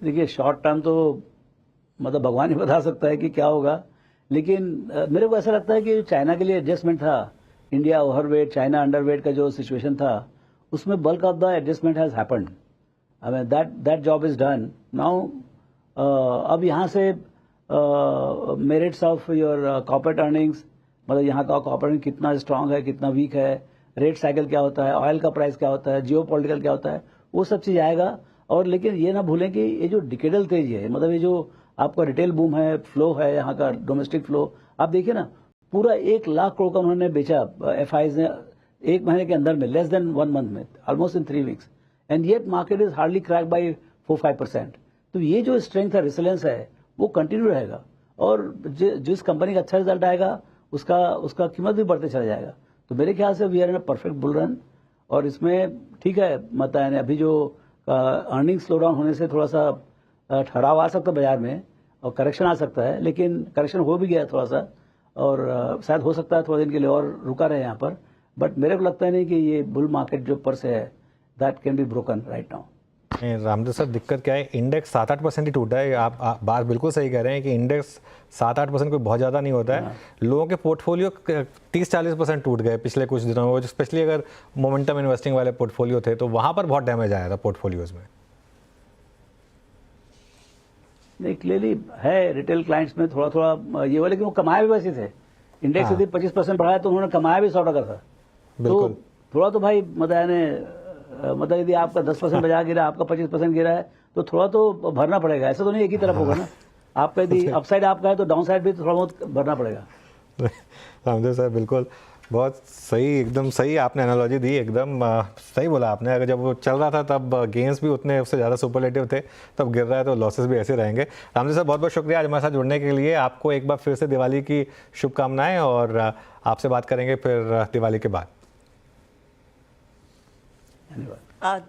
O: देखिए, शॉर्ट टर्म तो मतलब भगवान ही बता सकता है कि क्या होगा, लेकिन मेरे को ऐसा लगता है कि चाइना के लिए एडजस्टमेंट था, इंडिया ओवरवेट चाइना अंडरवेट का जो सिचुएशन था, उसमें bulk of the adjustment has happened. I mean that job is done now. अब यहाँ से merits of your corporate earnings, मतलब यहाँ का कॉर्पोरेट कितना स्ट्रांग है, कितना वीक है, रेट साइकिल क्या होता है, ऑयल का प्राइस क्या होता है, जियो पॉलिटिकल क्या होता है, वो सब चीज़ आएगा। और लेकिन ये ना भूलें कि ये जो डिकेडल तेजी है, मतलब ये जो आपका रिटेल बूम है, फ्लो है यहाँ का, डोमेस्टिक फ्लो, आप देखिए ना, पूरा 1 लाख करोड़ का उन्होंने बेचा FIs ने 1 महीने के अंदर में, लेस देन 1 मंथ में, almost in 3 weeks, and yet market is hardly crack by 4-5%। तो ये जो स्ट्रेंथ है, रेसिलेंस है, वो कंटिन्यू रहेगा, और जिस कंपनी का अच्छा रिजल्ट आएगा उसका कीमत भी बढ़ते चला जाएगा। तो मेरे ख्याल से we are in a perfect bull run, और इसमें ठीक है, मतलब अभी जो अर्निंग स्लो डाउन होने से थोड़ा सा ठहराव आ सकता है बाजार में, और करेक्शन आ सकता है, लेकिन करेक्शन हो भी गया थोड़ा सा, और शायद हो सकता है थोड़ा दिन के लिए और रुका रहे यहाँ पर, बट मेरे को लगता है नहीं कि ये बुल मार्केट जो ऊपर से है, that can be broken right now.
A: Ramdev sir, दिक्कत क्या है, इंडेक्स 7-8% ही टूटा है। आप बात बिल्कुल सही कह रहे हैं कि इंडेक्स 7-8% कोई बहुत ज़्यादा नहीं होता है। लोगों के पोर्टफोलियो 30-40% टूट गए पिछले कुछ दिनों में, स्पेशली अगर मोमेंटम इन्वेस्टिंग वाले पोर्टफोलियो थे तो वहाँ पर बहुत डैमेज आया था पोर्टफोलियोज में।
O: नहीं, क्लियरली है, रिटेल क्लाइंट्स में थोड़ा थोड़ा ये हुआ, लेकिन वो कमाए भी वैसे थे। इंडेक्स यदि 25% बढ़ाया तो उन्होंने कमाया भी 100% था। तो थोड़ा तो भाई मतलब यदि आपका 10% बाजार गिरा, आपका 25% गिरा है, तो थोड़ा तो भरना पड़ेगा। ऐसा तो नहीं एक ही तरफ होगा ना, आपका यदि अपसाइड आपका है तो डाउन साइड भी थोड़ा बहुत भरना पड़ेगा।
A: रामदेव सर, बिल्कुल बहुत सही, एकदम सही आपने एनालॉजी दी, एकदम सही बोला आपने। अगर जब वो चल रहा था तब गेंस भी उतने उससे ज़्यादा सुपरलेटिव थे, तब गिर रहा है तो लॉसेस भी ऐसे रहेंगे। रामदेव सर, बहुत बहुत शुक्रिया आज हमारे साथ जुड़ने के लिए। आपको एक बार फिर से दिवाली की शुभकामनाएं, और आपसे बात करेंगे फिर दिवाली के बाद।
O: धन्यवाद।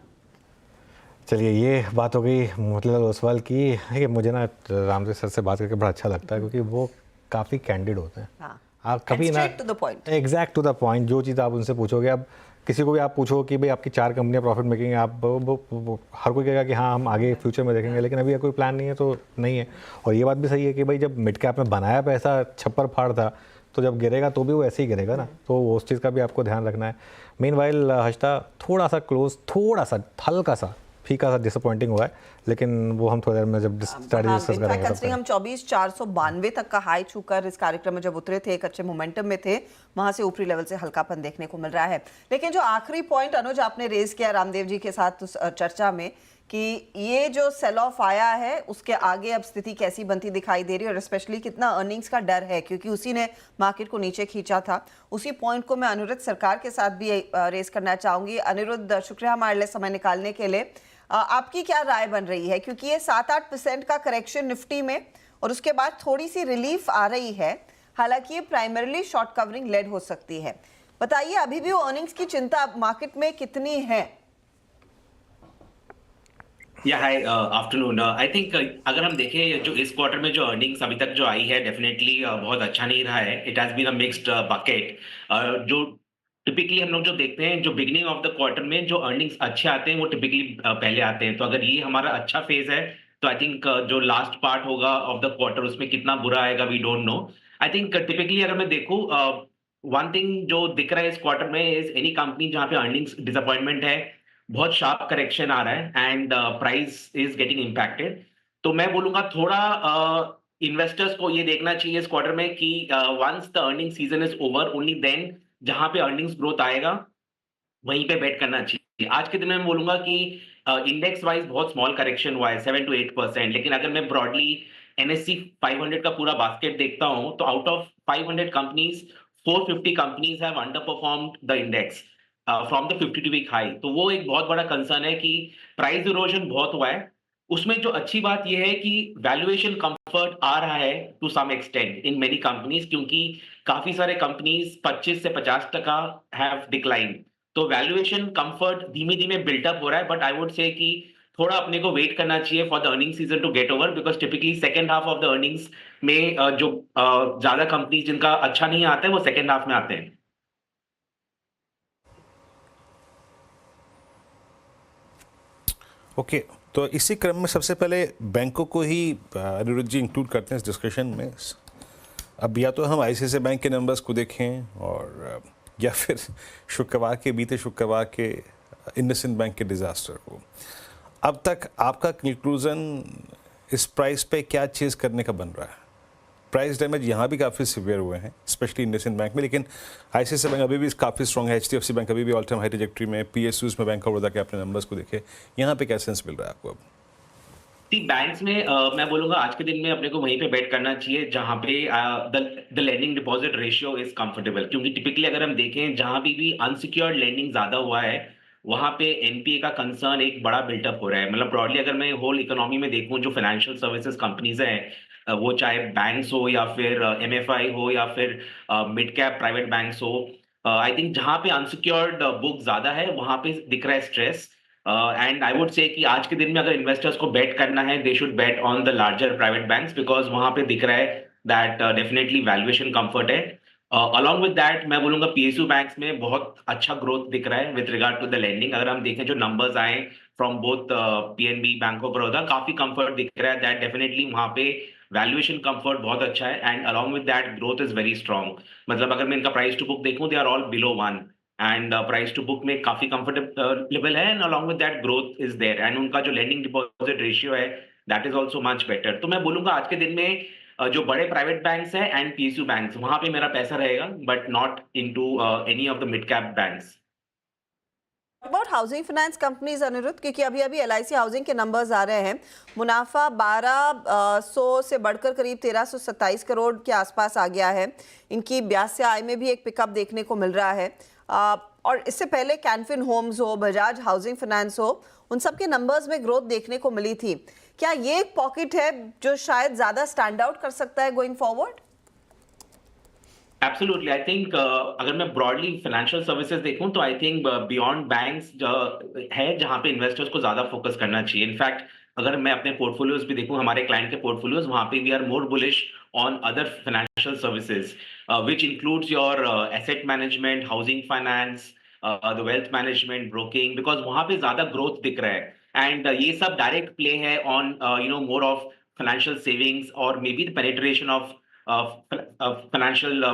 A: चलिए ये बात हो गई मोतीलाल ओसवाल की। कि मुझे ना रामदेव सर से बात करके बड़ा अच्छा लगता है क्योंकि वो काफ़ी कैंडिड होते हैं।
B: हाँ।
A: आप कभी ना
B: to the point,
A: exact to the point, जो चीज़ आप उनसे पूछोगे, अब किसी को भी आप पूछो कि भाई आपकी 4 कंपनियां प्रॉफिट मेकिंग है, आप वो हर कोई कहेगा कि हाँ हम आगे फ्यूचर में देखेंगे, लेकिन अभी कोई प्लान नहीं है तो नहीं है। और ये बात भी सही है कि भाई जब मिड कैप में बनाया पैसा छप्पर फाड़ था, तो जब गिरेगा तो भी वो ऐसे ही गिरेगा ना, तो उस चीज़ का भी आपको ध्यान रखना है। मीनवाइल हर्षिता थोड़ा सा क्लोज, थोड़ा सा हल्का सा फीका सा डिसअपॉइंटिंग हुआ है, लेकिन वो हम थोड़ी देर में जब स्ट्रैटेजी डिस्कस करेंगे।
B: हम 24,492 तक का हाई छूकर इस कार्यक्रम में जब उतरे थे, एक अच्छे मोमेंटम में थे, वहां से ऊपरी लेवल से हल्कापन देखने को मिल रहा है। लेकिन जो आखिरी पॉइंट अनुज आपने रेज किया रामदेव जी के साथ उस चर्चा में कि ये जो सेल ऑफ आया है उसके आगे अब स्थिति कैसी बनती दिखाई दे रही है, और स्पेशली कितना अर्निंग्स का डर है, क्योंकि उसी ने मार्केट को नीचे खींचा था। उसी पॉइंट को मैं अनिरुद्ध सरकार के साथ भी रेज करना चाहूंगी। अनिरुद्ध, शुक्रिया हमारे लिए समय निकालने के लिए। आपकी क्या राय बन रही है, क्योंकि ये 7-8% का करेक्शन निफ्टी में और उसके बाद थोड़ी सी रिलीफ आ रही है, हालांकि ये प्राइमरीली शॉर्ट कवरिंग लेड हो सकती है। बताइए अभी भी वो अर्निंग्स की चिंता मार्केट में कितनी है?
P: या हाय आफ्टरनून। आई थिंक अगर हम देखें जो इस क्वार्टर में जो अर्निंग्स अभी तक जो आई है, डेफिनेटली बहुत अच्छा नहीं रहा है। It has been a mixed bucket. जो टिपिकली हम लोग जो देखते हैं, जो बिगिनिंग ऑफ द क्वार्टर में जो अर्निंग्स अच्छे आते हैं वो टिपिकली पहले आते हैं। तो अगर ये हमारा अच्छा फेज है तो आई थिंक जो लास्ट पार्ट होगा ऑफ द क्वार्टर उसमें कितना बुरा आएगा we don't know. I think typically अगर मैं देखूं, वन थिंग जो दिख रहा है इस क्वार्टर में इज एनी कंपनी जहां पे अर्निंग्स डिसअपॉइंटमेंट है, बहुत शार्प करेक्शन आ रहा है and price is getting impacted. तो मैं बोलूंगा थोड़ा इन्वेस्टर्स को ये देखना चाहिए इस क्वार्टर में कि once the earning season is over, only then जहां पे अर्निंग्स ग्रोथ आएगा वहीं पे बेट करना चाहिए। आज के दिन में मैं बोलूंगा कि इंडेक्स वाइज बहुत स्मॉल करेक्शन हुआ है 7 to 8%, लेकिन अगर मैं ब्रॉडली NSE 500 का पूरा बास्केट देखता हूं तो out of 500 companies 450 companies have underperformed the index from the 52 week high. तो वो एक बहुत बड़ा कंसर्न है कि प्राइस इरोजन बहुत हुआ है। उसमें जो अच्छी बात यह है कि वैल्यूएशन कंफर्ट आ रहा है to some extent in many companies, क्योंकि काफी सारे कंपनीज 25 से 50% हैव डिक्लाइन। तो वैल्यूएशन कंफर्ट धीमे धीमे बिल्टअप हो रहा है, बट आई वुड से कि थोड़ा अपने को वेट करना चाहिए for the earning season to get over, because typically second half of the earnings में जो ज्यादा कंपनीज जिनका अच्छा नहीं आता है वो सेकेंड हाफ में आते हैं।
C: ओके, तो इसी क्रम में सबसे पहले बैंकों को ही अनिरुद्ध जी इंक्लूड करते हैं इस डिस्कशन में। अब या तो हम ICICI बैंक के नंबर्स को देखें और या फिर बीते शुक्रवार के इंडसइंड बैंक के डिज़ास्टर को। अब तक आपका कंक्लूजन इस प्राइस पे क्या चीज़ करने का बन रहा है? प्राइस डैमेज यहाँ भी काफ़ी सीवियर हुए हैं, स्पेशली इंडसइंड बैंक में, लेकिन ICICI बैंक अभी भी काफ़ी स्ट्रॉन्ग है, HDFC बैंक अभी भी ऑल टाइम हाई ट्रैजेक्टरी में, PSUs में बैंक ऑफ बड़ौदा के अपने नंबर्स को देखे, यहाँ पे क्या सेंस मिल रहा है आपको अब?
P: बैंक्स में मैं बोलूंगा आज के दिन में अपने को वहीं पे बेट करना चाहिए जहां पे the lending deposit ratio is comfortable, क्योंकि टिपिकली अगर हम देखें जहां भी अनसिक्योर्ड लेंडिंग ज्यादा हुआ है वहां पे NPA का कंसर्न एक बड़ा बिल्टअप हो रहा है। मतलब ब्रॉडली अगर मैं होल इकोनॉमी में देखूं, जो फाइनेंशियल सर्विसेज कंपनीज हैं, वो चाहे बैंक्स हो या फिर MFI हो या फिर मिड कैप प्राइवेट बैंक्स हो, आई थिंक जहां पे अनसिक्योर्ड बुक ज्यादा है वहां पे दिख रहा है stress. And I would say कि आज के दिन में अगर इन्वेस्टर्स को बेट करना है, they should bet on the larger private banks, because वहां पे दिख रहा है दैट डेफिनेटली वैल्यूएशन कंफर्ट है। अलॉन्ग विद दैट मैं बोलूंगा PSU बैंक्स में बहुत अच्छा ग्रोथ दिख रहा है with regard to the lending. अगर हम देखें जो नंबर्स आए from both PNB, bank of Baroda, काफी कंफर्ट दिख रहा है दैट डेफिनेटली वहां पे वैल्यूएशन कंफर्ट बहुत अच्छा है and along with that growth is very strong. मतलब अगर मैं इनका प्राइस टू बुक देखूं, they are all below 1 and price to book में काफी कंफर्टेबल है and along with that growth is there and उनका जो लेंडिंग डिपॉजिट रेशियो है that is also much better. तो मैं बोलूंगा आज के दिन में जो बड़े प्राइवेट बैंक्स हैं एंड PSU बैंक्स, वहां पे मेरा पैसा रहेगा, but not into any of the mid cap banks.
B: About housing finance companies Anirudh, क्योंकि अभी अभी LIC हाउसिंग के नंबर्स आ रहे हैं, मुनाफा 1200 से बढ़कर करीब 1327 करोड़ के आसपास आ गया है। इनकी ब्याज से आय में भी एक पिकअप देखने को मिल रहा है, और इससे पहले कैनफिन होम्स हो, बजाज हाउसिंग फाइनेंस हो, उन सब के नंबर्स में ग्रोथ देखने को मिली थी। क्या ये एक पॉकेट है जो शायद ज्यादा स्टैंड आउट कर सकता है going forward?
P: Absolutely I think अगर मैं ब्रॉडली फाइनेंशियल सर्विसेज देखूं तो आई थिंक बियॉन्ड बैंक्स है जहां पे इन्वेस्टर्स को ज्यादा फोकस करना चाहिए। इनफैक्ट अगर मैं अपने पोर्टफोलियोज भी देखूं, हमारे क्लाइंट के पोर्टफोलियोज, वहां पे we are more bullish on other financial services which includes your asset management, housing finance, the wealth management, broking, because वहां पे ज्यादा ग्रोथ दिख रहा है। एंड ये सब डायरेक्ट प्ले है on more of financial savings or maybe the penetration of financial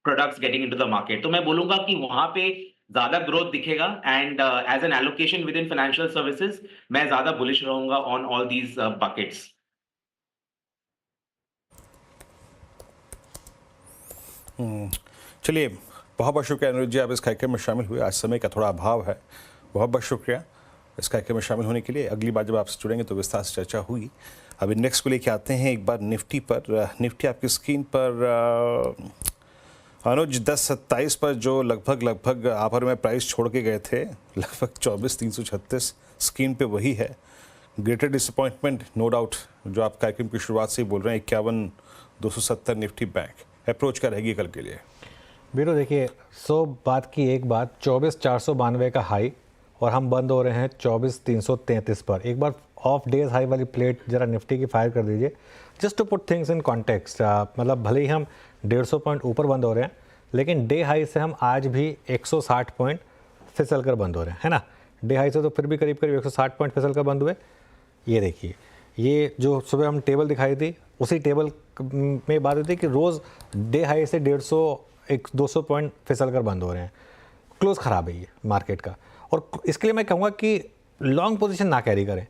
P: products getting into the market। तो मैं बोलूंगा कि वहां पे ज्यादा ग्रोथ दिखेगा and as an allocation within financial services मैं ज्यादा बुलिश रहूंगा ऑन ऑल दीज बकेट्स।
C: चलिए, बहुत बहुत शुक्रिया अनुज जी, आप इस कार्यक्रम में शामिल हुए। आज समय का थोड़ा अभाव है, बहुत बहुत शुक्रिया इस कार्यक्रम में शामिल होने के लिए। अगली बार जब आपसे जुड़ेंगे तो विस्तार से चर्चा हुई। अभी नेक्स्ट को लेके आते हैं एक बार निफ्टी पर। निफ्टी आपकी स्क्रीन पर अनुज 10.27 पर जो लगभग आप और मैं प्राइस छोड़ के गए थे, लगभग 24,336 स्क्रीन पे वही है। ग्रेटर डिसअपॉइंटमेंट नो डाउट, जो आप कार्यक्रम की शुरुआत से ही बोल रहे हैं, 51,270 निफ्टी बैंक अप्रोच का रहेगी कल के लिए।
A: बीरो देखिए, 100 बात की एक बात, 24,492 का हाई और हम बंद हो रहे हैं 24,333 पर। एक बार ऑफ डेज हाई वाली प्लेट जरा निफ्टी की फायर कर दीजिए, just to put things in context. मतलब भले ही हम 150 पॉइंट ऊपर बंद हो रहे हैं, लेकिन डे हाई से हम आज भी 160 पॉइंट फिसल कर बंद हो रहे हैं, है ना। डे हाई से तो फिर भी करीब 160 पॉइंट फिसल कर बंद हुए। ये देखिए, ये जो सुबह हम टेबल दिखाई थी, उसी टेबल में बात होती है कि रोज़ डे हाई से 150-200 पॉइंट फिसल कर बंद हो रहे हैं। क्लोज ख़राब है ये मार्केट का, और इसके लिए मैं कहूँगा कि लॉन्ग पोजीशन ना कैरी करें।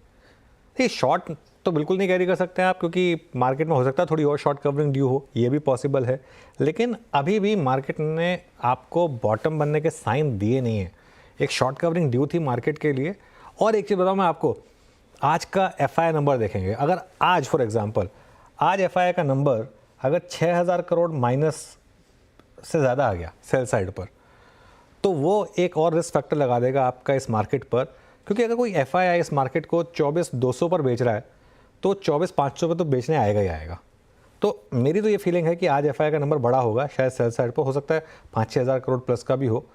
A: ये शॉर्ट तो बिल्कुल नहीं कैरी कर सकते हैं आप, क्योंकि मार्केट में हो सकता है थोड़ी और शॉर्ट कवरिंग ड्यू हो, ये भी पॉसिबल है। लेकिन अभी भी मार्केट ने आपको बॉटम बनने के साइन दिए नहीं है। एक शॉर्ट कवरिंग ड्यू थी मार्केट के लिए। और एक चीज़ बताऊँ मैं आपको, आज का FI नंबर देखेंगे, अगर आज फॉर एग्जांपल आज FI का नंबर अगर 6,000 करोड़ माइनस से ज़्यादा आ गया सेल साइड पर, तो वो एक और रिस्क फैक्टर लगा देगा आपका इस मार्केट पर। क्योंकि अगर कोई FI इस मार्केट को 24,200 पर बेच रहा है तो 24,500 पर तो बेचने आएगा ही आएगा। तो मेरी तो ये फीलिंग है कि आज FI का नंबर बड़ा होगा, शायद सेल साइड पर हो सकता है 5-6 हज़ार करोड़ प्लस का भी हो।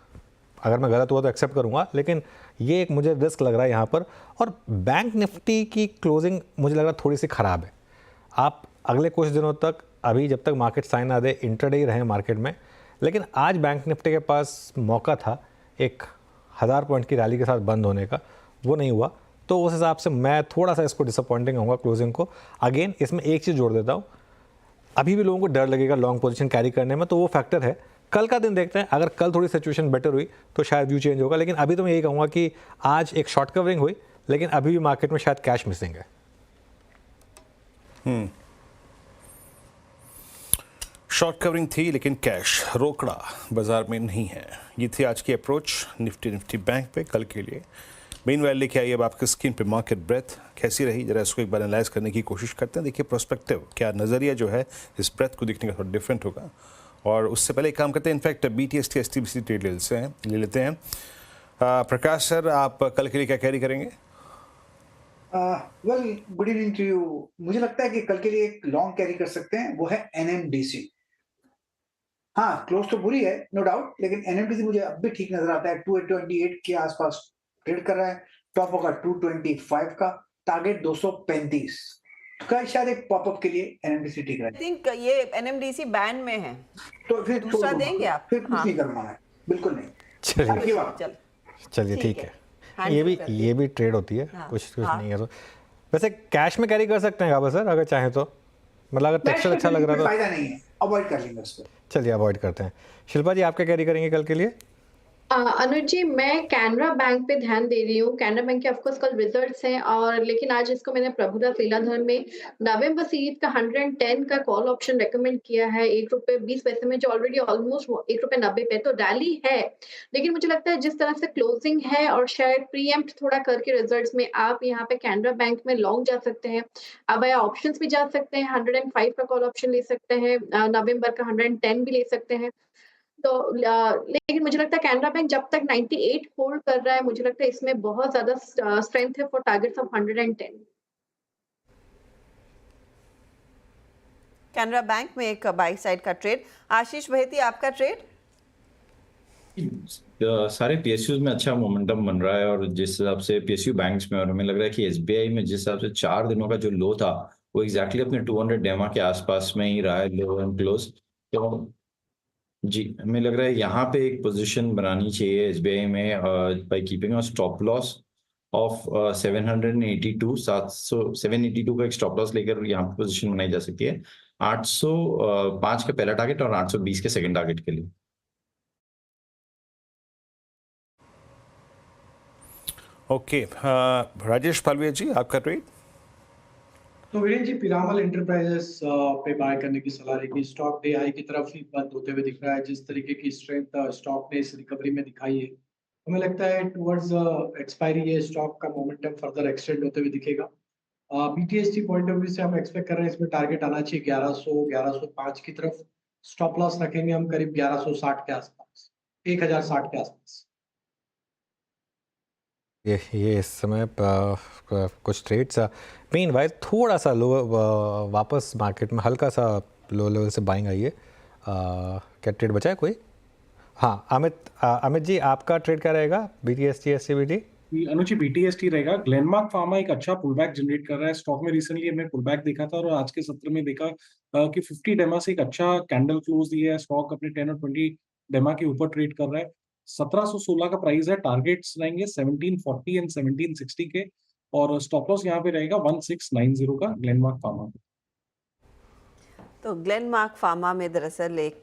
A: अगर मैं गलत हुआ तो एक्सेप्ट करूंगा, लेकिन ये एक मुझे रिस्क लग रहा है यहाँ पर। और बैंक निफ्टी की क्लोजिंग मुझे लग रहा है थोड़ी सी ख़राब है। आप अगले कुछ दिनों तक, अभी जब तक मार्केट साइन ना दे, इंट्राडे ही रहें मार्केट में। लेकिन आज बैंक निफ्टी के पास मौका था एक 1000 पॉइंट की रैली के साथ बंद होने का, वो नहीं हुआ। तो उस हिसाब से मैं थोड़ा सा इसको डिसअपॉइंटिंग कहूँगा क्लोजिंग को। अगेन इसमें एक चीज़ जोड़ देता हूँ, अभी भी लोगों को डर लगेगा लॉन्ग पोजीशन कैरी करने में, तो वो फैक्टर है। कल का दिन देखते हैं, अगर कल थोड़ी सिचुएशन बेटर हुई तो शायद व्यू चेंज होगा। लेकिन अभी तो मैं यही कहूँगा कि आज एक शॉर्ट कवरिंग हुई, लेकिन अभी भी मार्केट में शायद कैश मिसिंग है।
C: शॉर्ट कवरिंग थी, लेकिन कैश रोकड़ा बाजार में नहीं है। ये थी आज की अप्रोच निफ्टी बैंक पे कल के लिए। मीनवाइल लेके आइए अब आपकी स्क्रीन पे मार्केट ब्रेथ कैसी रही, जरा इसको एक बार एनालाइज करने की कोशिश करते हैं। देखिए प्रोस्पेक्टिव, क्या नज़रिया जो है इस ब्रेथ को देखने का थोड़ा डिफरेंट होगा। और उससे पहले एक काम करते हैं, इनफैक्ट BTST STBC ट्रेड ले लेते हैं। प्रकाश सर, आप कल के लिए क्या कैरी करेंगे?
D: Well, good evening to you. मुझे लगता है कि कल के लिए एक लॉन्ग कैरी कर सकते हैं, वो है NMDC। हाँ, क्लोज तो बुरी है नो डाउट, लेकिन NMDC मुझे अब भी ठीक नजर आता है। 228 के आसपास ट्रेड कर रहा है, टॉप होगा 225 का, टारगेट 235 का। शायद एक पॉपअप के लिए NMDC ठीक है।
B: आई थिंक ये NMDC बैन में है,
D: तो फिर
B: दूसरा देंगे आप?
D: फिर कुछ नहीं करूंगा मैं, बिल्कुल नहीं।
A: चलिए ठीक है, ये भी ट्रेड होती है, कुछ नहीं है। तो वैसे कैश में कैरी कर सकते हैं आप सर, अगर चाहें तो। मतलब अगर टेक्सचर अच्छा लग रहा है तो
D: फायदा नहीं है, अवॉइड कर लेंगे उसको।
A: चलिए अवॉइड करते हैं। शिल्पा जी, आप क्या कैरी करेंगे कल के लिए?
F: अनुज जी, मैं कैनरा बैंक पे ध्यान दे रही हूँ। कैनरा बैंक के ऑफकोर्स कल रिजल्ट्स हैं, और लेकिन आज इसको मैंने प्रभुदास लीलाधर में नवंबर सीरीज का 110 का कॉल ऑप्शन रेकमेंड किया है ₹1.20 में, जो ऑलरेडी ऑलमोस्ट ₹1.90 पे, तो रैली है। लेकिन मुझे लगता है जिस तरह से क्लोजिंग है और शायद प्रीएम्प्ट थोड़ा करके रिजल्ट्स में, आप यहाँ पे कैनरा बैंक में लॉन्ग जा सकते हैं। अब ऑप्शंस भी जा सकते हैं, 105 का कॉल ऑप्शन ले सकते हैं, नवंबर का 110 भी ले सकते हैं। तो लेकिन मुझे लगता है कैनरा बैंक जब तक 98 होल्ड कर रहा है, मुझे लगता है इसमें बहुत ज्यादा स्ट्रेंथ है for targets of 110।
B: Canara bank में एक बाई साइड का ट्रेड। आशीष बहेती, आपका ट्रेड?
G: सारे पीएसयूज में अच्छा मोमेंटम बन रहा है और जिस हिसाब से पीएसयू बैंक्स में, और हमें लग रहा है कि एसबीआई में जिस हिसाब से 4 दिनों का जो लो था वो एग्जैक्टली अपने 200 डेमा के आसपास में ही रहा है, लो एंड क्लोज। तो जी, हमें लग रहा है यहाँ पे एक पोजीशन बनानी चाहिए एसबीआई में by keeping a stop loss of 782 का एक स्टॉप लॉस लेकर यहाँ पे पोजीशन बनाई जा सकती है 805 का पहला टारगेट और 820 के सेकंड टारगेट के लिए।
C: ओके, राजेश पालविया जी, आपका ट्रेड?
L: तो वीरेन जी, पिरामल एंटरप्राइजेस पे बाय करने की सलाह रहेगी। स्टॉक डे हाई की तरफ ही बंद होते हुए दिख रहा है। जिस तरीके की स्ट्रेंथ स्टॉक ने इस रिकवरी में दिखाई है, हमें लगता है टुवर्ड्स एक्सपायरी ये स्टॉक का मोमेंटम फर्दर एक्सटेंड होते हुए दिखेगा। बीटीएसटी पॉइंट ऑफ व्यू से हम एक्सपेक्ट कर रहे हैं इसमें टारगेट आना चाहिए 1100-1105 की तरफ। स्टॉप लॉस रखेंगे हम करीब 1160 के आसपास, 1060 के आसपास।
A: ये इस समय कुछ ट्रेड्स मेन वाइज थोड़ा सा लो, वापस मार्केट में हल्का सा लो लेवल से बाइंग आई है। क्या ट्रेड बचा है कोई? हाँ, अमित जी, आपका ट्रेड क्या रहेगा? BTST, SCBT?
H: Anuj ji, BTST रहेगा। ग्लेनमार्क फार्मा एक अच्छा पुलबैक जनरेट कर रहा है स्टॉक में। रिसेंटली हमने पुलबैक देखा था और आज के सत्र में देखा कि 50 डेमा से एक अच्छा कैंडल क्लोज दिया है। स्टॉक अपने 10 और 20 डेमा के ऊपर ट्रेड कर रहा है। 1716 का प्राइस है। टारगेट्स रहेंगे 1740 एंड 1760 के और स्टॉप लॉस यहाँ पे रहेगा 1690 का ग्लेनमार्क फार्मा।
B: तो ग्लेनमार्क फार्मा में दरअसल एक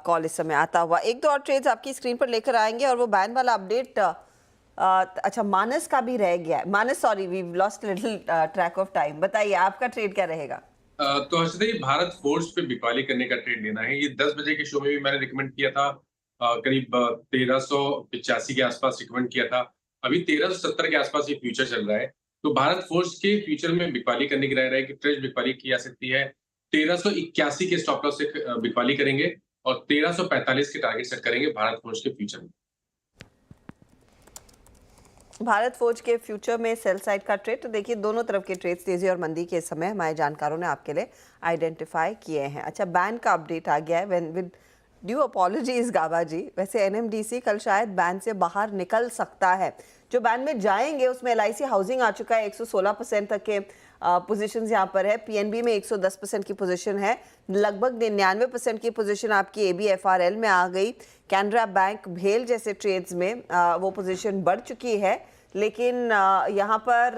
B: कॉल इस समय आता हुआ। एक दो और ट्रेड्स आपकी स्क्रीन पर लेकर आएंगे और वो बैन वाला अपडेट अच्छा मानस का भी रह गया है। Manas, sorry, we lost little track of time. बताइए आपका ट्रेड क्या रहेगा?
E: तो हर्षिता जी, भारत फोर्ज पे बिकवाली करने का ट्रेड लेना है। ये 10 बजे के शो में भी मैंने रिकमेंड किया था, करीब 1385 के आसपास रिकमेंड किया था। अभी 1370 के आसपास ये फ्यूचर चल रहा है। तो भारत फोर्ज के फ्यूचर में बिकवाली करने की राय है कि फ्रेश बिकवाली की जा सकती है। 1381 के स्टॉप लॉस से बिकवाली करेंगे और 1345 के टारगेट सेट करेंगे भारत फोर्ज के फ्यूचर में।
B: भारत फोर्ज के फ्यूचर में सेल साइड का ट्रेड। तो देखिए, दोनों तरफ के ट्रेड्स तेजी और मंदी के समय हमारे जानकारों ने आपके लिए आइडेंटिफाई किए हैं। अच्छा, बैन का अपडेट आ गया है। विद ड्यू अपॉलॉजीज गाबा जी, वैसे एनएमडीसी कल शायद बैन से बाहर निकल सकता है। जो बैन में जाएंगे उसमें एलआईसी हाउसिंग आ चुका है, 116% तक के पोजीशंस यहाँ पर है। पीएनबी में 110% की पोजीशन है। लगभग 99% की पोजीशन आपकी एबीएफआरएल में आ गई। कैनरा बैंक, भेल जैसे ट्रेड्स में वो पोजीशन बढ़ चुकी है। लेकिन यहाँ पर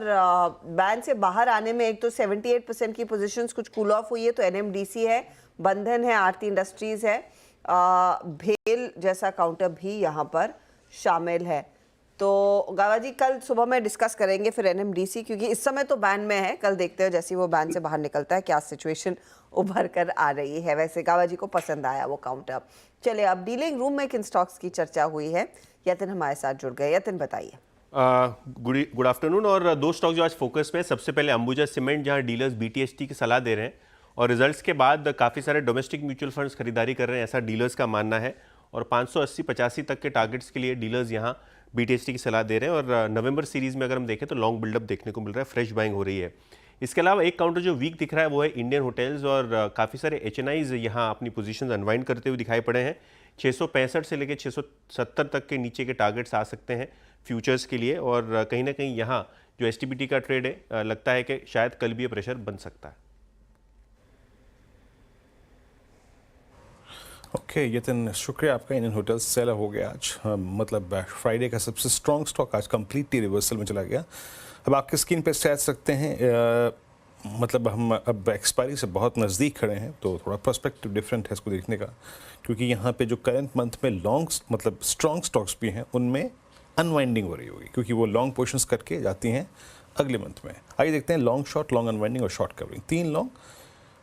B: बैन से बाहर आने में एक तो 78% की पोजीशंस कुछ कूल ऑफ हुई है। तो एनएमडीसी है, बंधन है, आरती इंडस्ट्रीज है, भेल जैसा काउंटर भी यहाँ पर शामिल है। तो गावा जी, कल सुबह में डिस्कस करेंगे फिर एनएमडीसी, क्योंकि इस समय तो बैन में है। कल देखते हैं जैसे वो बैन से बाहर निकलता है क्या सिचुएशन उभर कर आ रही है। वैसे गावा जी को पसंद आया वो काउंटर। चलिए, अब डीलिंग रूम में किन स्टॉक्स की चर्चा हुई है, यतिन हमारे साथ जुड़ गए। यतिन, बताइए।
M: Good afternoon. और दो स्टॉक जो आज फोकस में, सबसे पहले अंबुजा सीमेंट, जहां डीलर्स बीटीएसटी की सलाह दे रहे हैं और रिजल्ट्स के बाद काफ़ी सारे डोमेस्टिक म्यूचुअल फंड्स खरीदारी कर रहे हैं, ऐसा डीलर्स का मानना है। और 580-85 तक के टारगेट्स के लिए डीलर्स यहां बीटीएसटी की सलाह दे रहे हैं। और नवंबर सीरीज में अगर हम देखें तो लॉन्ग बिल्डअप देखने को मिल रहा है, फ्रेश बाइंग हो रही है। इसके अलावा एक काउंटर जो वीक दिख रहा है वो है इंडियन होटल्स, और काफ़ी सारे एचएनआईज यहाँ अपनी पोजीशंस अनवाइंड करते हुए दिखाई पड़े हैं। 665 से लेकर 670 तक के नीचे के टारगेट्स आ सकते हैं फ्यूचर्स के लिए। और कहीं ना कहीं यहाँ जो एसटीबीटी का ट्रेड है, लगता है कि शायद कल भी ये प्रेशर बन सकता है।
C: ओके यतिन, शुक्रिया आपका। इंडियन होटल्स सेल हो गया आज, मतलब फ्राइडे का सबसे स्ट्रॉन्ग स्टॉक आज कंप्लीटली रिवर्सल में चला गया। अब आपके स्क्रीन पे स्टैट्स सकते हैं, मतलब हम अब एक्सपायरी से बहुत नज़दीक खड़े हैं, तो थोड़ा पर्सपेक्टिव डिफरेंट है इसको देखने का, क्योंकि यहाँ पे जो करंट मंथ में लॉन्ग मतलब स्ट्रॉन्ग स्टॉक्स भी हैं उनमें अनवाइंडिंग हो रही होगी, क्योंकि वो लॉन्ग पोर्शंस करके जाती हैं अगले मंथ में। आइए देखते हैं लॉन्ग शॉर्ट, लॉन्ग अनवाइंडिंग और short covering. 3 long,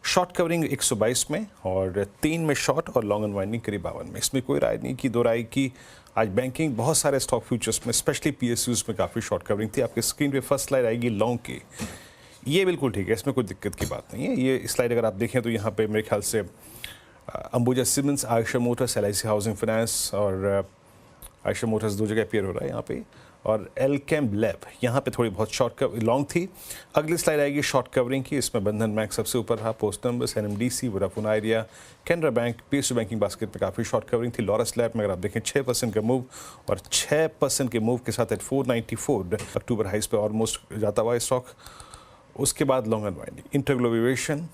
C: short covering 122 में और 3 में शॉर्ट और लॉन्ग अनवाइंडिंग करीब 52 में। इसमें कोई राय नहीं की, दो राय की। आज बैंकिंग, बहुत सारे स्टॉक फ्यूचर्स में स्पेशली पीएसयूज में काफ़ी शॉर्ट कवरिंग थी। आपके स्क्रीन पे फर्स्ट स्लाइड आएगी लॉन्ग की, ये बिल्कुल ठीक है, इसमें कोई दिक्कत की बात नहीं है। ये स्लाइड अगर आप देखें तो यहाँ पे मेरे ख्याल से Ambuja cements, Eicher Motors, LIC housing finance और आयशर मोटर्स दो जगह अपीयर हो रहा है यहाँ पे। और एलकेम लैब यहाँ पे थोड़ी बहुत शॉर्ट लॉन्ग थी। अगली स्लाइड आएगी शॉर्ट कवरिंग की। इसमें बंधन बैंक सबसे ऊपर रहा, post numbers, NMDC, Vodafone idea, Canara bank, PSU banking basket में काफ़ी शॉर्ट कवरिंग थी। लॉरस लैब में अगर आप देखें 6% का मूव और 6% के मूव के साथ एट 494 अक्टूबर हाइस पे ऑलमोस्ट जाता हुआ स्टॉक। उसके बाद लॉन्ग अनवाइंडिंग, इंटरग्लोविएशन,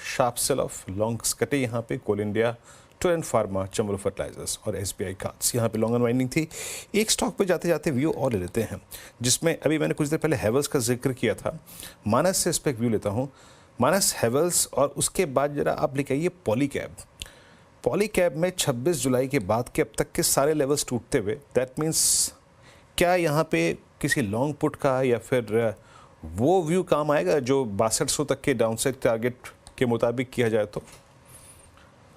C: शार्प सेल ऑफ, लॉन्ग्स कटे यहाँ पे, Coal India, Torrent pharma, Chambal fertilisers और एसबीआई कार्ड्स, यहाँ पे लॉन्ग अनवाइंडिंग थी। एक स्टॉक पे जाते जाते व्यू और ले लेते हैं, जिसमें अभी मैंने कुछ देर पहले हेवल्स का जिक्र किया था। मानस से इस पर एक व्यू लेता हूँ, मानस, हेवल्स, और उसके बाद जरा आप लेके आइए पॉलीकैब। पॉलीकैब में 26 जुलाई के बाद के अब तक के सारे लेवल्स टूटते हुए, दैट मीन्स क्या यहाँ पे किसी लॉन्ग पुट का या फिर वो व्यू काम आएगा जो 6200 तक के डाउनसाइड टारगेट के मुताबिक किया जाए
E: तो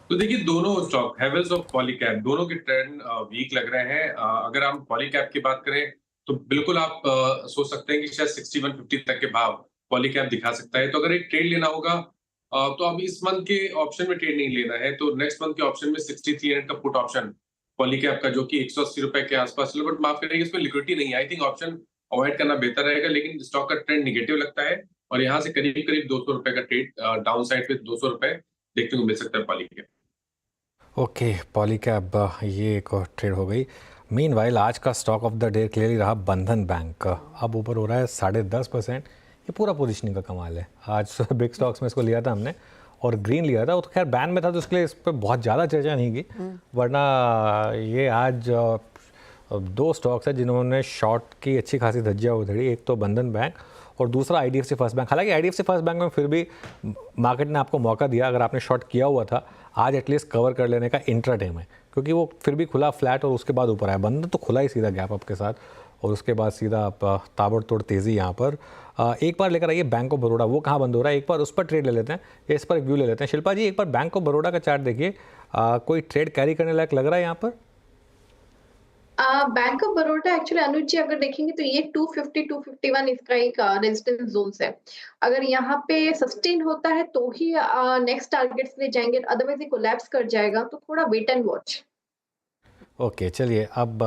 E: देखिए दोनों स्टॉक हेवल्स और पॉलीकैब दोनों के ट्रेंड वीक लग रहे हैं। अगर हम पॉलीकैब की बात करें तो बिल्कुल आप सोच सकते हैं कि शायद 6150 तक के भाव पॉलीकैब दिखा सकता है। तो अगर एक ट्रेड लेना होगा तो अब इस मंथ के ऑप्शन में ट्रेड नहीं लेना है, तो नेक्स्ट मंथ के ऑप्शन में 6300 का पुट ऑप्शन पॉलीकैब का, जो कि 180 रुपए के आसपास चलो, बट माफ करेंगे इसमें लिक्विडिटी नहीं है। आई थिंक ऑप्शन अवॉइड करना बेहतर रहेगा, लेकिन स्टॉक का ट्रेंड निगेटिव लगता है और यहाँ से करीब करीब 200 रुपए का ट्रेड डाउन साइड पे 200 रुपए देखने को मिल सकता है पॉलीकैब।
A: ओके, पॉलीकैब ये एक और ट्रेड हो गई। मीनवाइल आज का stock of the day clearly रहा बंधन बैंक। अब ऊपर हो रहा है 10.5%। ये पूरा पोजीशनिंग का कमाल है। आज बिग स्टॉक्स में इसको लिया था हमने और ग्रीन लिया था, वो तो खैर बैन में था तो उसके लिए इस पर बहुत ज़्यादा चर्चा नहीं की, वरना ये आज दो स्टॉक्स हैं जिन्होंने शॉर्ट की अच्छी खासी धज्जियाँ उधड़ी। एक तो बंधन बैंक और दूसरा आईडीएफसी फर्स्ट बैंक। हालांकि आईडीएफसी फर्स्ट बैंक में फिर भी मार्केट ने आपको मौका दिया, अगर आपने शॉर्ट किया हुआ था आज एटलीस्ट कवर कर लेने का इंट्राडे में, क्योंकि वो फिर भी खुला फ्लैट और उसके बाद ऊपर आया। बंधन तो खुला ही सीधा गैप अप के साथ और उसके बाद सीधा आप ताबड़तोड़ तेज़ी यहाँ पर। एक बार लेकर आइए बैंक ऑफ बड़ौदा, वो कहाँ बंद हो रहा है, एक बार उस पर ट्रेड ले लेते हैं, इस पर एक व्यू ले लेते हैं। शिल्पा जी, एक बार बैंक ऑफ बड़ौदा का चार्ट देखिए, कोई ट्रेड कैरी करने लायक लग रहा है यहाँ पर?
F: बैंक ऑफ बड़ौदा एक्चुअली अनुज जी अगर देखेंगे तो ये 250-251 इसका एक रेजिस्टेंस जोन है। अगर यहाँ पे सस्टेन होता है तो ही नेक्स्ट टारगेट्स ले जाएंगे, अदरवाइज ये कोलैप्स कर जाएगा, तो थोड़ा वेट एंड वॉच।
A: ओके, चलिए अब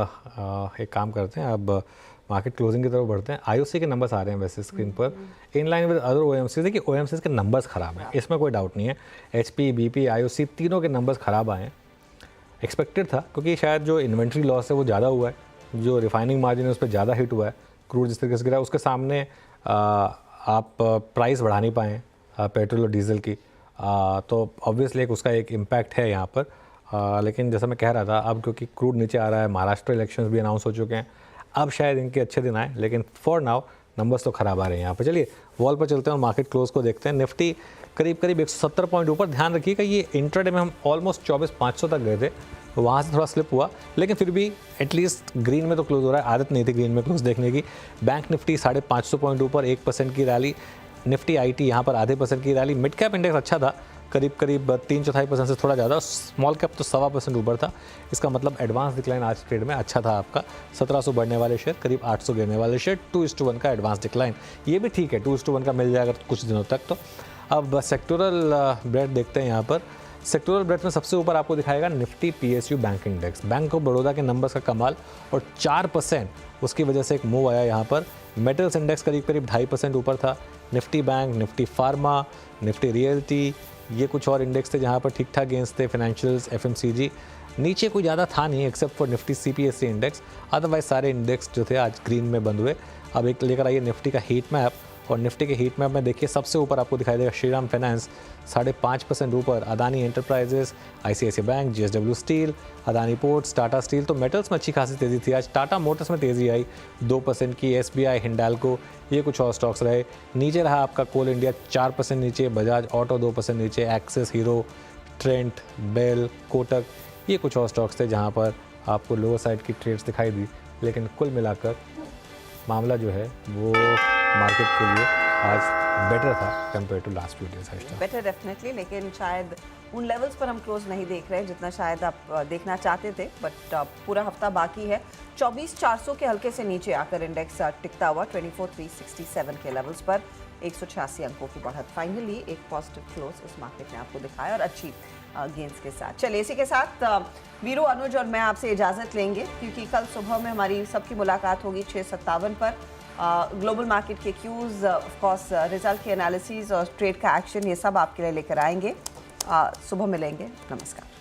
A: एक काम करते हैं, अब मार्केट क्लोजिंग की तरफ बढ़ते हैं। आईओसी के नंबर्स आ रहे हैं वैसे स्क्रीन पर, in line with other OMC. देखिए ओएमसी के नंबर्स खराब हैं, इसमें कोई डाउट नहीं है। एचपी, बीपी, आईओसी तीनों के नंबर्स खराब आए हैं। एक्सपेक्टेड था, क्योंकि शायद जो इन्वेंट्री लॉस है वो ज़्यादा हुआ है, जो रिफाइनिंग मार्जिन है उस पर ज़्यादा हिट हुआ है, क्रूड जिस तरीके से गिरा, उसके सामने आप प्राइस बढ़ा नहीं पाए पेट्रोल और डीजल की, तो ऑब्वियसली उसका एक इम्पैक्ट है यहाँ पर। लेकिन जैसा मैं कह रहा था, अब क्योंकि क्रूड नीचे आ रहा है, महाराष्ट्र इलेक्शंस भी अनाउंस हो चुके हैं, अब शायद इनके अच्छे दिन आए, लेकिन फॉर नाउ नंबर्स तो ख़राब आ रहे हैं यहाँ पर। चलिए वॉल पर चलते हैं और मार्केट क्लोज को देखते हैं। निफ्टी करीब करीब 170 पॉइंट ऊपर। ध्यान रखिएगा ये इंट्राडे में हम ऑलमोस्ट 24,500 तक गए थे, तो वहाँ से थोड़ा स्लिप हुआ, लेकिन फिर भी एटलीस्ट ग्रीन में तो क्लोज हो रहा है। आदत नहीं थी ग्रीन में क्लोज देखने की। बैंक निफ्टी 550 पॉइंट ऊपर, 1% की रैली। निफ्टी आईटी यहाँ पर 0.5% की रैली। मिड कैप इंडेक्स अच्छा था, करीब करीब 3/4% से थोड़ा ज़्यादा। स्मॉल कैप तो 1.25% ऊपर था। इसका मतलब एडवांस डिक्लाइन आज ट्रेड में अच्छा था आपका। 1700 बढ़ने वाले शेयर, करीब 800 गिरने वाले शेयर, 2:1 का एडवांस डिक्लाइन। ये भी ठीक है, 2:1 का मिल जाएगा कुछ दिनों तक। तो अब सेक्टोरल ब्रेड देखते हैं यहाँ पर। सेक्टोरल ब्रेड में सबसे ऊपर आपको दिखाएगा Nifty PSU bank index. Bank of Baroda के नंबर्स का कमाल और 4% उसकी वजह से एक मूव आया यहाँ पर। मेटल्स इंडेक्स करीब करीब 2.5% ऊपर था। Nifty bank, Nifty pharma, Nifty realty, ये कुछ और इंडेक्स थे जहाँ पर ठीक ठाक गेंस थे। फाइनेंशियल्स, एफएमसीजी, नीचे कोई ज़्यादा था नहीं except for Nifty CPSC index. Otherwise सारे इंडेक्स जो थे आज ग्रीन में बंद हुए। अब एक लेकर आइए निफ्टी का हीट मैप, और निफ्टी के हीट मैप में देखिए सबसे ऊपर आपको दिखाई देगा श्रीराम फाइनेंस 5.5% ऊपर, Adani enterprises, ICICI bank, JSW steel, Adani ports, Tata steel. तो मेटल्स में अच्छी खासी तेज़ी थी आज। टाटा मोटर्स में तेज़ी आई 2% की, एसबीआई, हिंडाल्को, ये कुछ और स्टॉक्स रहे। नीचे रहा आपका कोल इंडिया 4% नीचे, बजाज ऑटो 2% नीचे, Axis, Hero, Trent, BEL, Kotak, ये कुछ और स्टॉक्स थे जहाँ पर आपको लोअर साइड की ट्रेड्स दिखाई दी। लेकिन कुल मिलाकर मामला जो है वो मार्केट के लिए आज बेटर था compare to last few days.
B: Better definitely, लेकिन शायद उन लेवल्स पर हम क्लोज नहीं देख रहे हैं जितना शायद आप देखना चाहते थे। बट पूरा हफ्ता बाकी है। 24,400 के हल्के से नीचे आकर इंडेक्स टिकता हुआ 24,367 के लेवल्स पर। 186 अंकों की बढ़त। फाइनली एक पॉजिटिव क्लोज इस मार्केट ने आपको दिखाया और अच्छी गेंस के साथ। चलिए इसी के साथ वीरू, अनुज और मैं आपसे इजाज़त लेंगे, क्योंकि कल सुबह में हमारी सबकी मुलाकात होगी 6:57 पर। ग्लोबल मार्केट के क्यूज़, ऑफ कोर्स रिजल्ट के एनालिसिस और ट्रेड का एक्शन, ये सब आपके लिए लेकर आएंगे। सुबह मिलेंगे। नमस्कार।